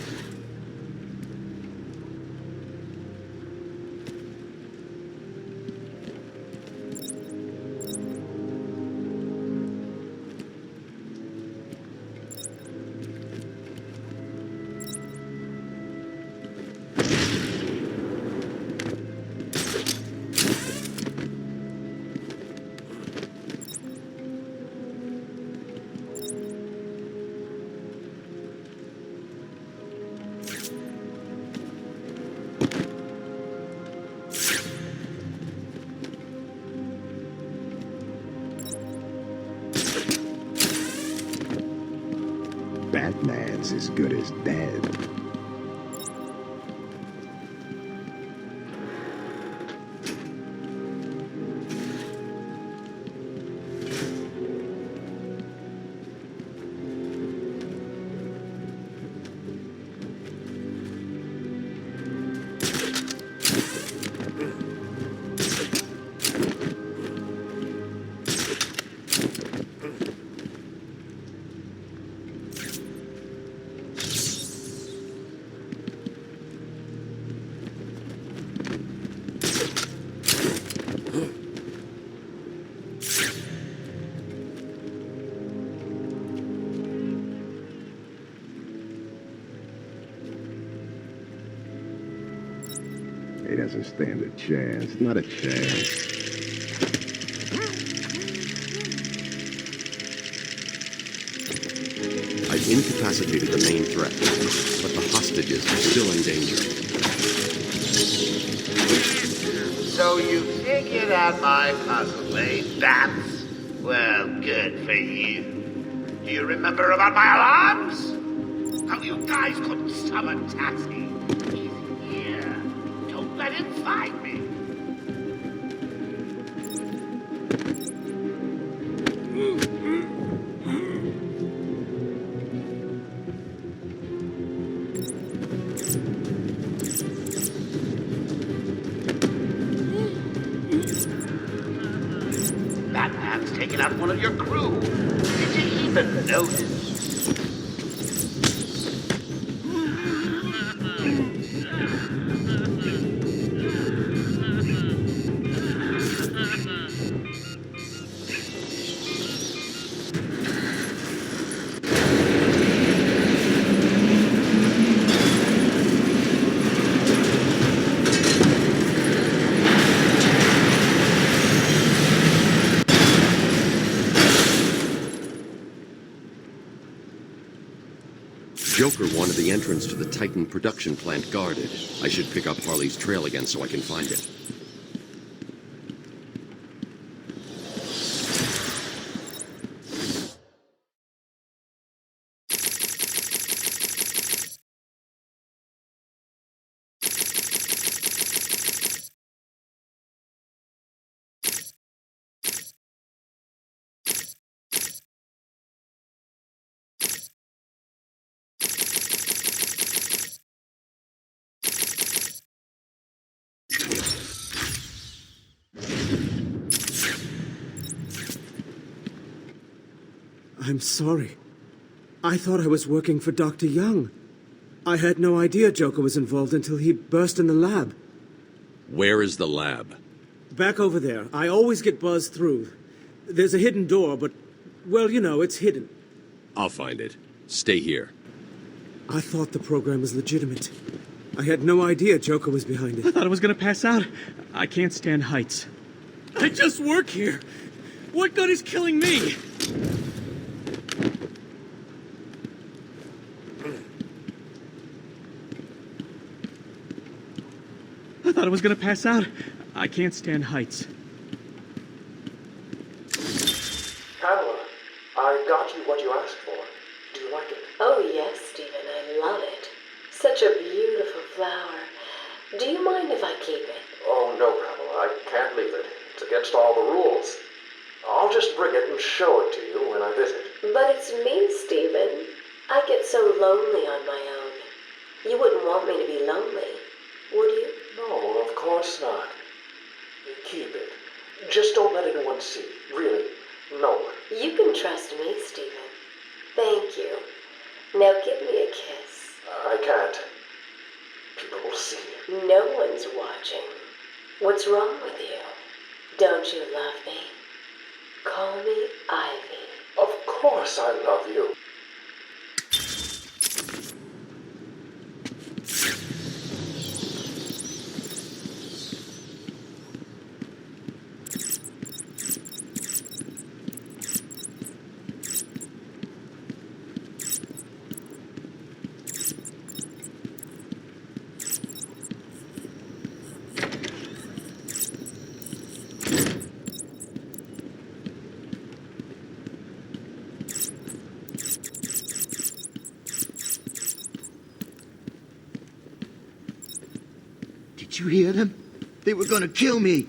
Batman's as good as dead. He doesn't stand a chance. Not a chance. I've incapacitated the main threat, but the hostages are still in danger. So you figured out my puzzle, eh, Bats? Well, good for you. Do you remember about my alarms? How you guys couldn't summon Taxi? He's here. Don't let him find me. Batman's taken out one of your crew. Did you even notice? Joker wanted the entrance to the Titan production plant guarded. I should pick up Harley's trail again so I can find it. I'm sorry. I thought I was working for Dr. Young. I had no idea Joker was involved until he burst in the lab. Where is the lab? Back over there. I always get buzzed through. There's a hidden door, but, well, you know, it's hidden. I'll find it. Stay here. I thought the program was legitimate. I had no idea Joker was behind it. I thought I was gonna pass out. I can't stand heights. I just work here. What good is killing me? I thought I was gonna pass out. I can't stand heights. Pamela, I got you what you asked for. Do you like it? Oh, yes, Stephen, I love it. Such a beautiful flower. Do you mind if I keep it? Oh, no, Pamela, I can't leave it. It's against all the rules. I'll just bring it and show it to you when I visit. But it's me, Stephen. I get so lonely on my own. You wouldn't want me to be lonely, would you? No, of course not. Keep it. Just don't let anyone see. Really, no one. You can trust me, Stephen. Thank you. Now give me a kiss. I can't. People will see. No one's watching. What's wrong with you? Don't you love me? Call me Ivy. Of course I love you. Did you hear them? They were gonna kill me.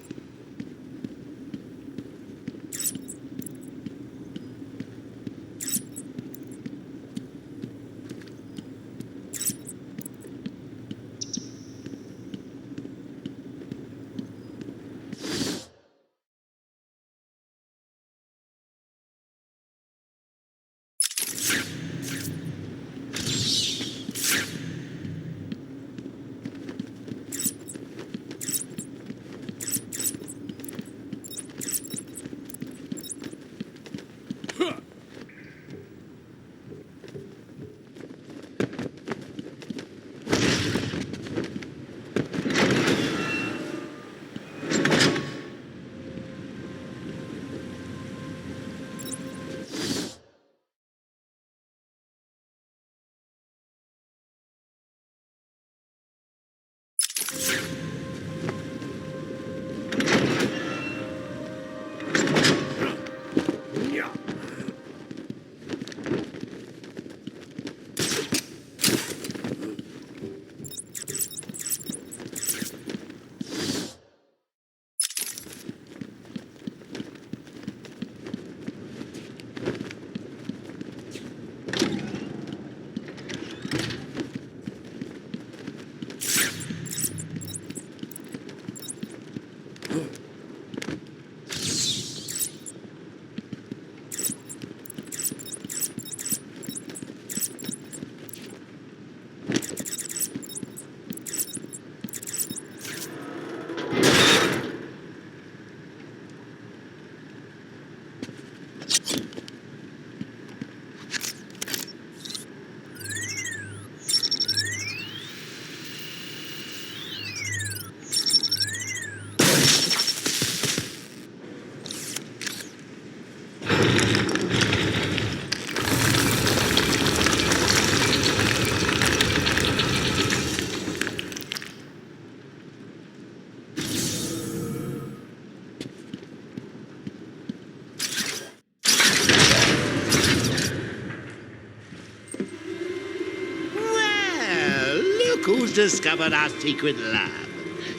Who's discovered our secret lab?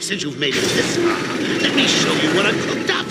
Since you've made it this far, let me show you what I've cooked up.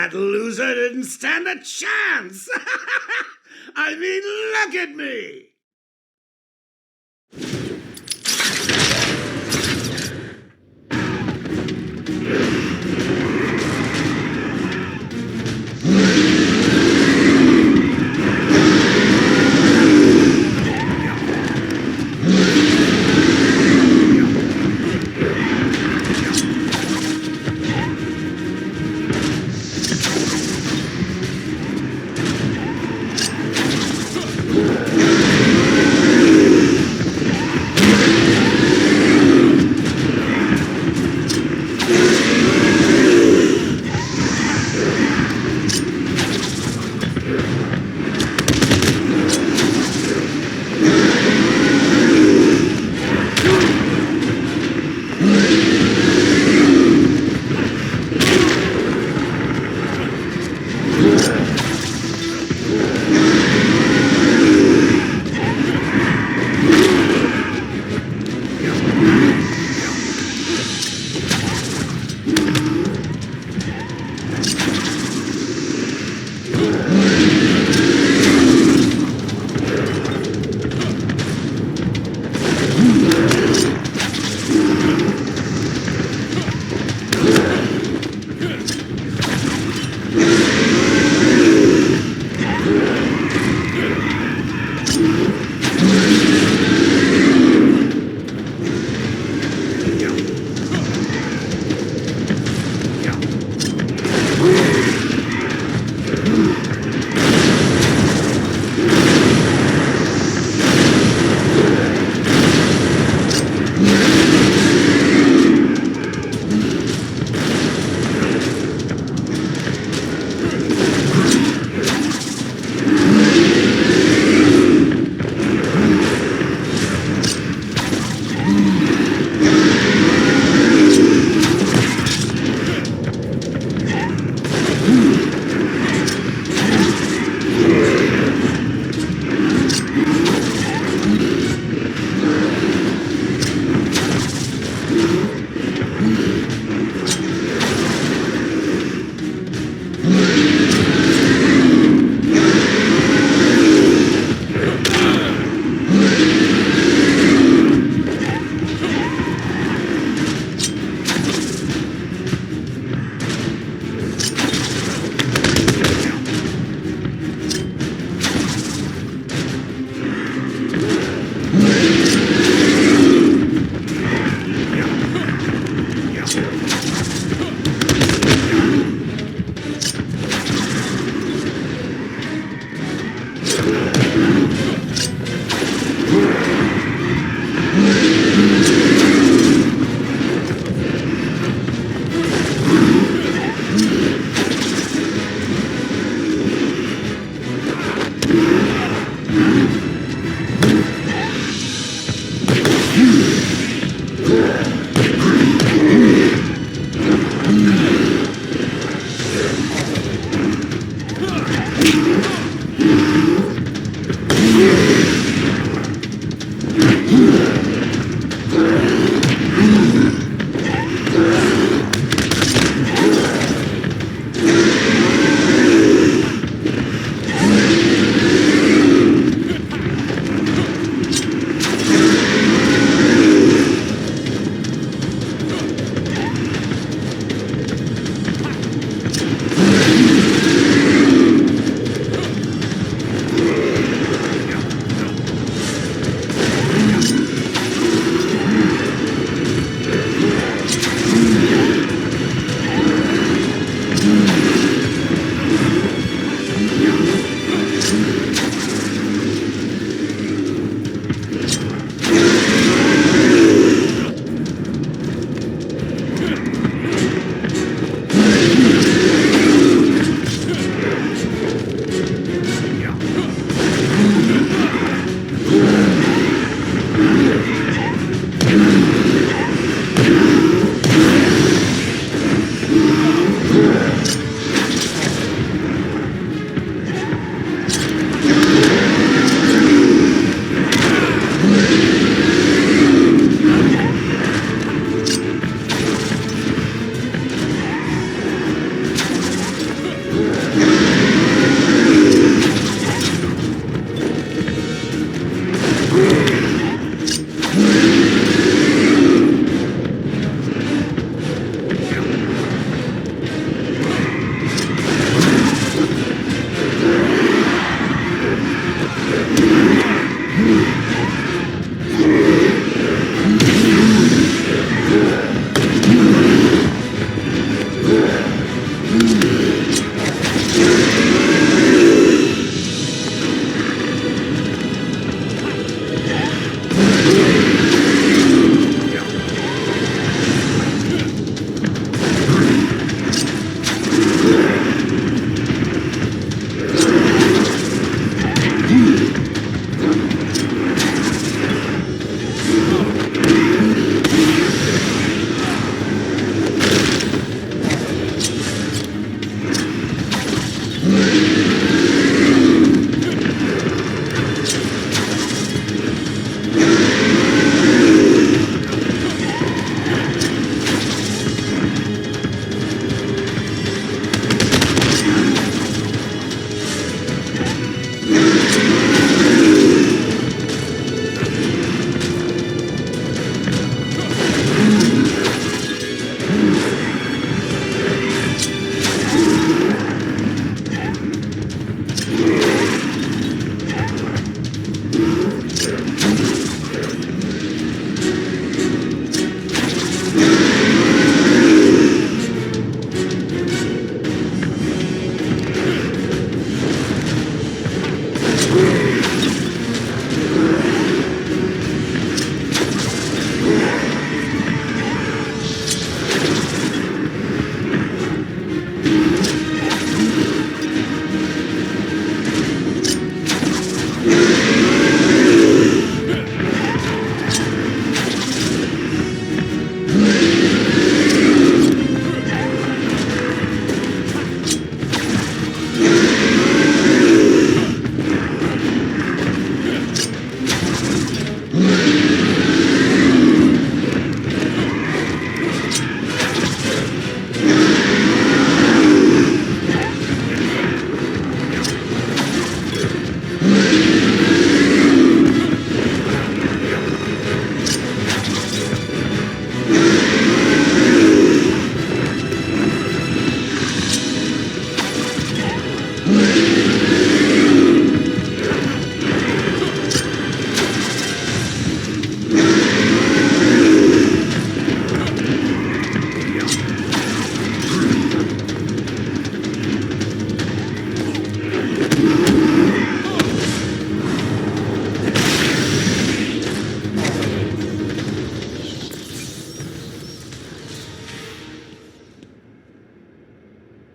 That loser didn't stand a chance! I mean, look at me!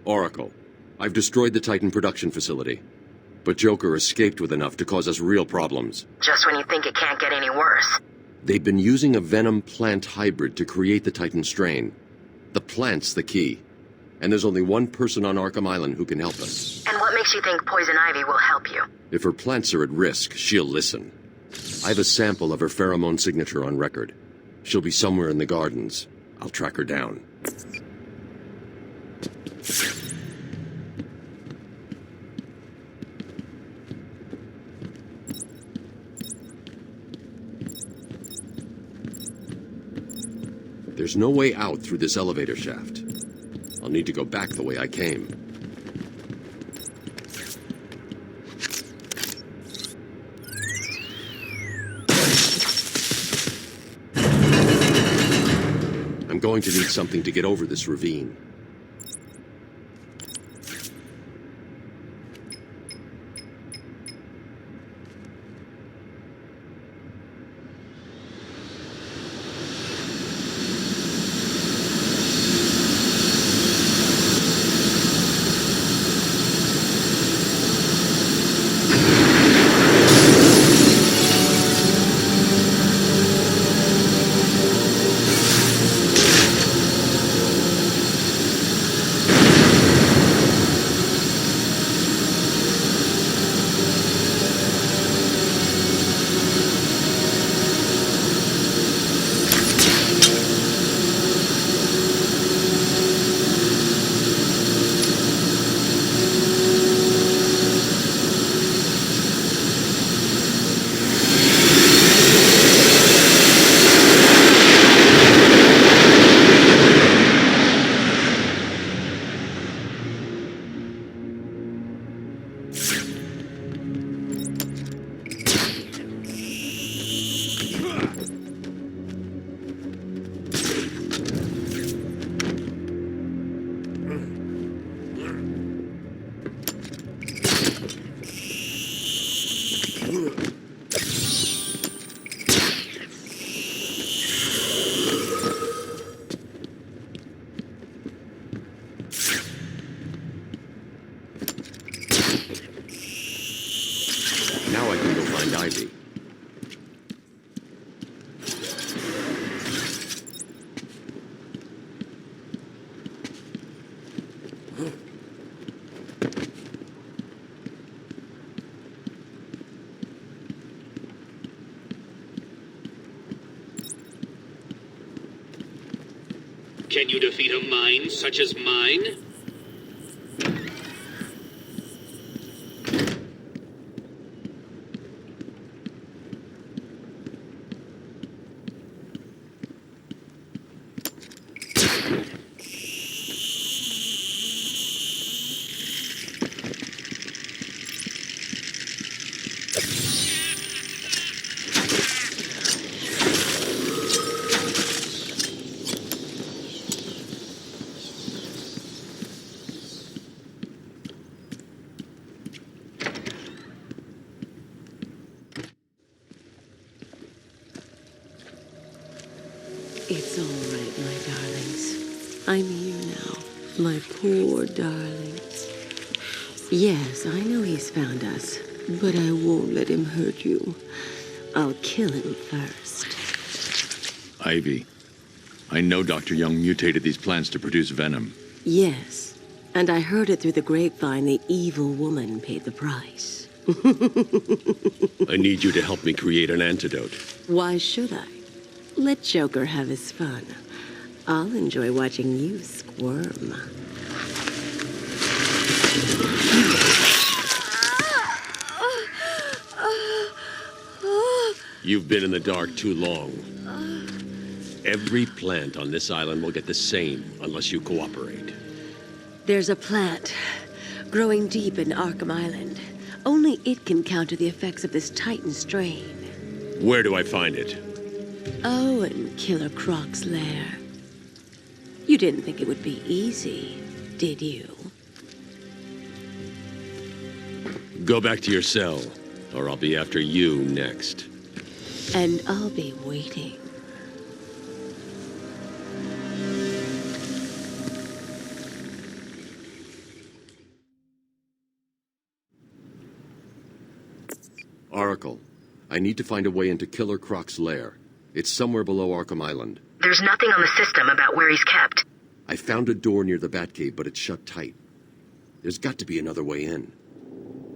Oracle, I've destroyed the Titan production facility. But Joker escaped with enough to cause us real problems. Just when you think it can't get any worse. They've been using a venom plant hybrid to create the Titan strain. The plant's the key. And there's only one person on Arkham Island who can help us. And what makes you think Poison Ivy will help you? If her plants are at risk, she'll listen. I have a sample of her pheromone signature on record. She'll be somewhere in the gardens. I'll track her down. There's no way out through this elevator shaft. I'll need to go back the way I came. I'm going to need something to get over this ravine. Now I can go find Ivy. Can you defeat a mind such as mine? It's all right, my darlings. I'm here now. My poor darlings. Yes, I know he's found us, but I won't let him hurt you. I'll kill him first. Ivy, I know Dr. Young mutated these plants to produce venom. Yes, and I heard it through the grapevine the evil woman paid the price. I need you to help me create an antidote. Why should I? Let Joker have his fun. I'll enjoy watching you squirm. You've been in the dark too long. Every plant on this island will get the same unless you cooperate. There's a plant growing deep in Arkham Island. Only it can counter the effects of this Titan strain. Where do I find it? Oh, in Killer Croc's lair. You didn't think it would be easy, did you? Go back to your cell, or I'll be after you next. And I'll be waiting. Oracle, I need to find a way into Killer Croc's lair. It's somewhere below Arkham Island. There's nothing on the system about where he's kept. I found a door near the Batcave, but it's shut tight. There's got to be another way in.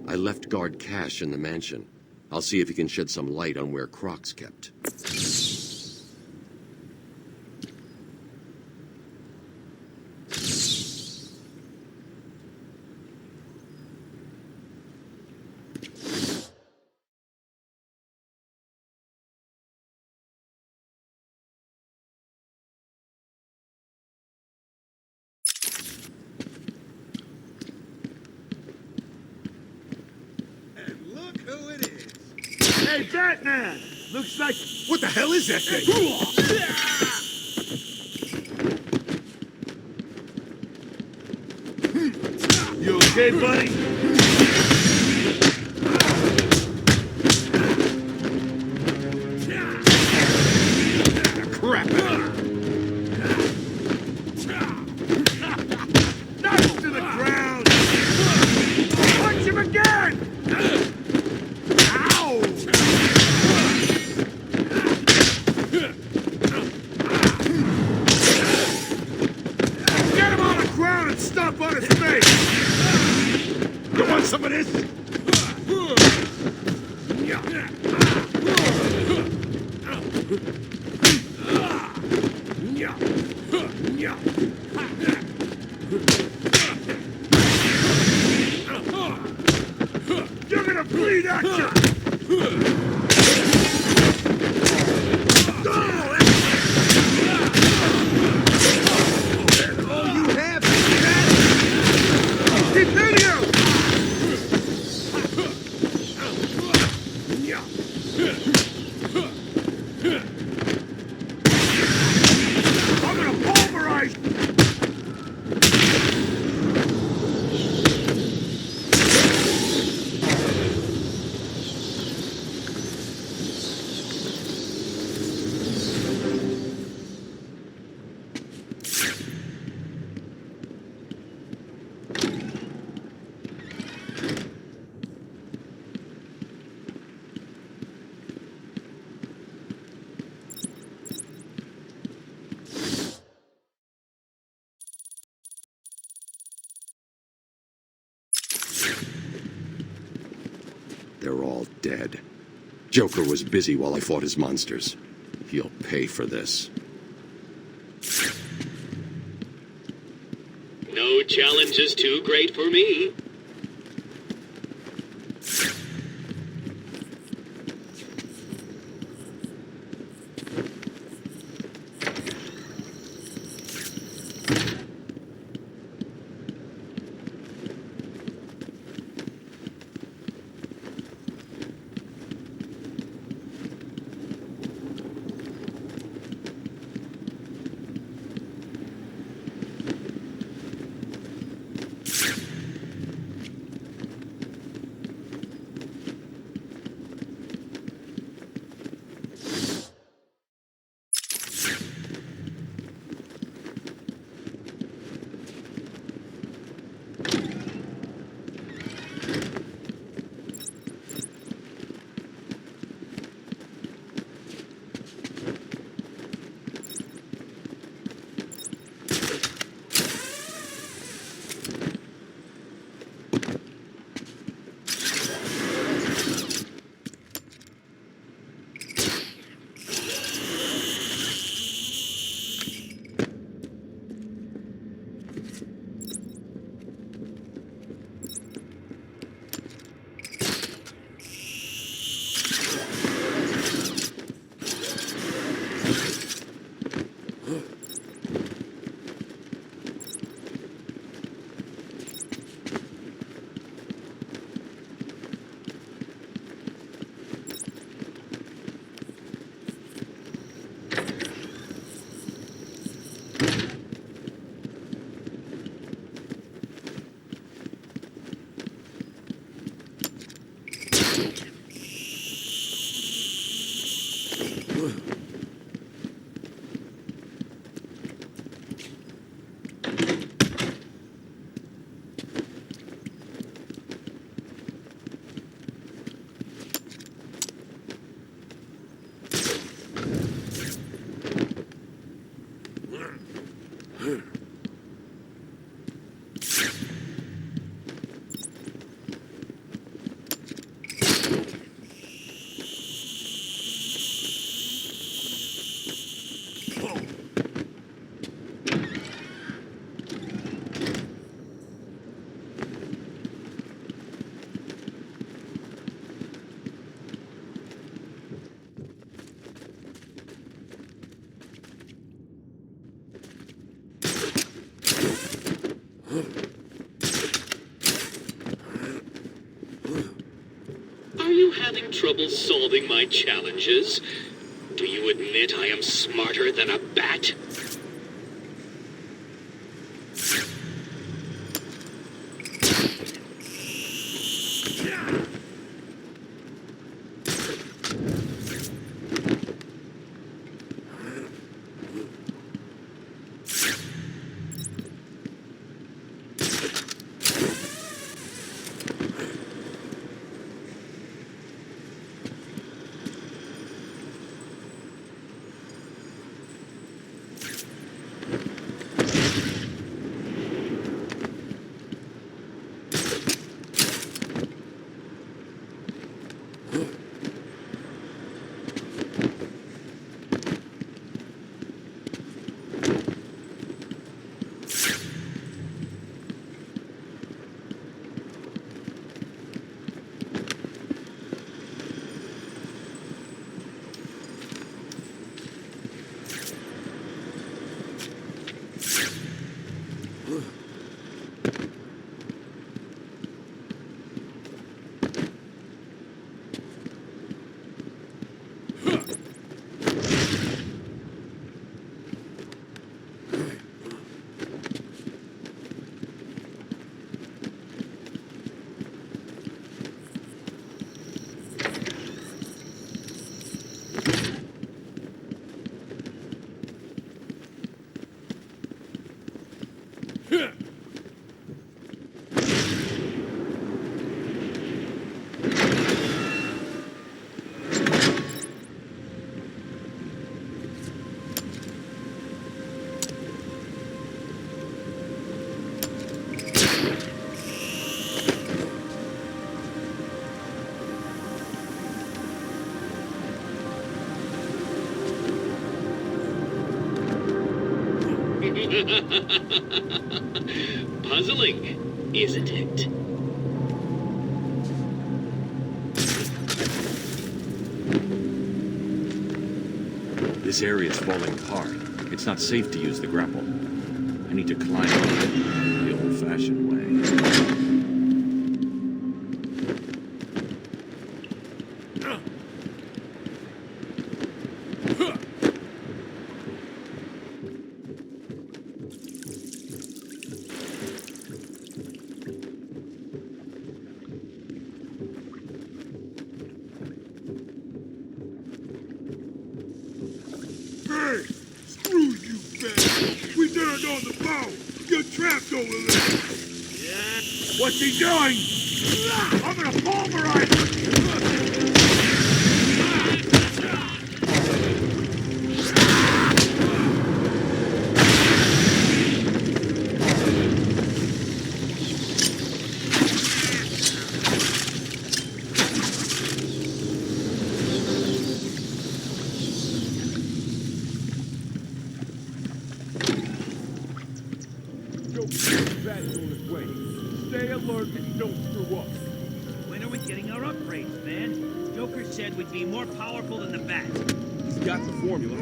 I left guard Cash in the mansion. I'll see if he can shed some light on where Croc's kept. Look who it is. Hey, Batman! Looks like... What the hell is that thing? You okay, buddy? Crap! Knife to the ground! Punch him again! Ow! Get him on the ground and stomp on his face! You want some of this? You're gonna bleed out you! All you have is that? Keep video! I'm gonna pulverize! They're all dead. Joker was busy while I fought his monsters. He'll pay for this. No challenge is too great for me. Are you having trouble solving my challenges? Do you admit I am smarter than a bat? Puzzling, isn't it? This area is falling apart. It's not safe to use the grapple. I need to climb it the old-fashioned way. Hey! Screw you, man! We turned on the power! You're trapped over there! Yeah? What's he doing? I'm gonna pulverize him! Stay alert and don't screw up. When are we getting our upgrades, man? Joker said we'd be more powerful than the Bat. He's got the formula.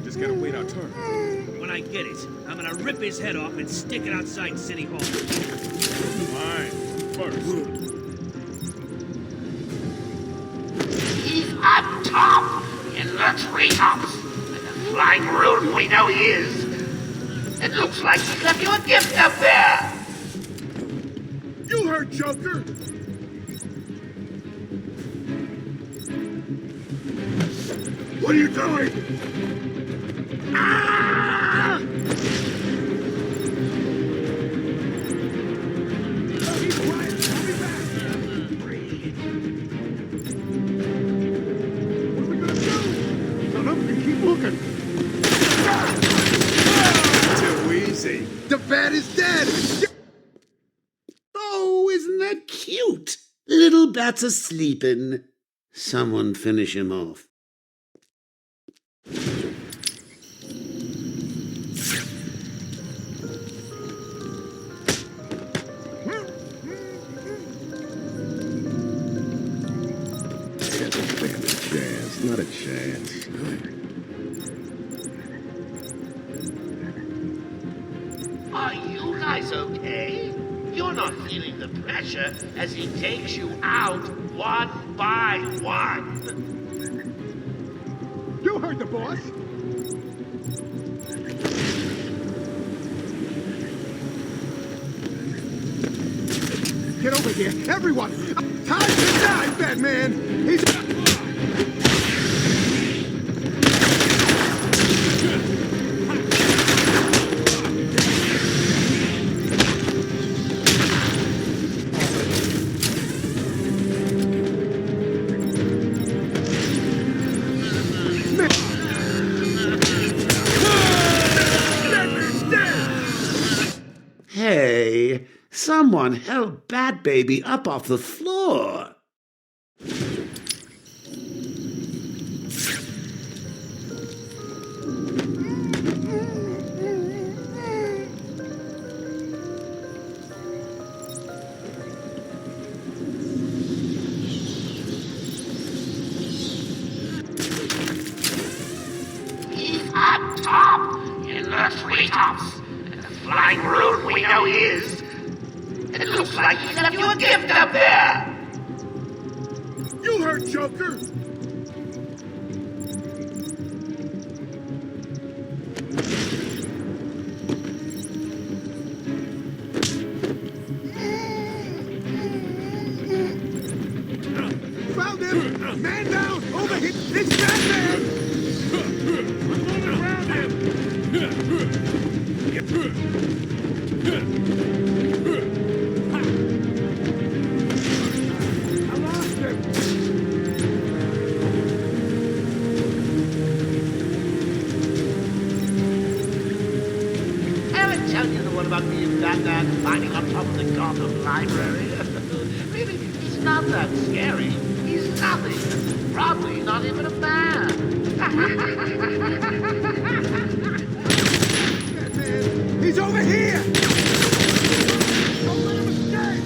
Just gotta wait our turn. When I get it, I'm gonna rip his head off and stick it outside City Hall. Fine. First. He's up top in the treetops. And the flying rodent we know he is. It looks like he left you a gift up there. You heard Joker! What are you doing? Ah! He's quiet. I'll be back. What are we gonna do? Shut up and keep looking. Too easy. The bat is dead. they're cute. Little bats are sleeping. Someone finish him off. Not a chance. Are you guys okay? You're not feeling the pressure as he takes you out one by one. You heard the boss. Get over here, everyone! Time to die, Batman! He's... Hey, someone help Bat Baby up off the floor. He's up top in the treetops. And the flying road we know is. It looks like he's left you a gift up there. You heard Joker! Found him! Man down! Over here! It's Batman! Around him! I lost him! Ever tell you the one about me and Batman climbing on top of the Gotham Library? Really, he's not that scary. He's nothing. Probably not even a man. Batman! He's over here! Don't let him escape!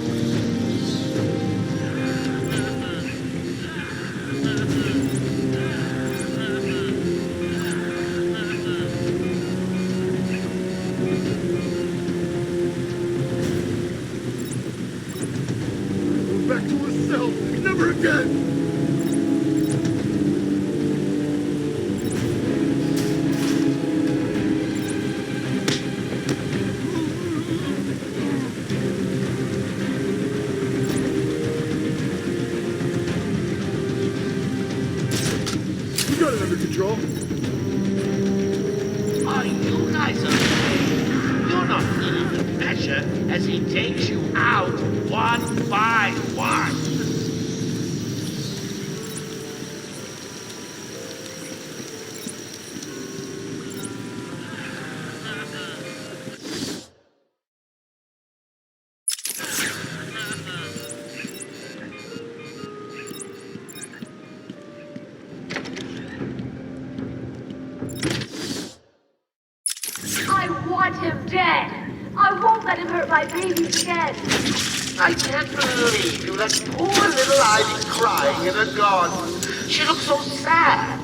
Back to herself! Never again! You got it under control. Are you guys okay? You're not feeling the pressure as he takes you out one by one. I want him dead. I won't let him hurt my babies again. I can't believe you let poor little Ivy crying in a garden. She looks so sad.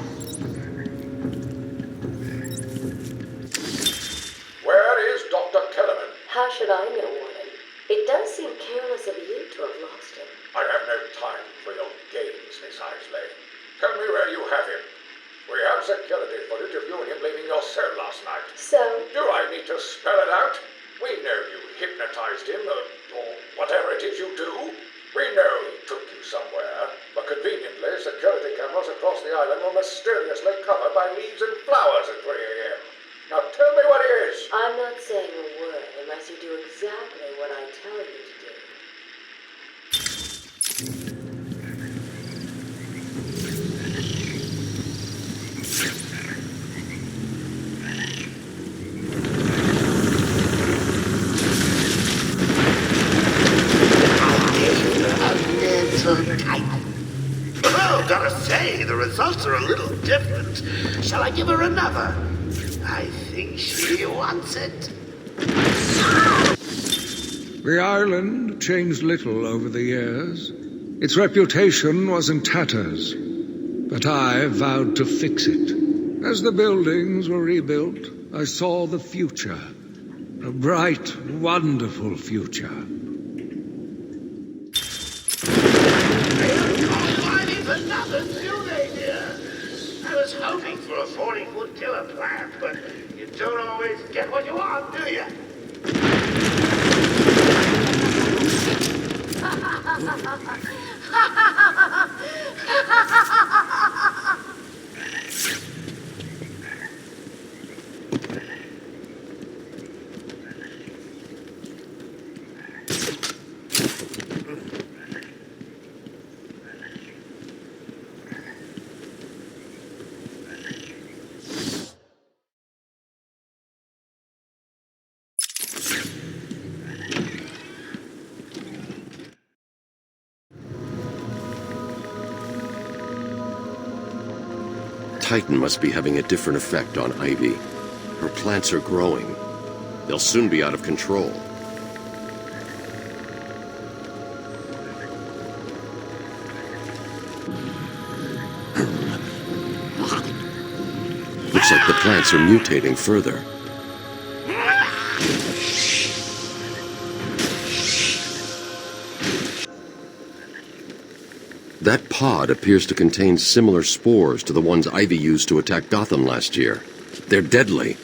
Where is Dr. Kellerman? How should I know, woman? It does seem careless of you to have lost him. I have no time for your games, Miss Isley. Tell me where you have him. We have security footage of you and him leaving your cell last night. So? Do I need to spell it out? We know you hypnotized him, or whatever it is you do. We know he took you somewhere, but conveniently, security cameras across the island were mysteriously covered by leaves and flowers at 3 a.m. Now tell me what he is. I'm not saying a word unless you do exactly what I tell you to do. right. Oh, gotta say, the results are a little different. Shall I give her another? I think she wants it. The island changed little over the years. Its reputation was in tatters, but I vowed to fix it. As the buildings were rebuilt, I saw the future. A bright, wonderful future. For nothing, do they, dear? I was hoping for a 40-foot killer plant, but you don't always get what you want, do you? Titan must be having a different effect on Ivy. Her plants are growing. They'll soon be out of control. Looks like the plants are mutating further. That pod appears to contain similar spores to the ones Ivy used to attack Gotham last year. They're deadly.